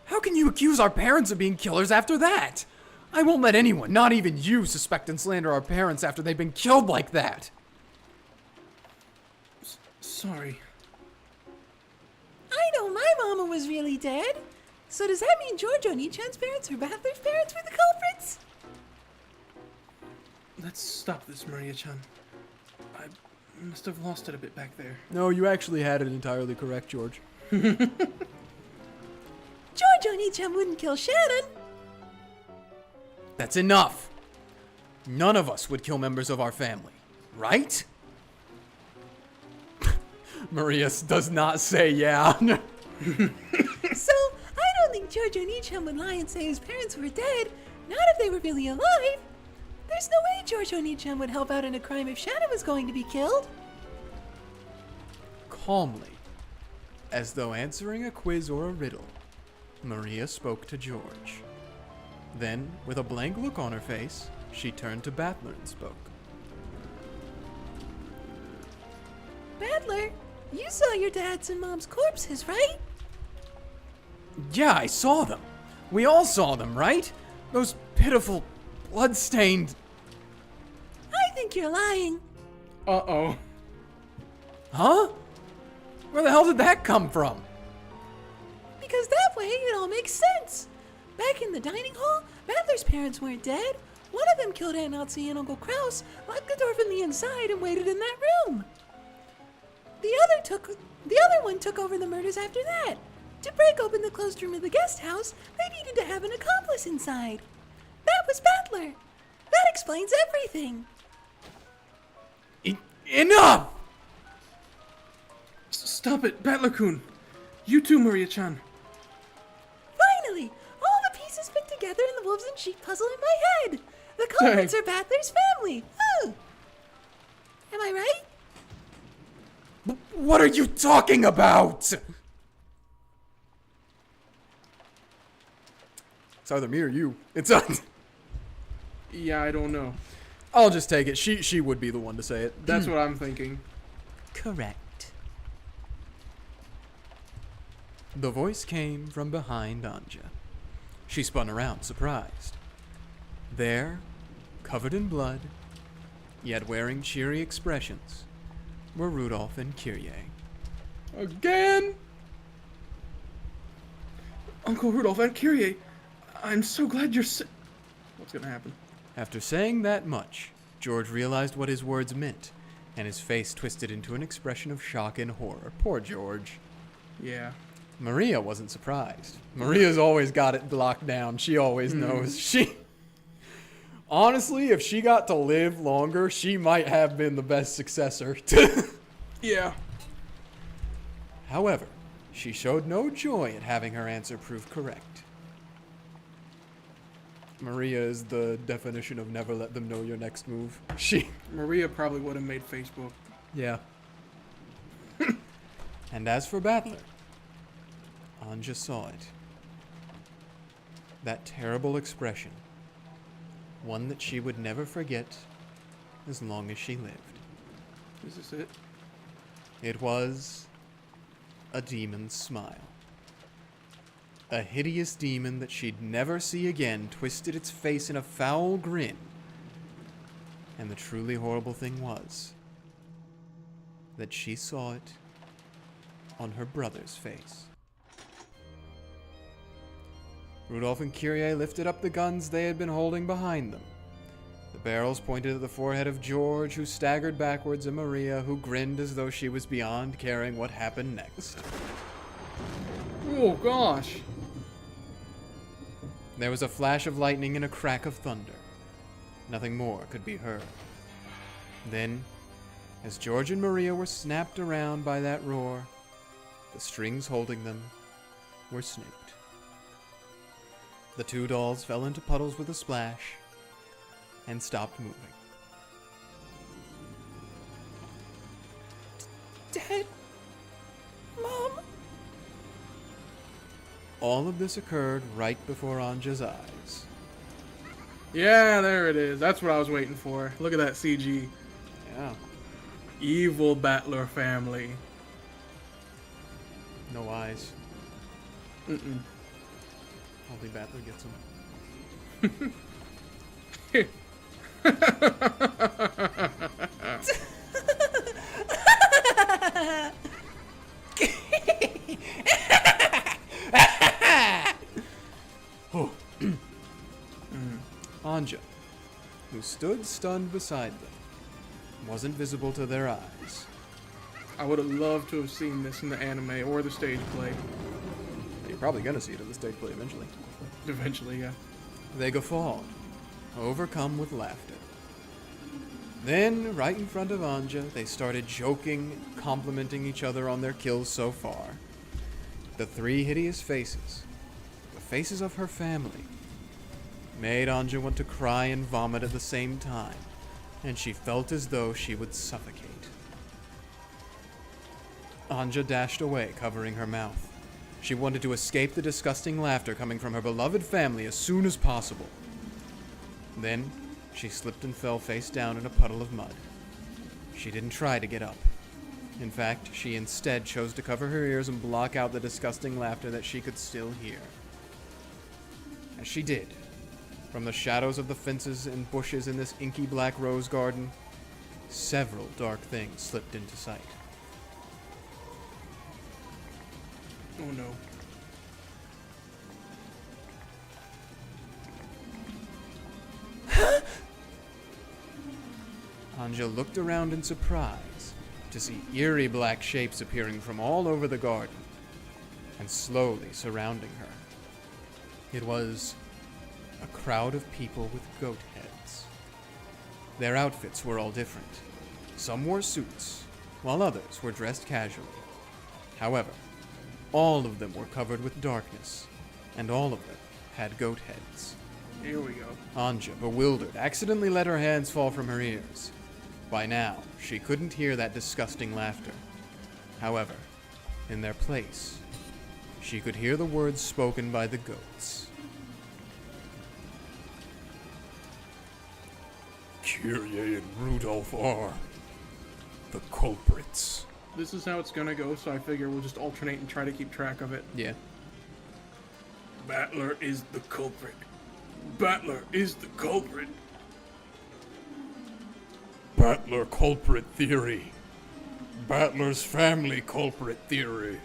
How can you accuse our parents of being killers after that? I won't let anyone, not even you, suspect and slander our parents after they've been killed like that. Sorry. I know my mama was really dead. So does that mean Giorgio Nichan's parents or Battler's parents were the culprits? Let's stop this, Maria-chan. I must have lost it a bit back there. No, you actually had it entirely correct, George. Giorgio Nichan wouldn't kill Shannon. That's enough. None of us would kill members of our family, right? Maria does not say yeah. So, I don't think Giorgio Nichan would lie and say his parents were dead, not if they were really alive. There's no way Giorgio Nichan would help out in a crime if Shannon was going to be killed. Calmly, as though answering a quiz or a riddle, Maria spoke to George. Then, with a blank look on her face, she turned to Battler and spoke. Battler, you saw your dad's and mom's corpses, right? Yeah, I saw them. We all saw them, right? Those pitiful, blood-stained... I think you're lying. Uh-oh. Huh? Where the hell did that come from? Because that way it all makes sense. Back in the dining hall, Battler's parents weren't dead. One of them killed Aunt Nazi and Uncle Kraus, locked the door from the inside, and waited in that room. The other one took over the murders after that. To break open the closed room of the guest house, they needed to have an accomplice inside. That was Battler. That explains everything. Enough! Stop it, Battler-kun. You too, Maria-chan. Finally, all the pieces fit together in the wolves and sheep puzzle in my head. The culprits are Battler's family. Ooh. Am I right? What are you talking about? It's either me or you. It's Yeah, I don't know. I'll just take it. She would be the one to say it. That's what I'm thinking. Correct. The voice came from behind Ange. She spun around, surprised. There, covered in blood, yet wearing cheery expressions, were Rudolph and Kyrie. Again? Uncle Rudolph and Kyrie, I'm so glad you're What's gonna happen? After saying that much, George realized what his words meant, and his face twisted into an expression of shock and horror. Poor George. Yeah. Maria wasn't surprised. Maria's always got it locked down. She always knows. Honestly, if she got to live longer, she might have been the best successor. Yeah. However, she showed no joy at having her answer proved correct. Maria is the definition of never let them know your next move. Maria probably would have made Facebook. Yeah. And as for Battler, Ange saw it. That terrible expression. One that she would never forget as long as she lived. Is this it? It was a demon's smile. A hideous demon that she'd never see again twisted its face in a foul grin. And the truly horrible thing was that she saw it on her brother's face. Rudolph and Kyrie lifted up the guns they had been holding behind them. The barrels pointed at the forehead of George, who staggered backwards, and Maria, who grinned as though she was beyond caring what happened next. Oh, gosh. There was a flash of lightning and a crack of thunder. Nothing more could be heard. Then, as George and Maria were snapped around by that roar, the strings holding them were snipped. The two dolls fell into puddles with a splash and stopped moving. Dad? Mom? All of this occurred right before Ange's eyes. Yeah, there it is. That's what I was waiting for. Look at that CG. Yeah. Evil Battler family. No eyes. Mm-mm. Only Battler gets them. Ange, who stood stunned beside them, wasn't visible to their eyes. I would have loved to have seen this in the anime or the stage play. You're probably gonna see it in the stage play eventually. Eventually, yeah. They guffawed, overcome with laughter. Then, right in front of Ange, they started joking, complimenting each other on their kills so far. The three hideous faces, the faces of her family, made Ange want to cry and vomit at the same time, and she felt as though she would suffocate. Ange dashed away, covering her mouth. She wanted to escape the disgusting laughter coming from her beloved family as soon as possible. Then, she slipped and fell face down in a puddle of mud. She didn't try to get up. In fact, she instead chose to cover her ears and block out the disgusting laughter that she could still hear. As she did, from the shadows of the fences and bushes in this inky black rose garden, several dark things slipped into sight. Oh no. Ange looked around in surprise to see eerie black shapes appearing from all over the garden and slowly surrounding her. It was a crowd of people with goat heads. Their outfits were all different. Some wore suits, while others were dressed casually. However, all of them were covered with darkness, and all of them had goat heads. Here we go. Ange, bewildered, accidentally let her hands fall from her ears. By now, she couldn't hear that disgusting laughter. However, in their place, she could hear the words spoken by the goats. Kyrie and Rudolph are the culprits. This is how it's gonna go, so I figure we'll just alternate and try to keep track of it. Yeah. Battler is the culprit. Battler is the culprit. Battler culprit theory. Battler's family culprit theory.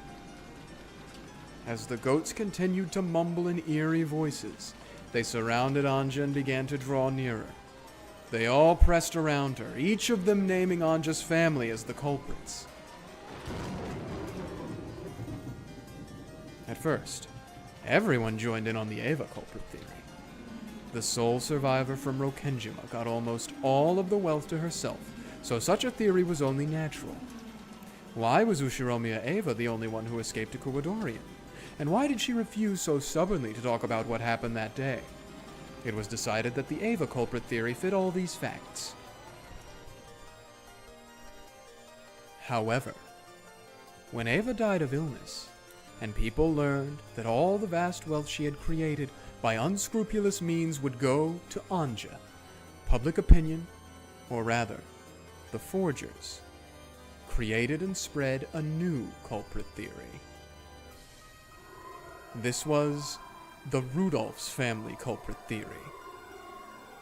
As the goats continued to mumble in eerie voices, they surrounded Ange and began to draw nearer. They all pressed around her, each of them naming Ange's family as the culprits. At first, everyone joined in on the Eva culprit theory. The sole survivor from Rokkenjima got almost all of the wealth to herself, so such a theory was only natural. Why was Ushiromiya Eva the only one who escaped to Kuwadorian? And why did she refuse so stubbornly to talk about what happened that day? It was decided that the Eva culprit theory fit all these facts. However, when Eva died of illness, and people learned that all the vast wealth she had created by unscrupulous means would go to Ange, public opinion, or rather, the forgers, created and spread a new culprit theory. This was the Rudolph's family culprit theory.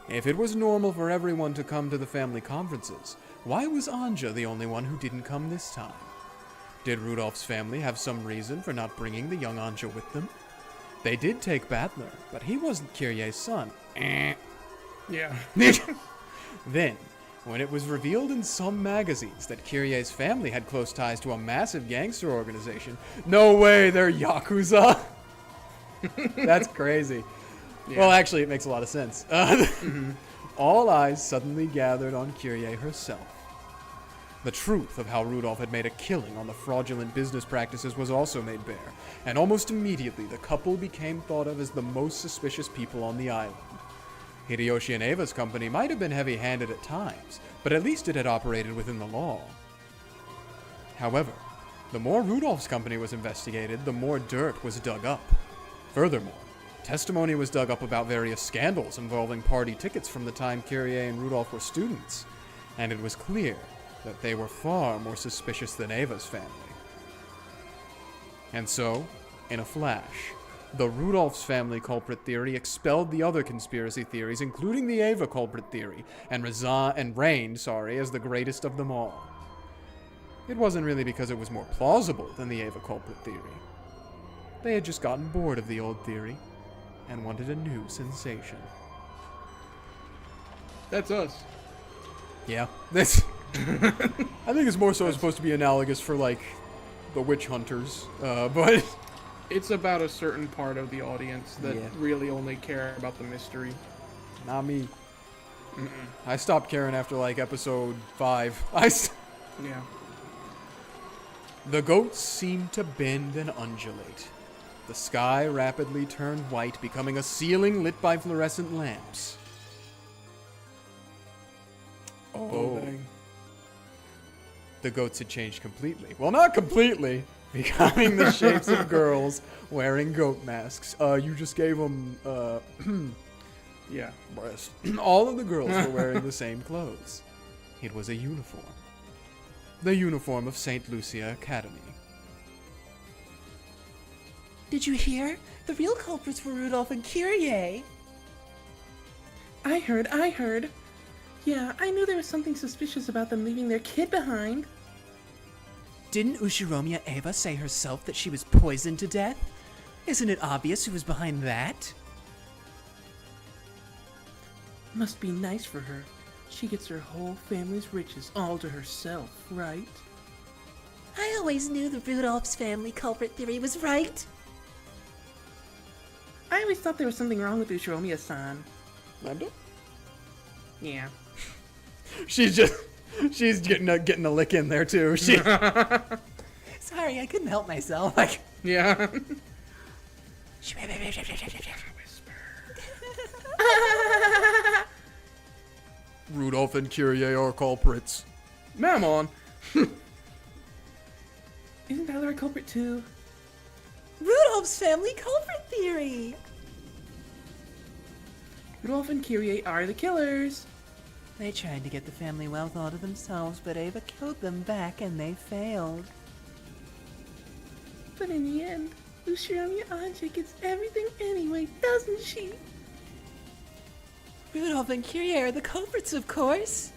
If it was normal for everyone to come to the family conferences, why was Ange the only one who didn't come this time? Did Rudolph's family have some reason for not bringing the young Ange with them? They did take Battler, but he wasn't Kyrie's son. Yeah. Then, when it was revealed in some magazines that Kyrie's family had close ties to a massive gangster organization, no way, they're Yakuza! That's crazy. Yeah. Well, actually, it makes a lot of sense. All eyes suddenly gathered on Kyrie herself. The truth of how Rudolph had made a killing on the fraudulent business practices was also made bare, and almost immediately the couple became thought of as the most suspicious people on the island. Hideyoshi and Eva's company might have been heavy-handed at times, but at least it had operated within the law. However, the more Rudolph's company was investigated, the more dirt was dug up. Furthermore, testimony was dug up about various scandals involving party tickets from the time Kyrie and Rudolph were students, and it was clear that they were far more suspicious than Eva's family. And so, in a flash, the Rudolph's family culprit theory expelled the other conspiracy theories, including the Eva culprit theory, and reigned as the greatest of them all. It wasn't really because it was more plausible than the Eva culprit theory. They had just gotten bored of the old theory and wanted a new sensation. That's us. Yeah, this. I think it's more so supposed to be analogous for like the witch hunters, but It's about a certain part of the audience that Yeah. really only care about the mystery. not me. Mm-mm. I stopped caring after like episode 5. Yeah. The goats seemed to bend and undulate. The sky rapidly turned white, becoming a ceiling lit by fluorescent lamps. Oh. Dang. The goats had changed completely. Well, not completely. Becoming the shapes of girls wearing goat masks. You just gave them, Yeah. breasts. All of the girls were wearing the same clothes. It was a uniform. the uniform of St. Lucia Academy. Did you hear? The real culprits were Rudolph and Kyrie. I heard. Yeah, I knew there was something suspicious about them leaving their kid behind. Didn't Ushiromiya Eva say herself that she was poisoned to death? Isn't it obvious who was behind that? Must be nice for her. She gets her whole family's riches all to herself, right? I always knew the Rudolph's family culprit theory was right. I always thought there was something wrong with Ushiromiya-san. Mando? Yeah. She's getting a lick in there too. Sorry, I couldn't help myself. Yeah. Rudolph and Kyrie are culprits. Mammon. Isn't Battler a culprit too? Rudolph's family culprit theory. Rudolph and Kyrie are the killers. They tried to get the family wealth all to themselves, but Eva killed them back and they failed. But in the end, Ushiromiya Ange gets everything anyway, doesn't she? Rudolph and Kyrie are the culprits, of course.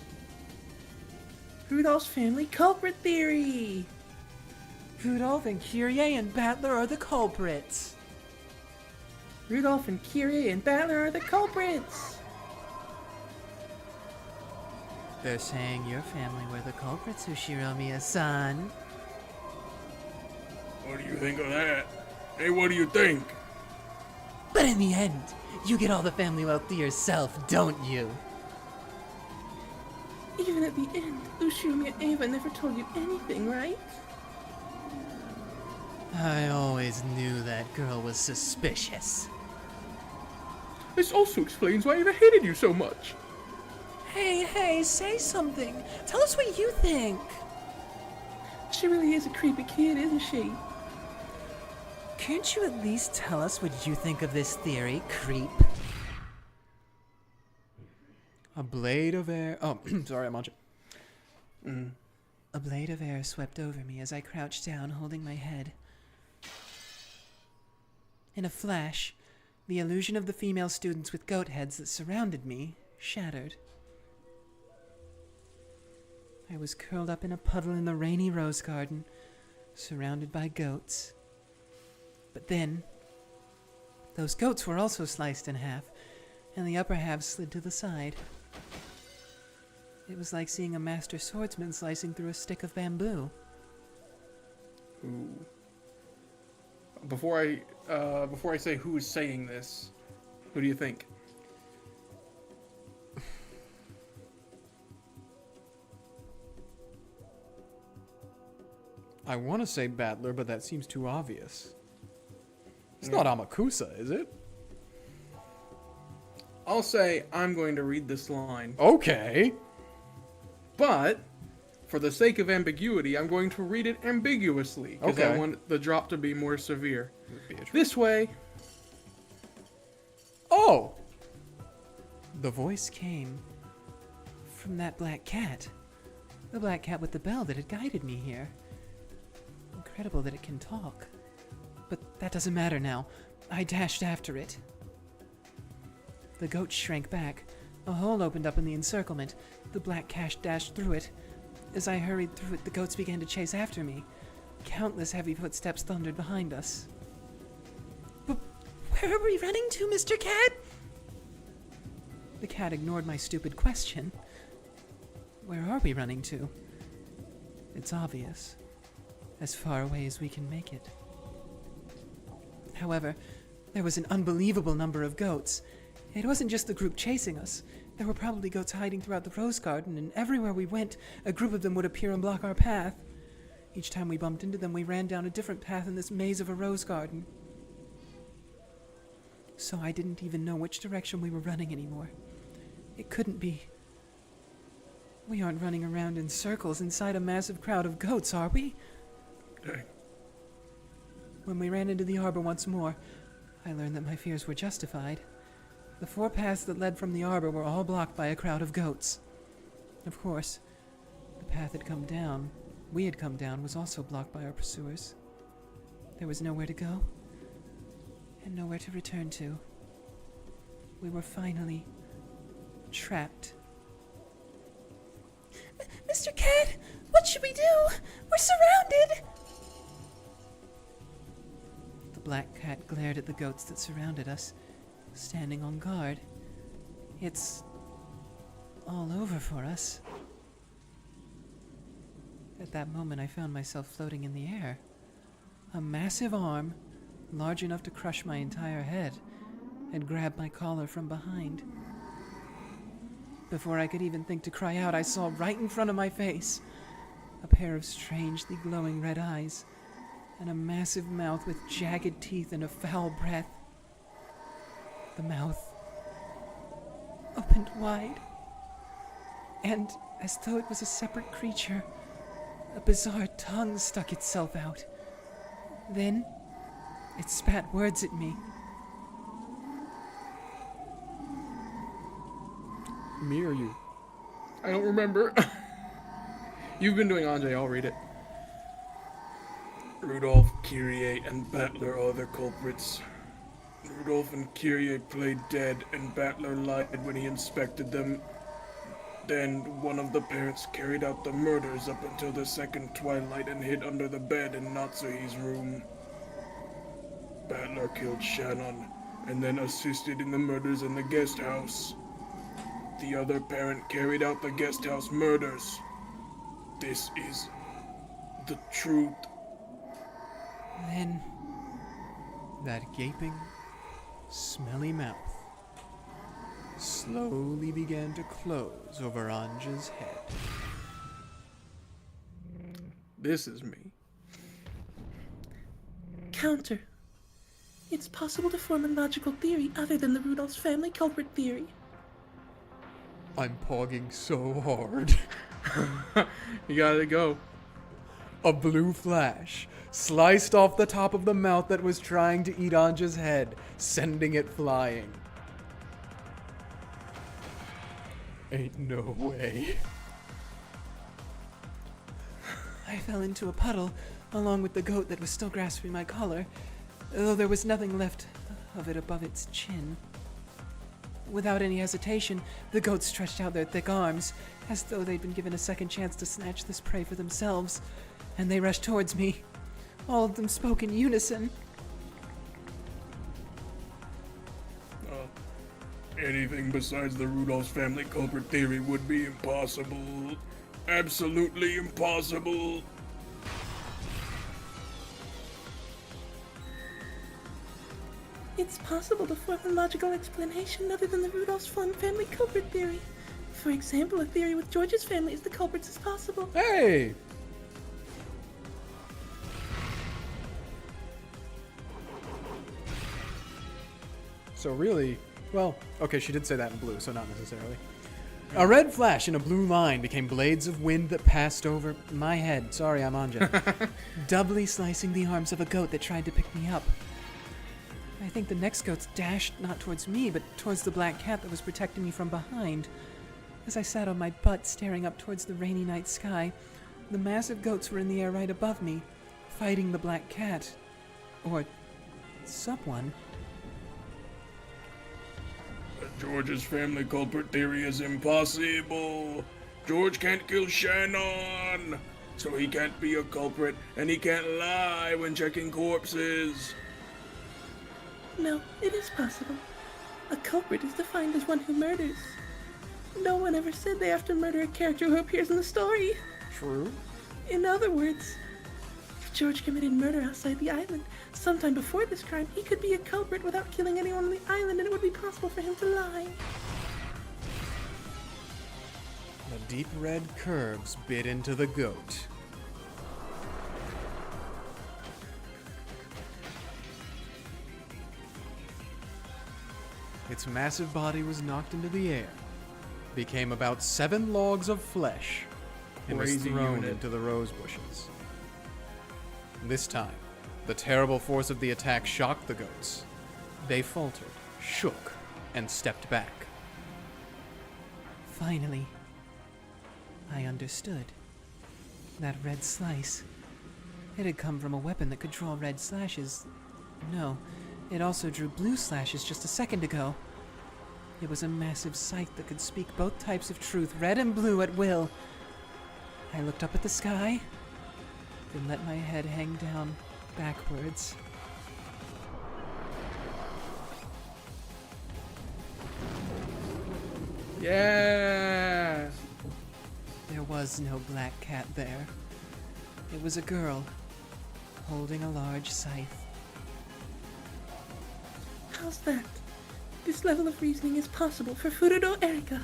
Rudolph's family culprit theory. Rudolph and Kyrie and Battler are the culprits. Rudolph and Kyrie and Battler are the culprits. They're saying your family were the culprits, Ushiromiya-san. What do you think of that? Hey, what do you think? But in the end, you get all the family wealth to yourself, don't you? Even at the end, Ushiromiya Eva never told you anything, right? I always knew that girl was suspicious. This also explains why Eva hated you so much. Hey, say something. Tell us what you think. She really is a creepy kid, isn't she? Can't you at least tell us what you think of this theory, creep? A blade of air. Oh, sorry, I'm on it. A blade of air swept over me as I crouched down, holding my head. In a flash, the illusion of the female students with goat heads that surrounded me shattered. I was curled up in a puddle in the rainy rose garden, surrounded by goats. But then, those goats were also sliced in half, and the upper half slid to the side. It was like seeing a master swordsman slicing through a stick of bamboo. Ooh. Before I say who is saying this, who do you think? I want to say Battler, but that seems too obvious. It's not Amakusa, is it? I'll say I'm going to read this line. Okay. But, for the sake of ambiguity, I'm going to read it ambiguously. Because I Okay. want the drop to be more severe. Beatrice. This way. Oh! The voice came from that black cat. The black cat with the bell that had guided me here. Incredible that it can talk. But that doesn't matter now. I dashed after it. The goat shrank back. A hole opened up in the encirclement. The black cat dashed through it. As I hurried through it, the goats began to chase after me. Countless heavy footsteps thundered behind us. But where are we running to, Mr. Cat? The cat ignored my stupid question. Where are we running to? It's obvious. As far away as we can make it. However, there was an unbelievable number of goats. It wasn't just the group chasing us. There were probably goats hiding throughout the rose garden, and everywhere we went, a group of them would appear and block our path. Each time we bumped into them, we ran down a different path in this maze of a rose garden. So I didn't even know which direction we were running anymore. It couldn't be. We aren't running around in circles inside a massive crowd of goats, are we? Dang. When we ran into the arbor once more, I learned that my fears were justified. The 4 paths that led from the arbor were all blocked by a crowd of goats. Of course, the path had come down, we had come down was also blocked by our pursuers. There was nowhere to go, and nowhere to return to. We were finally trapped. Mr. Cat, what should we do? We're surrounded! The black cat glared at the goats that surrounded us, standing on guard. It's all over for us. At that moment, I found myself floating in the air. A massive arm, large enough to crush my entire head, had grabbed my collar from behind. Before I could even think to cry out, I saw right in front of my face a pair of strangely glowing red eyes and a massive mouth with jagged teeth and a foul breath. The mouth opened wide, and as though it was a separate creature, a bizarre tongue stuck itself out. Then it spat words at me. Me or you? I don't remember. You've been doing Ange, I'll read it. Rudolph, Kyrie, and Battler are the culprits. Rudolph and Kyrie played dead, and Battler lied when he inspected them. Then one of the parents carried out the murders up until the second Twilight and hid under the bed in Natsuhi's room. Battler killed Shannon, and then assisted in the murders in the guest house. The other parent carried out the guest house murders. This is the truth. Then That gaping, smelly mouth slowly began to close over Ange's head. This is me. Counter. It's possible to form a logical theory other than the Rudolph's family culprit theory. I'm pogging so hard. You gotta go. A blue flash sliced off the top of the mouth that was trying to eat Ange's head, sending it flying. Ain't no way. I fell into a puddle, along with the goat that was still grasping my collar, though there was nothing left of it above its chin. Without any hesitation, the goats stretched out their thick arms, as though they'd been given a second chance to snatch this prey for themselves, and they rushed towards me. All of them spoke in unison. Anything besides the Rudolph's family culprit theory would be impossible. Absolutely impossible. It's possible to form a logical explanation other than the Rudolph's family culprit theory. For example, a theory with George's family as the culprits is possible. Hey! So really, well, okay, she did say that in blue, so not necessarily. A red flash and a blue line became blades of wind that passed over my head. Sorry, I'm Ange. Doubly slicing the arms of a goat that tried to pick me up. I think the next goats dashed not towards me, but towards the black cat that was protecting me from behind. As I sat on my butt staring up towards the rainy night sky, the massive goats were in the air right above me, fighting the black cat. Or someone. George's family culprit theory is impossible. George can't kill Shannon, so he can't be a culprit, and he can't lie when checking corpses. No, it is possible. A culprit is defined as one who murders. No one ever said they have to murder a character who appears in the story. True. In other words, if George committed murder outside the island sometime before this crime, he could be a culprit without killing anyone on the island, and it would be possible for him to lie. The deep red curves bit into the goat. Its massive body was knocked into the air, became about 7 logs of flesh, and was Crazy thrown unit. into the rose bushes. This time, the terrible force of the attack shocked the goats. They faltered, shook, and stepped back. Finally, I understood. That red slice. It had come from a weapon that could draw red slashes. No, it also drew blue slashes just a second ago. It was a massive scythe that could speak both types of truth, red and blue, at will. I looked up at the sky, then let my head hang down backwards. Yeah. There was no black cat there. It was a girl, holding a large scythe. How's that? This level of reasoning is possible for Furudo Erika.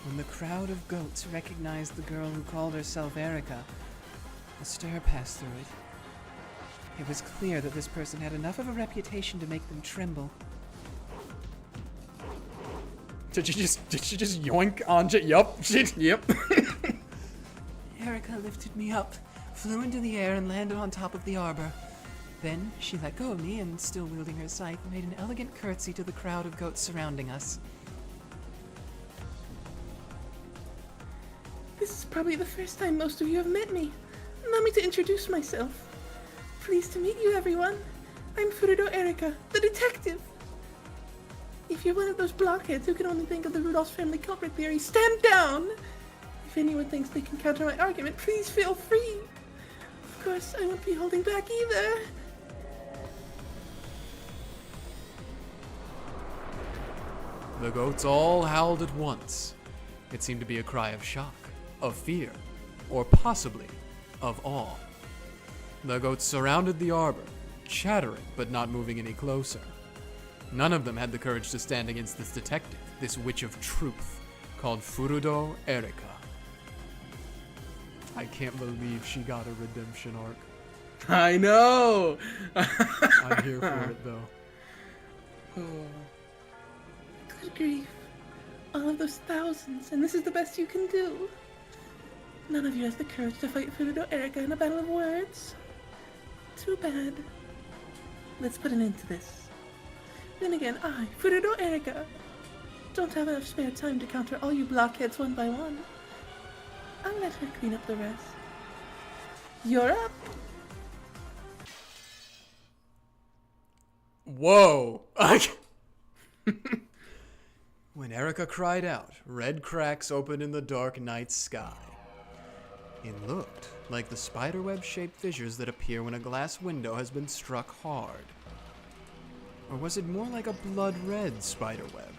When the crowd of goats recognized the girl who called herself Erika, a stir passed through it. It was clear that this person had enough of a reputation to make them tremble. Did she just yoink Ange? Yup. Yep. Erika lifted me up, flew into the air, and landed on top of the arbor. Then she let go of me and, still wielding her scythe, made an elegant curtsy to the crowd of goats surrounding us. This is probably the first time most of you have met me. Allow me to introduce myself. Pleased to meet you, everyone. I'm Furudo Erika, the detective. If you're one of those blockheads who can only think of the Rudolph's family culprit theory, stand down! If anyone thinks they can counter my argument, please feel free. Of course, I won't be holding back either. The goats all howled at once. It seemed to be a cry of shock, of fear, or possibly of awe. The goats surrounded the arbor, chattering but not moving any closer. None of them had the courage to stand against this detective, this witch of truth, called Furudo Erika. I can't believe she got a redemption arc. I know. I'm here for it, though. Good grief. All of those thousands, and this is the best you can do. None of you has the courage to fight Furudo Erika in a battle of words. Too bad. Let's put an end to this. Then again, I, Furudo Erika, don't have enough spare time to counter all you blockheads one by one. I'll let her clean up the rest. You're up! Whoa! When Erika cried out, red cracks opened in the dark night sky. It looked like the spiderweb-shaped fissures that appear when a glass window has been struck hard. Or was it more like a blood-red spiderweb?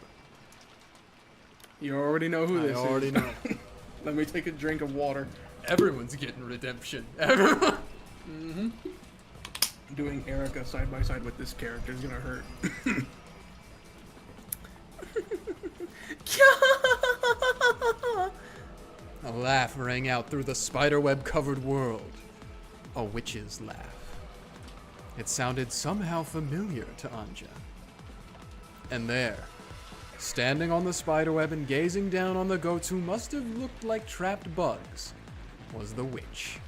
You already know who this is. I already know. Let me take a drink of water. Everyone's getting redemption. Everyone. Mm-hmm. Doing Erika side by side with this character is gonna hurt. A laugh rang out through the spiderweb-covered world. A witch's laugh. It sounded somehow familiar to Ange. And there, standing on the spiderweb and gazing down on the goats who must have looked like trapped bugs, was the witch.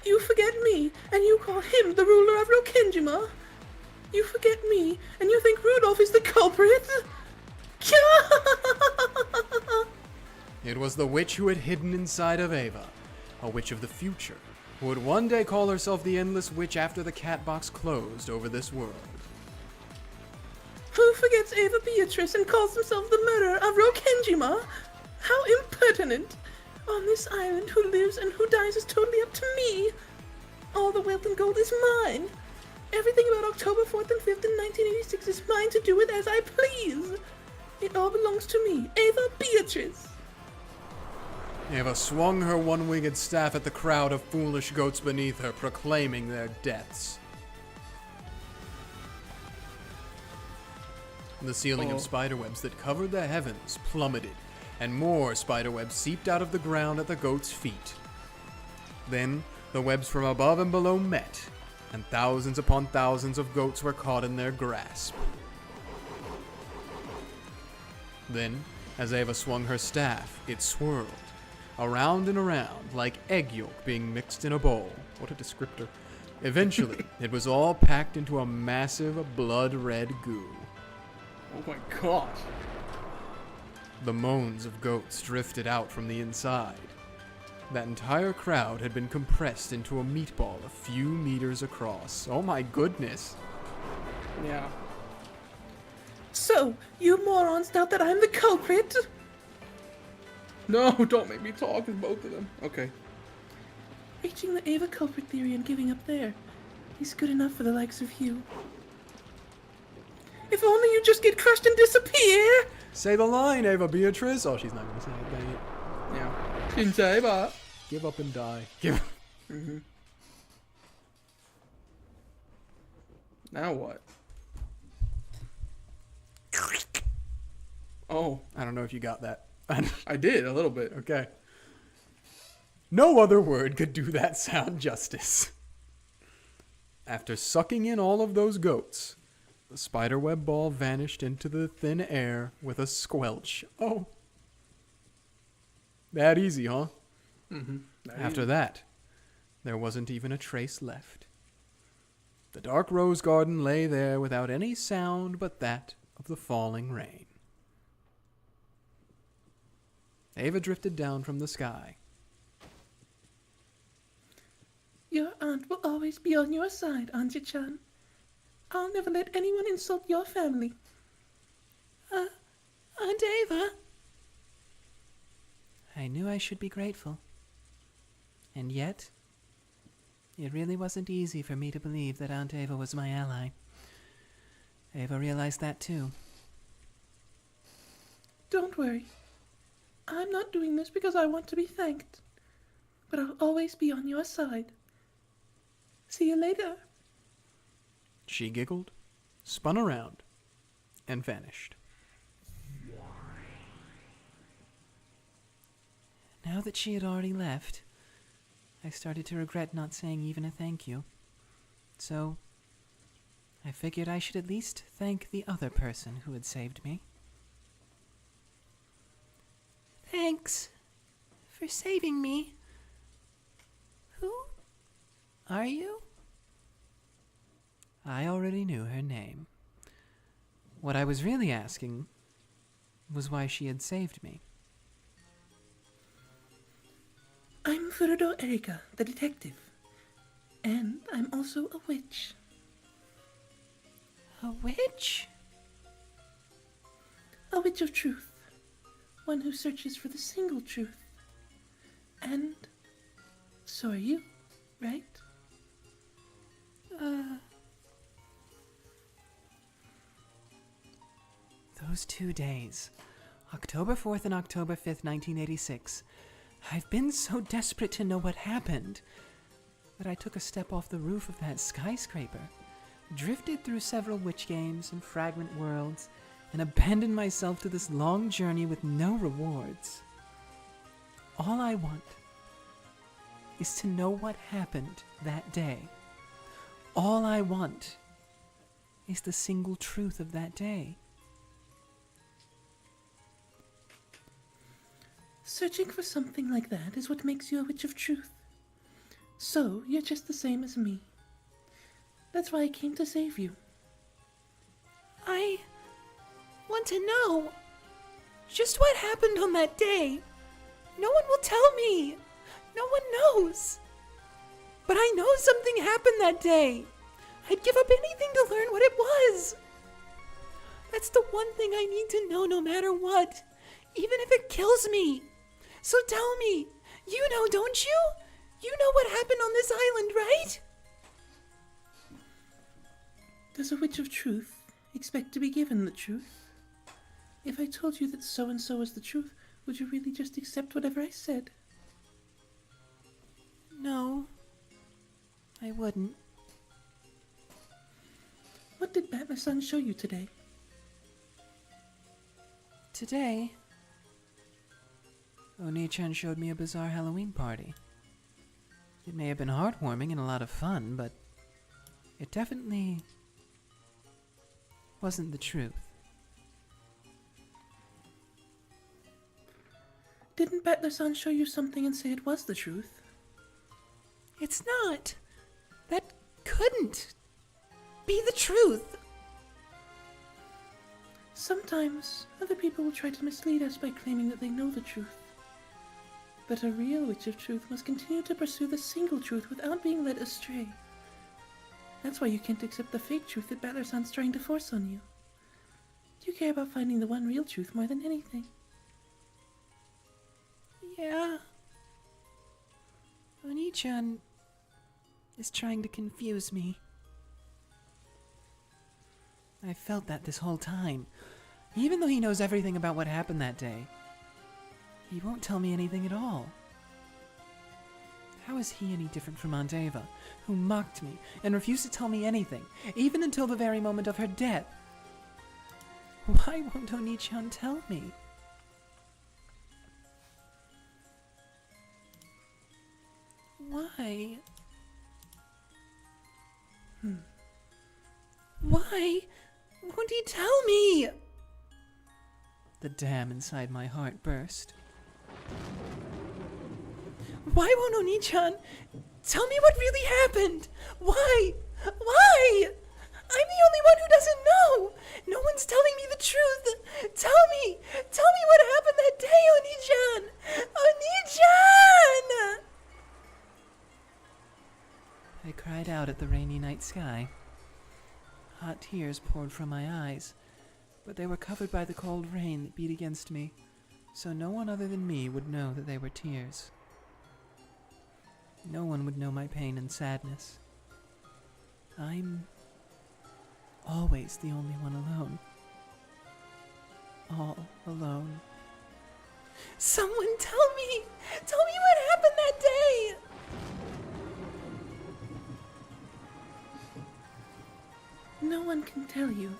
You forget me, and you call him the ruler of Rokkenjima? You forget me, and you think Rudolph is the culprit? It was the witch who had hidden inside of Eva, a witch of the future, who would one day call herself the Endless Witch after the cat box closed over this world. Who forgets Eva Beatrice and calls himself the murderer of Rokkenjima? How impertinent! On this island, who lives and who dies is totally up to me. All the wealth and gold is mine. Everything about October 4th and 5th in 1986 is mine to do with as I please. It all belongs to me, Eva Beatrice. Eva swung her one-winged staff at the crowd of foolish goats beneath her, proclaiming their deaths. The ceiling of spiderwebs that covered the heavens plummeted, and more spiderwebs seeped out of the ground at the goats' feet. Then, the webs from above and below met, and thousands upon thousands of goats were caught in their grasp. Then, as Eva swung her staff, it swirled, around and around, like egg yolk being mixed in a bowl. What a descriptor. Eventually, it was all packed into a massive blood-red goo. Oh my gosh. The moans of goats drifted out from the inside. That entire crowd had been compressed into a meatball a few meters across. Oh my goodness. Yeah. So, you morons doubt that I'm the culprit? No, don't make me talk, it's both of them. Okay. Reaching the Ava culprit theory and giving up there is good enough for the likes of you. If only you just get crushed and disappear! Say the line, Ava Beatrice. Oh, she's not going to say it, dang it. Yeah. Didn't say, but... Give up and die. Give. Now what? Oh, I don't know if you got that. I did, a little bit. Okay. No other word could do that sound justice. After sucking in all of those goats, the spiderweb ball vanished into the thin air with a squelch. Oh. That easy, huh? After that, there wasn't even a trace left. The dark rose garden lay there without any sound but that of the falling rain. Ava drifted down from the sky. Your aunt will always be on your side, Ange-chan. I'll never let anyone insult your family. Aunt Ava. I knew I should be grateful. And yet, it really wasn't easy for me to believe that Aunt Ava was my ally. Ava realized that too. Don't worry. I'm not doing this because I want to be thanked. But I'll always be on your side. See you later. She giggled, spun around, and vanished. Now that she had already left, I started to regret not saying even a thank you. So, I figured I should at least thank the other person who had saved me. Thanks for saving me. Who are you? I already knew her name. What I was really asking was why she had saved me. I'm Furudo Erika, the detective. And I'm also a witch. A witch? A witch of truth. One who searches for the single truth. And so are you, right? Those 2 days, October 4th and October 5th, 1986, I've been so desperate to know what happened that I took a step off the roof of that skyscraper, drifted through several witch games and fragment worlds, and abandoned myself to this long journey with no rewards. All I want is to know what happened that day. All I want is the single truth of that day. Searching for something like that is what makes you a witch of truth. So, you're just the same as me. That's why I came to save you. I want to know just what happened on that day. No one will tell me. No one knows. But I know something happened that day. I'd give up anything to learn what it was. That's the one thing I need to know no matter what, even if it kills me. So tell me, you know, don't you? You know what happened on this island, right? Does a witch of truth expect to be given the truth? If I told you that so-and-so is the truth, would you really just accept whatever I said? No, I wouldn't. What did Battler-san show you today? Today, Oni-chan showed me a bizarre Halloween party. It may have been heartwarming and a lot of fun, but it definitely wasn't the truth. Didn't Battler-san show you something and say it was the truth? It's not. That couldn't be the truth. Sometimes, other people will try to mislead us by claiming that they know the truth. But a real witch of truth must continue to pursue the single truth without being led astray. That's why you can't accept the fake truth that Battler-san's trying to force on you. You care about finding the one real truth more than anything. Yeah. Oni-chan is trying to confuse me. I felt that this whole time. Even though he knows everything about what happened that day, he won't tell me anything at all. How is he any different from Aunt Eva, who mocked me and refused to tell me anything, even until the very moment of her death? Why won't Oni-chan tell me? Why? Why won't he tell me? The dam inside my heart burst. Why won't Oni-chan tell me what really happened? Why? Why? I'm the only one who doesn't know. No one's telling me the truth. Tell me what happened that day, Oni-chan. Oni-chan! I cried out at the rainy night sky. Hot tears poured from my eyes, but they were covered by the cold rain that beat against me, so no one other than me would know that they were tears. No one would know my pain and sadness. I'm always the only one alone. All alone. Someone tell me! Tell me what happened that day! No one can tell you.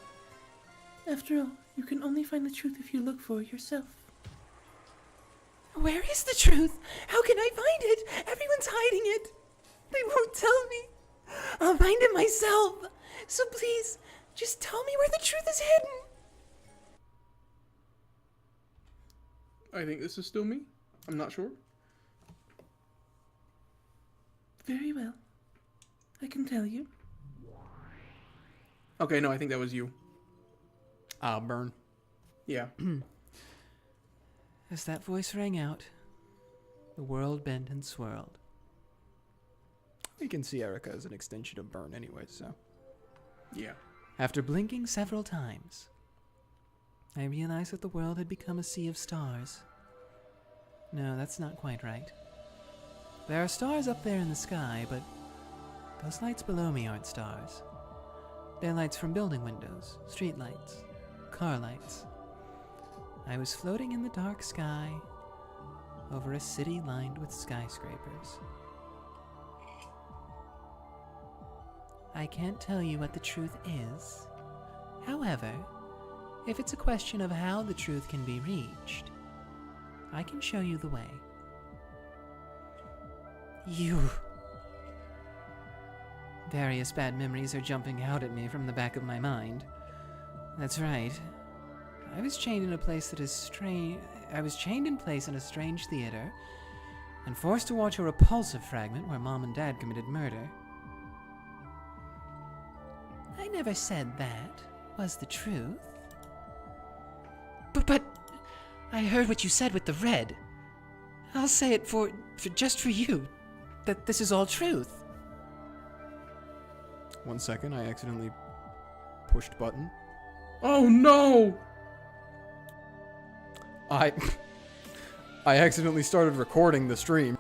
After all, you can only find the truth if you look for it yourself. Where is the truth? How can I find it? Everyone's hiding it. They won't tell me. I'll find it myself. So please, just tell me where the truth is hidden. I think this is still me. I'm not sure. Very well. I can tell you. Okay, no, I think that was you. Burn. Yeah. As that voice rang out, the world bent and swirled. We can see Erica as an extension of Burn anyway, so. Yeah. After blinking several times, I realized that the world had become a sea of stars. No, that's not quite right. There are stars up there in the sky, but those lights below me aren't stars. They're lights from building windows, street lights, car lights. I was floating in the dark sky over a city lined with skyscrapers. I can't tell you what the truth is. However, if it's a question of how the truth can be reached, I can show you the way. Various bad memories are jumping out at me from the back of my mind. That's right. I was chained in place in a strange theater, and forced to watch a repulsive fragment where Mom and Dad committed murder. I never said that was the truth. But I heard what you said with the red. I'll say it for just for you, that this is all truth. 1 second, I accidentally pushed button. Oh no! I accidentally started recording the stream.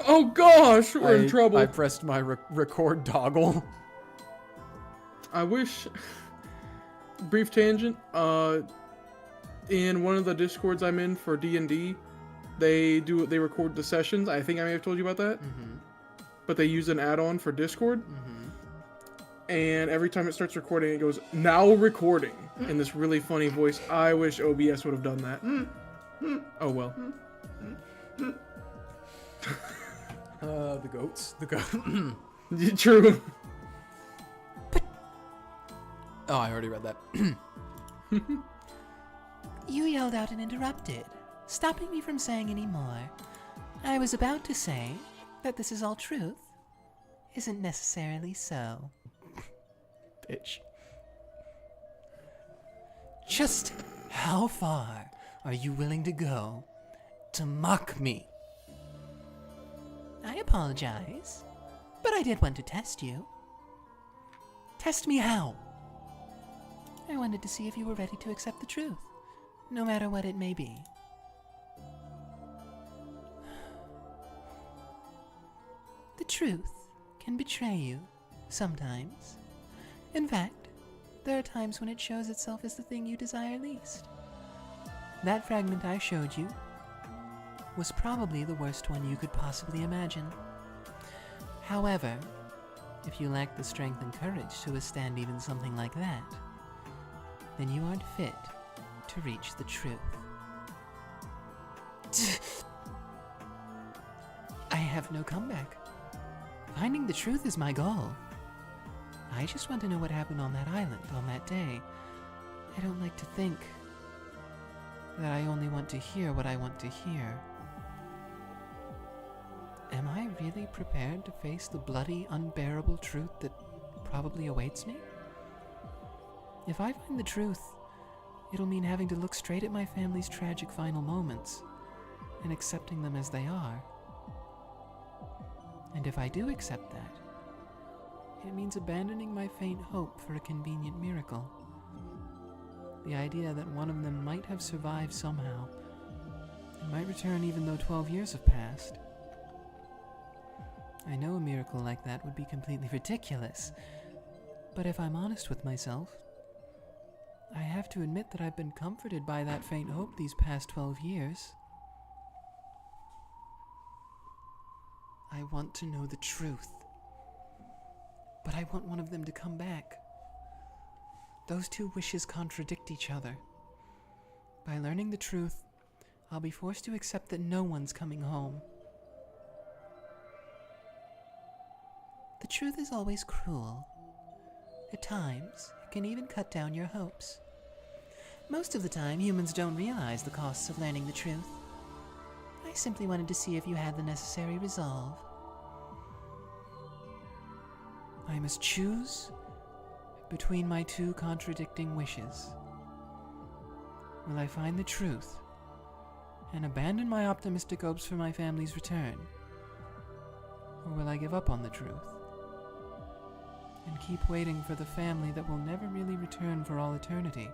Oh gosh, we're in trouble. I pressed my record toggle. I wish. Brief tangent. In one of the discords I'm in for D&D, they record the sessions. I think I may have told you about that. Mm-hmm. But they use an add-on for Discord. Mm-hmm. And every time it starts recording, it goes, "Now recording," in this really funny voice. I wish OBS would have done that. Oh well. The goats. The goat. True. Oh, I already read that. You yelled out and interrupted, stopping me from saying any more. I was about to say that this is all truth isn't necessarily so. Bitch. Just how far are you willing to go to mock me? I apologize, but I did want to test you. Test me how? I wanted to see if you were ready to accept the truth, no matter what it may be. The truth can betray you, sometimes. In fact, there are times when it shows itself as the thing you desire least. That fragment I showed you was probably the worst one you could possibly imagine. However, if you lack the strength and courage to withstand even something like that, then you aren't fit to reach the truth. I have no comeback. Finding the truth is my goal. I just want to know what happened on that island on that day. I don't like to think that I only want to hear what I want to hear. Am I really prepared to face the bloody, unbearable truth that probably awaits me? If I find the truth, it'll mean having to look straight at my family's tragic final moments and accepting them as they are. And if I do accept that, it means abandoning my faint hope for a convenient miracle. The idea that one of them might have survived somehow and might return even though 12 years have passed. I know a miracle like that would be completely ridiculous, but if I'm honest with myself, I have to admit that I've been comforted by that faint hope these past 12 years. I want to know the truth, but I want one of them to come back. Those two wishes contradict each other. By learning the truth, I'll be forced to accept that no one's coming home. The truth is always cruel. At times, it can even cut down your hopes. Most of the time, humans don't realize the costs of learning the truth. I simply wanted to see if you had the necessary resolve. I must choose between my two contradicting wishes. Will I find the truth and abandon my optimistic hopes for my family's return? Or will I give up on the truth and keep waiting for the family that will never really return for all eternity?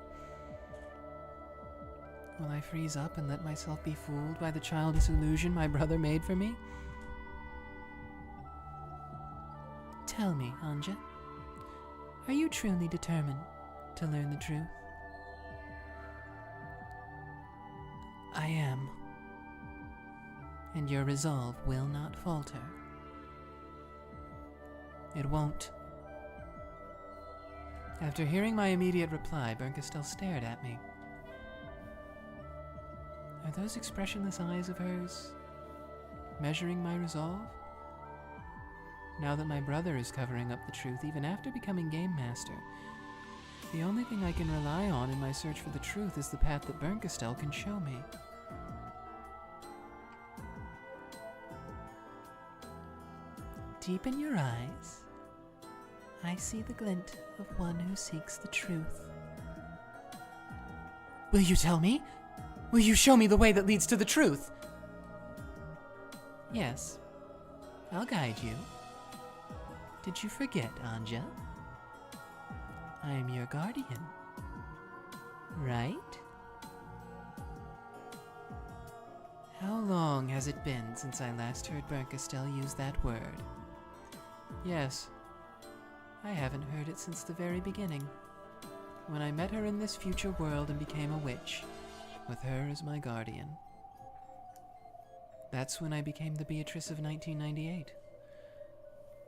Will I freeze up and let myself be fooled by the childish illusion my brother made for me? Tell me, Ange, are you truly determined to learn the truth? I am, and your resolve will not falter. It won't. After hearing my immediate reply, Bernkastel stared at me. Are those expressionless eyes of hers measuring my resolve? Now that my brother is covering up the truth, even after becoming Game Master, the only thing I can rely on in my search for the truth is the path that Bernkastel can show me. Deep in your eyes, I see the glint of one who seeks the truth. Will you tell me? Will you show me the way that leads to the truth? Yes, I'll guide you. Did you forget, Ange? I am your guardian, right? How long has it been since I last heard Bernkastel use that word? Yes, I haven't heard it since the very beginning, when I met her in this future world and became a witch, with her as my guardian. That's when I became the Beatrice of 1998.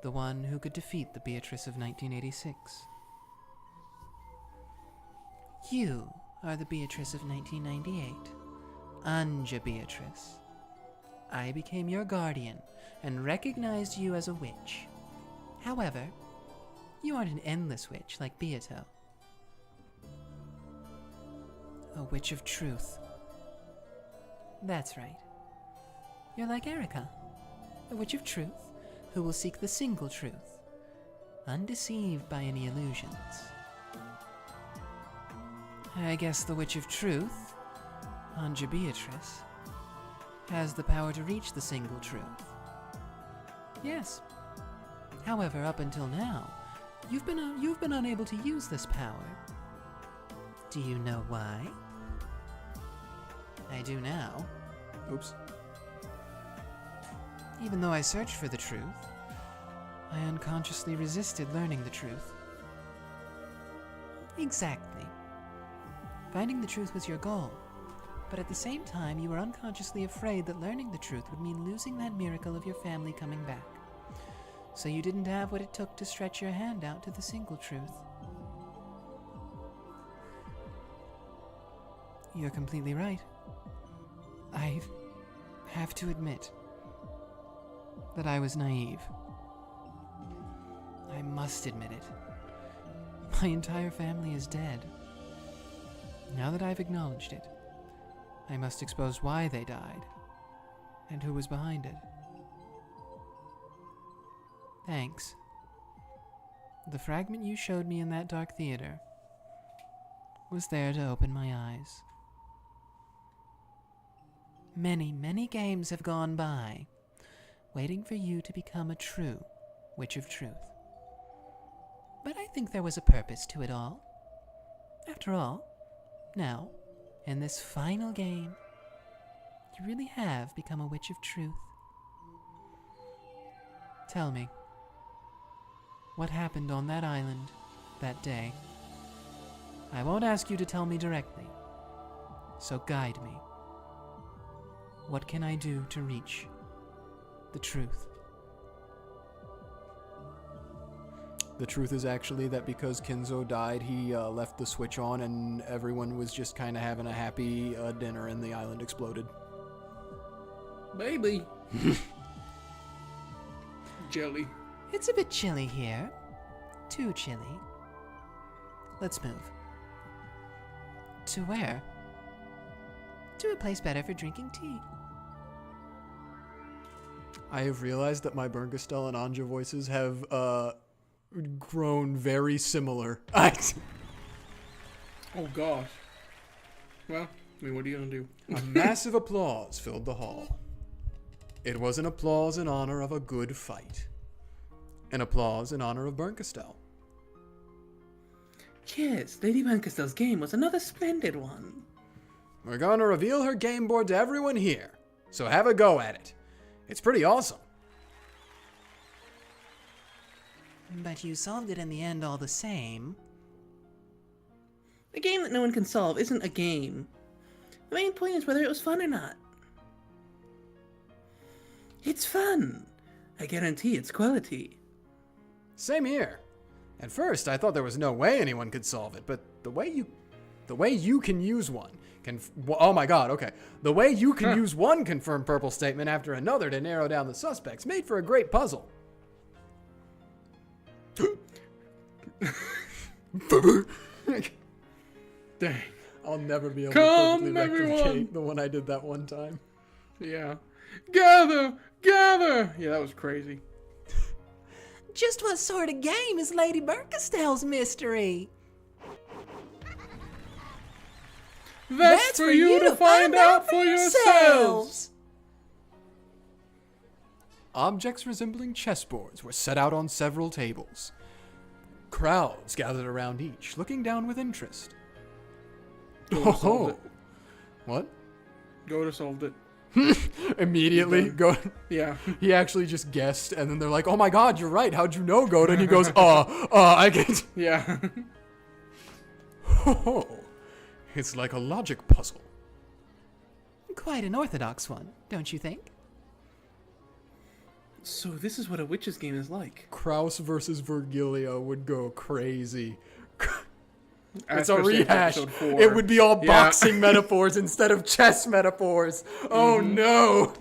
The one who could defeat the Beatrice of 1986. You are the Beatrice of 1998. Ange Beatrice. I became your guardian and recognized you as a witch. However, you aren't an endless witch like Beato. A witch of truth. That's right. You're like Erica, a witch of truth who will seek the single truth, undeceived by any illusions. I guess the Witch of Truth, Ange Beatrice, has the power to reach the single truth. Yes. However, up until now, you've been unable to use this power. Do you know why? I do now. Oops. Even though I searched for the truth, I unconsciously resisted learning the truth. Exactly. Finding the truth was your goal, but at the same time you were unconsciously afraid that learning the truth would mean losing that miracle of your family coming back. So you didn't have what it took to stretch your hand out to the single truth. You're completely right. I have to admit that I was naive. I must admit it. My entire family is dead. Now that I've acknowledged it, I must expose why they died and who was behind it. Thanks. The fragment you showed me in that dark theater was there to open my eyes. Many, many games have gone by, waiting for you to become a true Witch of Truth. But I think there was a purpose to it all. After all, now, in this final game, you really have become a Witch of Truth. Tell me, what happened on that island that day? I won't ask you to tell me directly, so guide me. What can I do to reach the truth? The truth is actually that because Kinzo died, he left the switch on and everyone was just kind of having a happy dinner and the island exploded. Baby. Jelly. It's a bit chilly here. Too chilly. Let's move. To where? To a place better for drinking tea. I have realized that my Bernkastel and Ange voices have grown very similar. Oh gosh. Well, I mean, what are you gonna do? A massive applause filled the hall. It was an applause in honor of a good fight. An applause in honor of Bernkastel. Yes, Lady Bernkastel's game was another splendid one. We're going to reveal her game board to everyone here, so have a go at it. It's pretty awesome. But you solved it in the end all the same. A game that no one can solve isn't a game. The main point is whether it was fun or not. It's fun. I guarantee it's quality. Same here. At first, I thought there was no way anyone could solve it, but the way you can use one oh my god, okay. The way you can use one confirmed purple statement after another to narrow down the suspects made for a great puzzle. Dang. I'll never be able Come, to perfectly everyone. replicate the one I did that one time. Yeah. Gather! Gather! Yeah, that was crazy. Just what sort of game is Lady Bernkastel's mystery? That's for you to find out for yourselves! Objects resembling chessboards were set out on several tables. Crowds gathered around each, looking down with interest. Oh, what? Goda solved it. Immediately, go. Yeah. He actually just guessed, and then they're like, "Oh my God, you're right. How'd you know, Goda?" And he goes, I get." Yeah. Oh, it's like a logic puzzle. Quite an orthodox one, don't you think? So this is what a witch's game is like. Kraus versus Virgilio would go crazy. It's a Asper said rehash. episode 4. It would be all Yeah. boxing metaphors instead of chess metaphors. Oh no!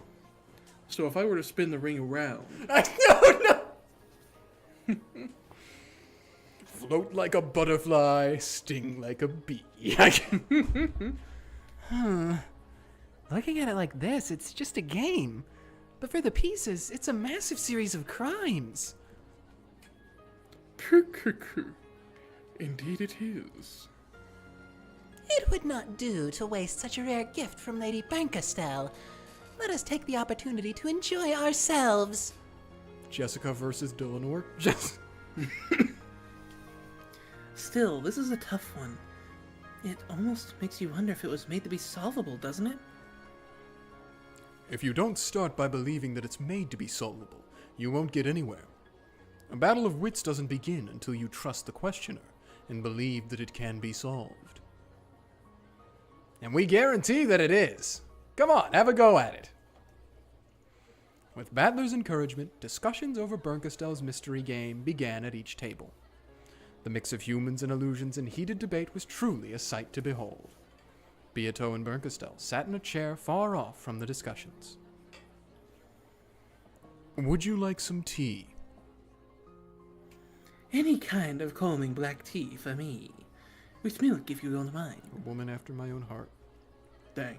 So if I were to spin the ring around... No! Float like a butterfly, sting like a bee. Looking at it like this, it's just a game. But for the pieces, it's a massive series of crimes. Indeed it is. It would not do to waste such a rare gift from Lady Bernkastel. Let us take the opportunity to enjoy ourselves. Jessica versus Dillinor. Still, this is a tough one. It almost makes you wonder if it was made to be solvable, doesn't it? If you don't start by believing that it's made to be solvable, you won't get anywhere. A battle of wits doesn't begin until you trust the questioner and believe that it can be solved. And we guarantee that it is. Come on, have a go at it. With Battler's encouragement, discussions over Bernkastel's mystery game began at each table. The mix of humans and illusions in heated debate was truly a sight to behold. Beato and Bernkastel sat in a chair far off from the discussions. Would you like some tea? Any kind of calming black tea for me. With milk, if you don't mind. A woman after my own heart. Dang.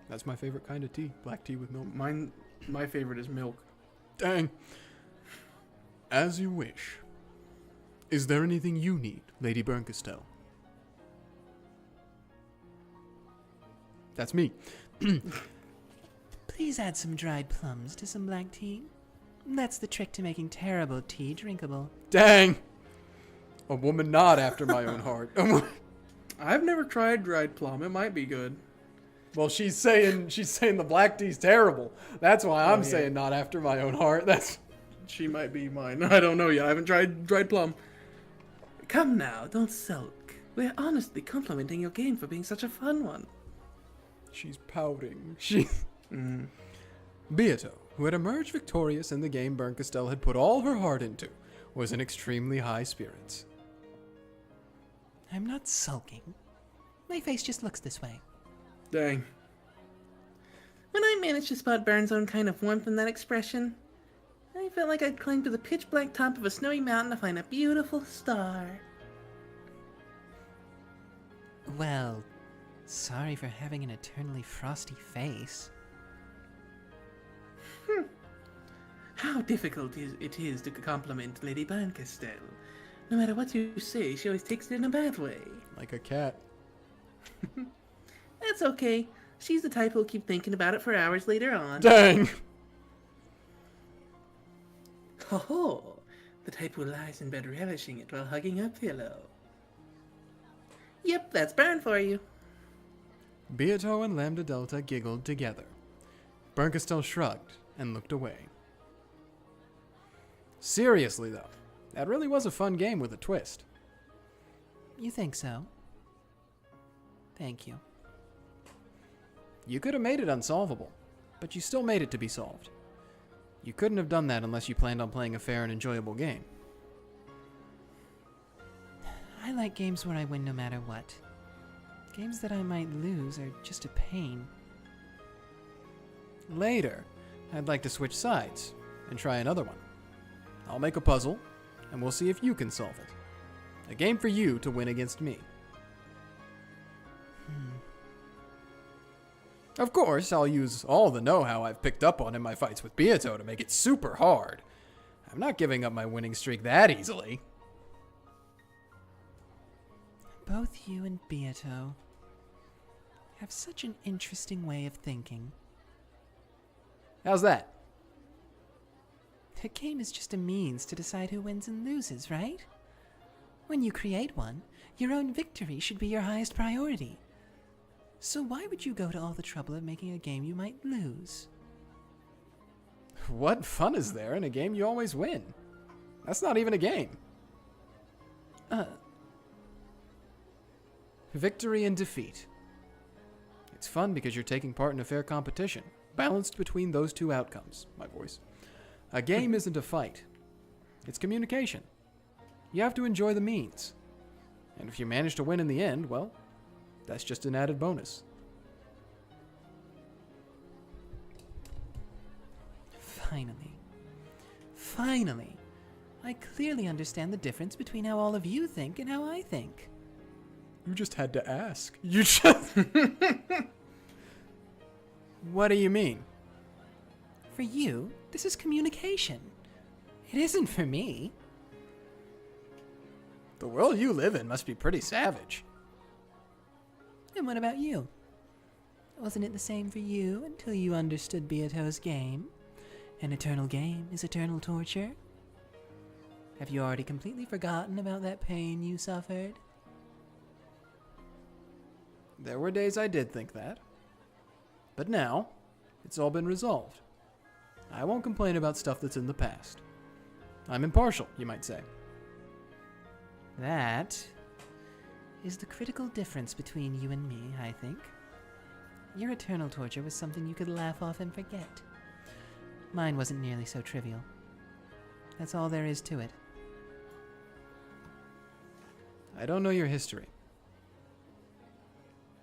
That's my favorite kind of tea. Black tea with milk. My favorite is milk. Dang. As you wish. Is there anything you need, Lady Bernkastel? That's me. Please add some dried plums to some black tea. That's the trick to making terrible tea drinkable. Dang. A woman not after my own heart. I've never tried dried plum. It might be good. Well, she's saying the black tea's terrible. That's why I'm saying not after my own heart. She might be mine. I don't know yet. I haven't tried dried plum. Come now, don't sulk. We're honestly complimenting your game for being such a fun one. She's pouting. Beato, who had emerged victorious in the game Bernkastel had put all her heart into, was in extremely high spirits. I'm not sulking. My face just looks this way. Dang. When I managed to spot Burn's own kind of warmth in that expression, I felt like I'd climb to the pitch-black top of a snowy mountain to find a beautiful star. Well, sorry for having an eternally frosty face. How difficult it is to compliment Lady Bernkastel. No matter what you say, she always takes it in a bad way. Like a cat. That's okay. She's the type who'll keep thinking about it for hours later on. Dang! Ho-ho! The type who lies in bed relishing it while hugging her pillow. Yep, that's Bern for you. Beato and Lambda Delta giggled together. Bernkastel shrugged and looked away. Seriously, though, that really was a fun game with a twist. You think so? Thank you. You could have made it unsolvable, but you still made it to be solved. You couldn't have done that unless you planned on playing a fair and enjoyable game. I like games where I win no matter what. Games that I might lose are just a pain. Later, I'd like to switch sides and try another one. I'll make a puzzle, and we'll see if you can solve it. A game for you to win against me. Of course, I'll use all the know-how I've picked up on in my fights with Beato to make it super hard. I'm not giving up my winning streak that easily. Both you and Beato have such an interesting way of thinking. How's that? A game is just a means to decide who wins and loses, right? When you create one, your own victory should be your highest priority. So why would you go to all the trouble of making a game you might lose? What fun is there in a game you always win? That's not even a game. Victory and defeat. It's fun because you're taking part in a fair competition, balanced between those two outcomes. My voice. A game isn't a fight. It's communication. You have to enjoy the means. And if you manage to win in the end, well, that's just an added bonus. Finally, I clearly understand the difference between how all of you think and how I think. You just had to ask. You just... What do you mean? For you, this is communication. It isn't for me. The world you live in must be pretty savage. And what about you? Wasn't it the same for you until you understood Beato's game? An eternal game is eternal torture? Have you already completely forgotten about that pain you suffered? There were days I did think that. But now, it's all been resolved. I won't complain about stuff that's in the past. I'm impartial, you might say. That is the critical difference between you and me, I think. Your eternal torture was something you could laugh off and forget. Mine wasn't nearly so trivial. That's all there is to it. I don't know your history.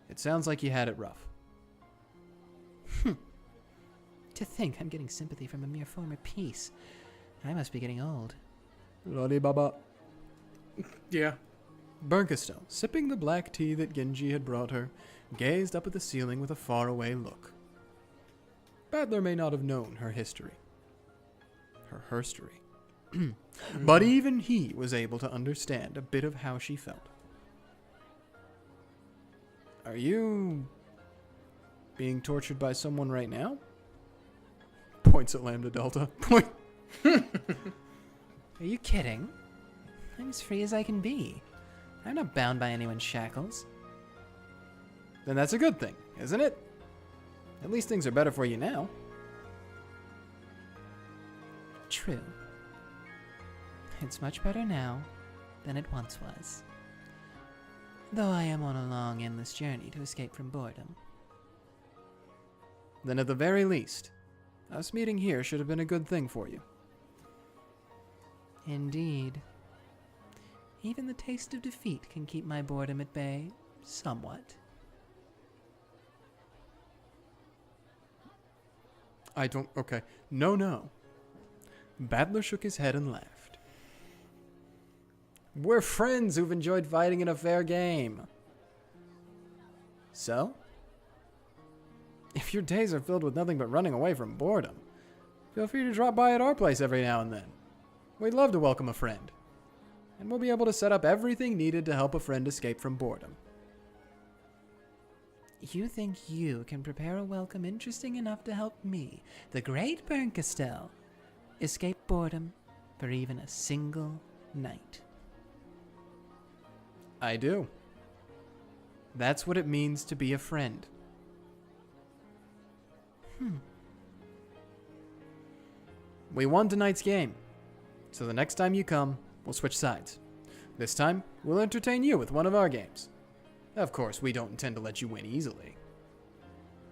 It sounds like you had it rough. To think I'm getting sympathy from a mere former piece. I must be getting old. Lolly Baba. Yeah. Bernkastel, sipping the black tea that Genji had brought her, gazed up at the ceiling with a faraway look. Battler may not have known her history. Her herstory. But even he was able to understand a bit of how she felt. Are you being tortured by someone right now? Points at Lambda Delta. Point. Are you kidding? I'm as free as I can be. I'm not bound by anyone's shackles. Then that's a good thing, isn't it? At least things are better for you now. True. It's much better now than it once was. Though I am on a long, endless journey to escape from boredom. Then at the very least, us meeting here should have been a good thing for you. Indeed. Even the taste of defeat can keep my boredom at bay, somewhat. I don't... Okay. No. Battler shook his head and laughed. We're friends who've enjoyed fighting in a fair game. So? If your days are filled with nothing but running away from boredom, feel free to drop by at our place every now and then. We'd love to welcome a friend. And we'll be able to set up everything needed to help a friend escape from boredom. You think you can prepare a welcome interesting enough to help me, the great Bernkastel, escape boredom for even a single night? I do. That's what it means to be a friend. We won tonight's game, so the next time you come, we'll switch sides. This time, we'll entertain you with one of our games. Of course, we don't intend to let you win easily.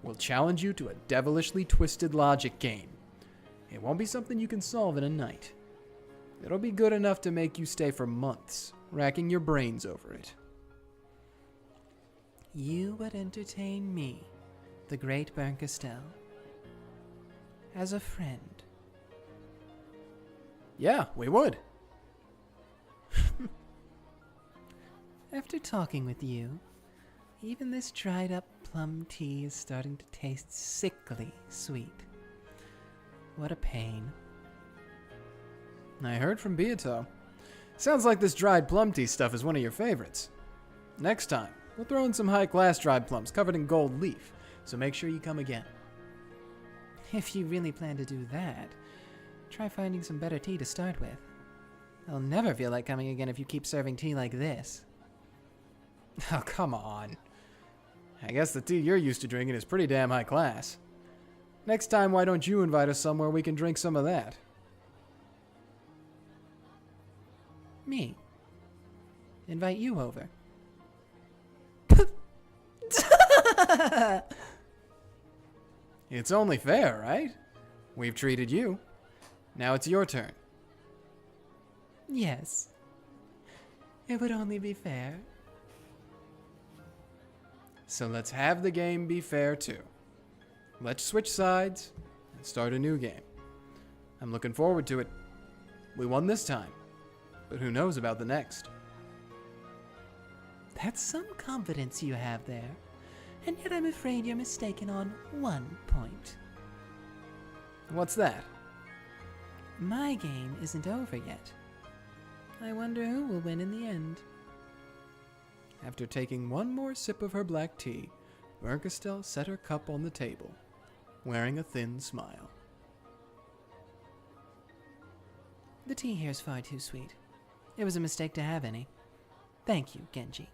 We'll challenge you to a devilishly twisted logic game. It won't be something you can solve in a night. It'll be good enough to make you stay for months, racking your brains over it. You would entertain me, the great Bernkastel, as a friend. Yeah, we would. After talking with you, even this dried up plum tea is starting to taste sickly sweet. What a pain. I heard from Beato. Sounds like this dried plum tea stuff is one of your favorites. Next time, we'll throw in some high-class dried plums covered in gold leaf, so make sure you come again. If you really plan to do that, try finding some better tea to start with. I'll never feel like coming again if you keep serving tea like this. Oh, come on. I guess the tea you're used to drinking is pretty damn high class. Next time, why don't you invite us somewhere we can drink some of that? Me? Invite you over. It's only fair, right? We've treated you. Now it's your turn. Yes. It would only be fair. So let's have the game be fair too. Let's switch sides and start a new game. I'm looking forward to it. We won this time, but who knows about the next? That's some confidence you have there, and yet I'm afraid you're mistaken on one point. What's that? My game isn't over yet. I wonder who will win in the end. After taking one more sip of her black tea, Bernkastel set her cup on the table, wearing a thin smile. The tea here's far too sweet. It was a mistake to have any. Thank you, Genji.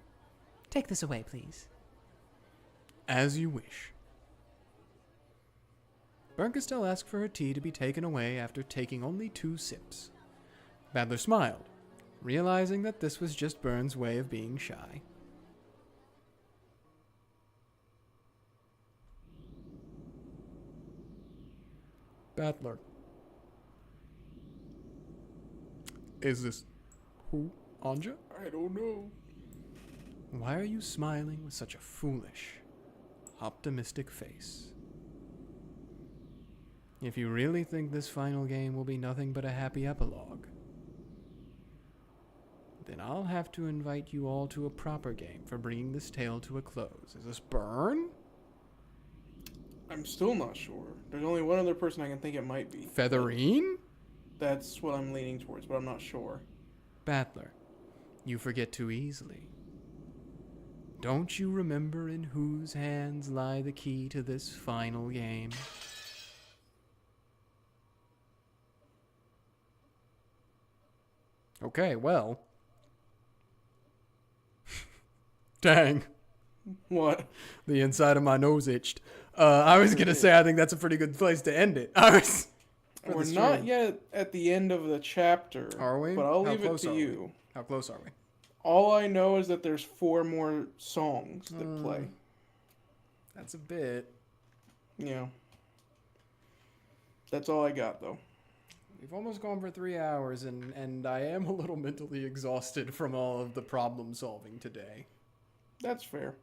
Take this away, please. As you wish. Bernkastel asked for her tea to be taken away after taking only 2 sips. Battler smiled, realizing that this was just Bern's way of being shy. Battler. Is this who, Ange? I don't know. Why are you smiling with such a foolish, optimistic face? If you really think this final game will be nothing but a happy epilogue, then I'll have to invite you all to a proper game for bringing this tale to a close. Is this Bern? I'm still not sure. There's only one other person I can think it might be. Featherine? That's what I'm leaning towards, but I'm not sure. Battler, you forget too easily. Don't you remember in whose hands lie the key to this final game? Okay, well. Dang. What? The inside of my nose itched. I was going to say I think that's a pretty good place to end it. We're not yet at the end of the chapter. Are we? But I'll How leave it close to are you. How close are we? All I know is that there's 4 more songs that play. That's a bit. Yeah. That's all I got, though. We've almost gone for 3 hours, and I am a little mentally exhausted from all of the problem solving today. That's fair.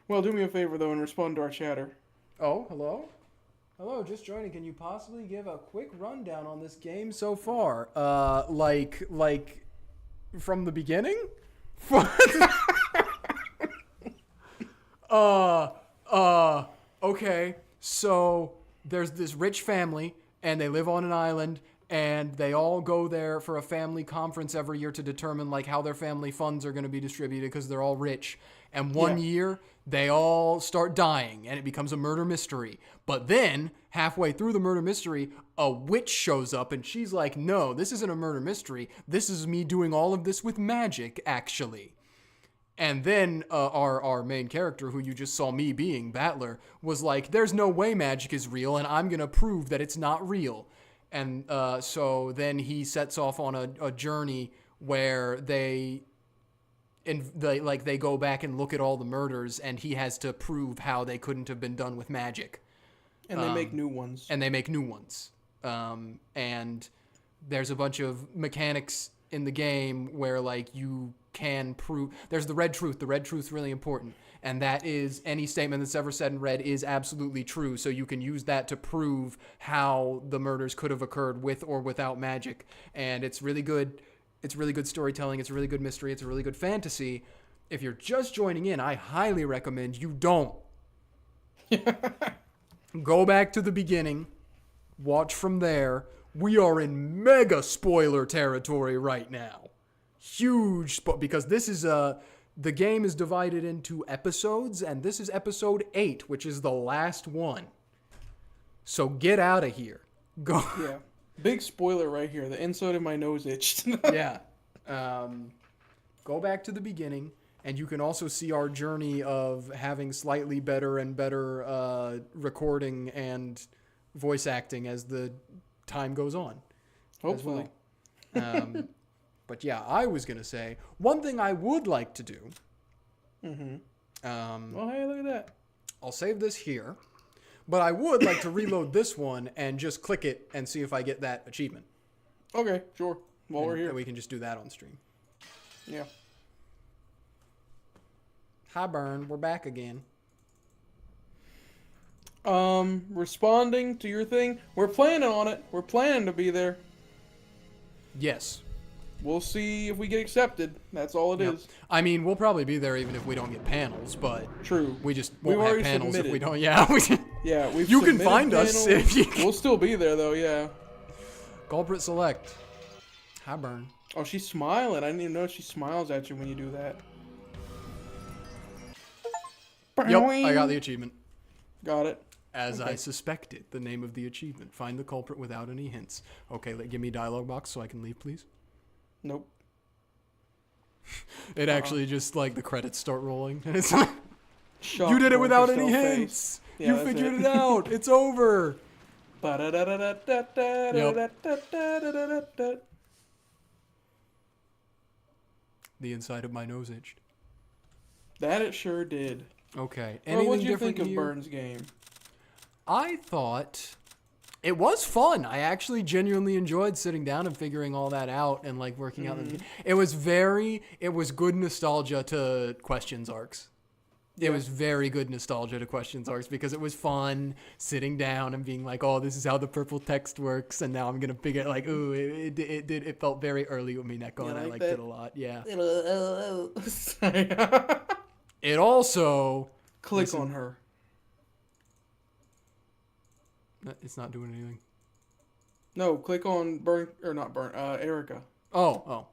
Well, do me a favor, though, and respond to our chatter. Oh, hello? Hello, just joining. Can you possibly give a quick rundown on this game so far? Like from the beginning? Okay. So there's this rich family, and they live on an island, and they all go there for a family conference every year to determine like how their family funds are going to be distributed because they're all rich. And one year they all start dying and it becomes a murder mystery. But then halfway through the murder mystery, a witch shows up and she's like, no, this isn't a murder mystery. This is me doing all of this with magic, actually. And then our main character, who you just saw me being, Battler, was like, there's no way magic is real and I'm going to prove that it's not real. And so then he sets off on a journey where they go back and look at all the murders, and he has to prove how they couldn't have been done with magic. And they make new ones. And there's a bunch of mechanics in the game where like you can prove. There's the red truth. The red truth's really important. And that is any statement that's ever said in red is absolutely true. So you can use that to prove how the murders could have occurred with or without magic. And it's really good. It's really good storytelling. It's a really good mystery. It's a really good fantasy. If you're just joining in, I highly recommend you don't. Go back to the beginning. Watch from there. We are in mega spoiler territory right now. Huge, because this is the game is divided into episodes, and this is episode 8, which is the last one. So get out of here. Go. Yeah. Big spoiler right here. The inside of my nose itched. Yeah. Go back to the beginning, and you can also see our journey of having slightly better and better recording and voice acting as the time goes on. Hopefully. But yeah, I was going to say, one thing I would like to do. Oh, hey, look at that. I'll save this here. But I would like to reload this one and just click it and see if I get that achievement. Okay, sure. While we're here. And we can just do that on stream. Yeah. Hi, Bern. We're back again. Responding to your thing. We're planning on it. We're planning to be there. Yes. We'll see if we get accepted. That's all it is. I mean, we'll probably be there even if we don't get panels, but true. We just won't have panels submitted. if we don't. Yeah, we've you can submitted find panels. us if you can. We'll still be there though. Yeah. Culprit select. Hi, Bern. Oh, she's smiling. I didn't even know she smiles at you when you do that. Yep, I got the achievement. Got it. As I suspected, the name of the achievement. Find the culprit without any hints. Okay, give me dialogue box so I can leave, please. Nope. It actually just, like, the credits start rolling. And it's like, Shock you did it without any Bernkastel hints. face. Yeah, You that's figured it out. It's over. Yep. The inside of my nose itched. That it sure did. Okay. Well, Anything what did you different think of here? Burns' game? I thought it was fun. I actually genuinely enjoyed sitting down and figuring all that out and like working out. It was good nostalgia to Questions arcs. It was very good nostalgia to Questions arcs because it was fun sitting down and being like, oh, this is how the purple text works. And now I'm going to figure like, ooh, it felt very early Umineko and I liked it a lot. Yeah. It also... Click on her. It's not doing anything. No, click on Erica. Oh.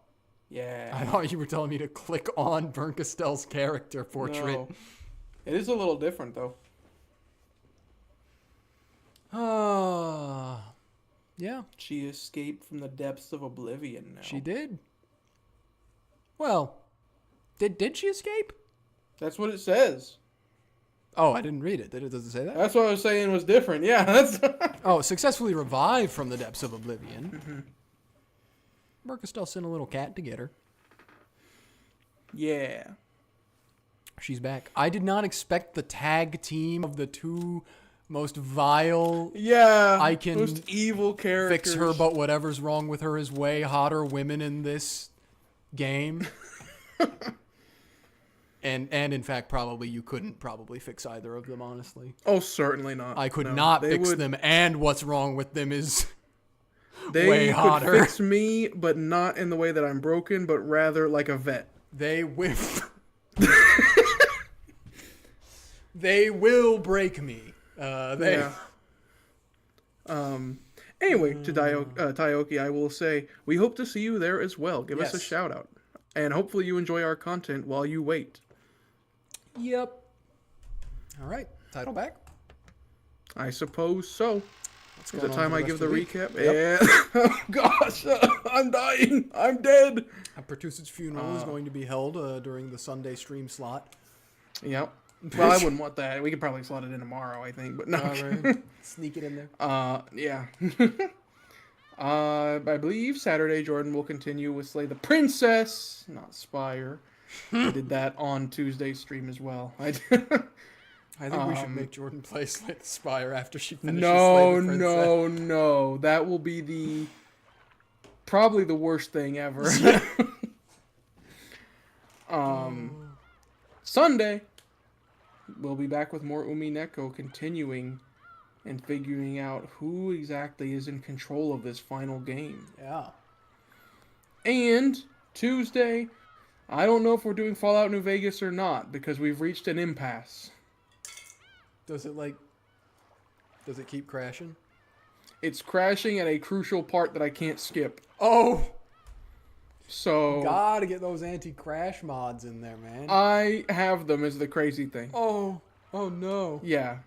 Yeah. I thought you were telling me to click on Bernkastel's character portrait. No. It is a little different, though. Yeah. She escaped from the depths of oblivion now. She did. Well, did she escape? That's what it says. Oh, I didn't read it. Does it say that? That's what I was saying was different. Yeah, that's... Oh, successfully revived from the depths of oblivion. Bernkastel sent a little cat to get her. Yeah. She's back. I did not expect the tag team of the two most vile... Yeah. I can most evil characters. fix her, but whatever's wrong with her is way hotter women in this game. And in fact, probably you couldn't fix either of them, honestly. Oh, certainly not. I could not fix them, and what's wrong with them is they way hotter. Could fix me, but not in the way that I'm broken, but rather like a vet. They will... They will break me. Yeah. Anyway, to Taioki, I will say, we hope to see you there as well. Give us a shout out. And hopefully you enjoy our content while you wait. Yep. All right. Title back? I suppose so. What's Is going it on time for I the give rest the of week? recap? Yep. Yeah. Oh, gosh. I'm dying. I'm dead. Pertus's funeral is going to be held during the Sunday stream slot. Yep. Well, I wouldn't want that. We could probably slot it in tomorrow, I think. But no. Right. Sneak it in there. Yeah. I believe Saturday Jordan will continue with Slay the Princess, not Spire. I did that on Tuesday's stream as well. I think we should make Jordan play Slay the Spire after she finishes No, Slay the Princess. no. That will be probably the worst thing ever. Sunday, we'll be back with more Umineko, continuing and figuring out who exactly is in control of this final game. Yeah. And Tuesday, I don't know if we're doing Fallout New Vegas or not, because we've reached an impasse. Does it keep crashing? It's crashing at a crucial part that I can't skip. Oh! So... Gotta get those anti-crash mods in there, man. I have them is the crazy thing. Oh no. Yeah.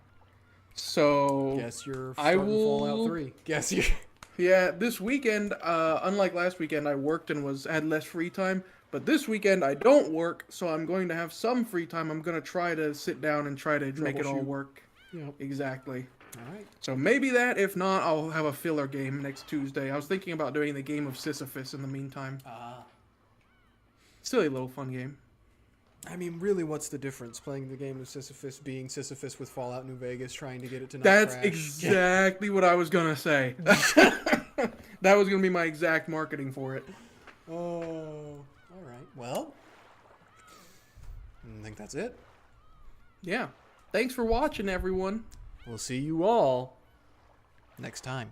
So... Guess you're starting Fallout 3. Guess you... Yeah, this weekend, unlike last weekend, I worked and had less free time. But this weekend, I don't work, so I'm going to have some free time. I'm going to try to sit down and try to make it all work. Yep. Exactly. All right. So maybe that. If not, I'll have a filler game next Tuesday. I was thinking about doing the game of Sisyphus in the meantime. Silly little fun game. I mean, really, what's the difference? Playing the game of Sisyphus, being Sisyphus with Fallout New Vegas, trying to get it to not That's crash. exactly what I was going to say. That was going to be my exact marketing for it. Oh, all right. Well, I think that's it. Yeah. Thanks for watching, everyone. We'll see you all next time.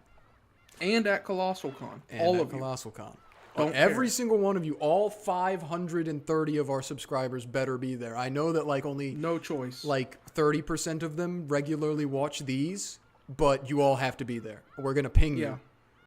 And at Colossal Con. And all at of Colossal Con. Don't Every care. single one of you, all 530 of our subscribers better be there. I know that only no choice. 30% of them regularly watch these, but you all have to be there. We're going to ping you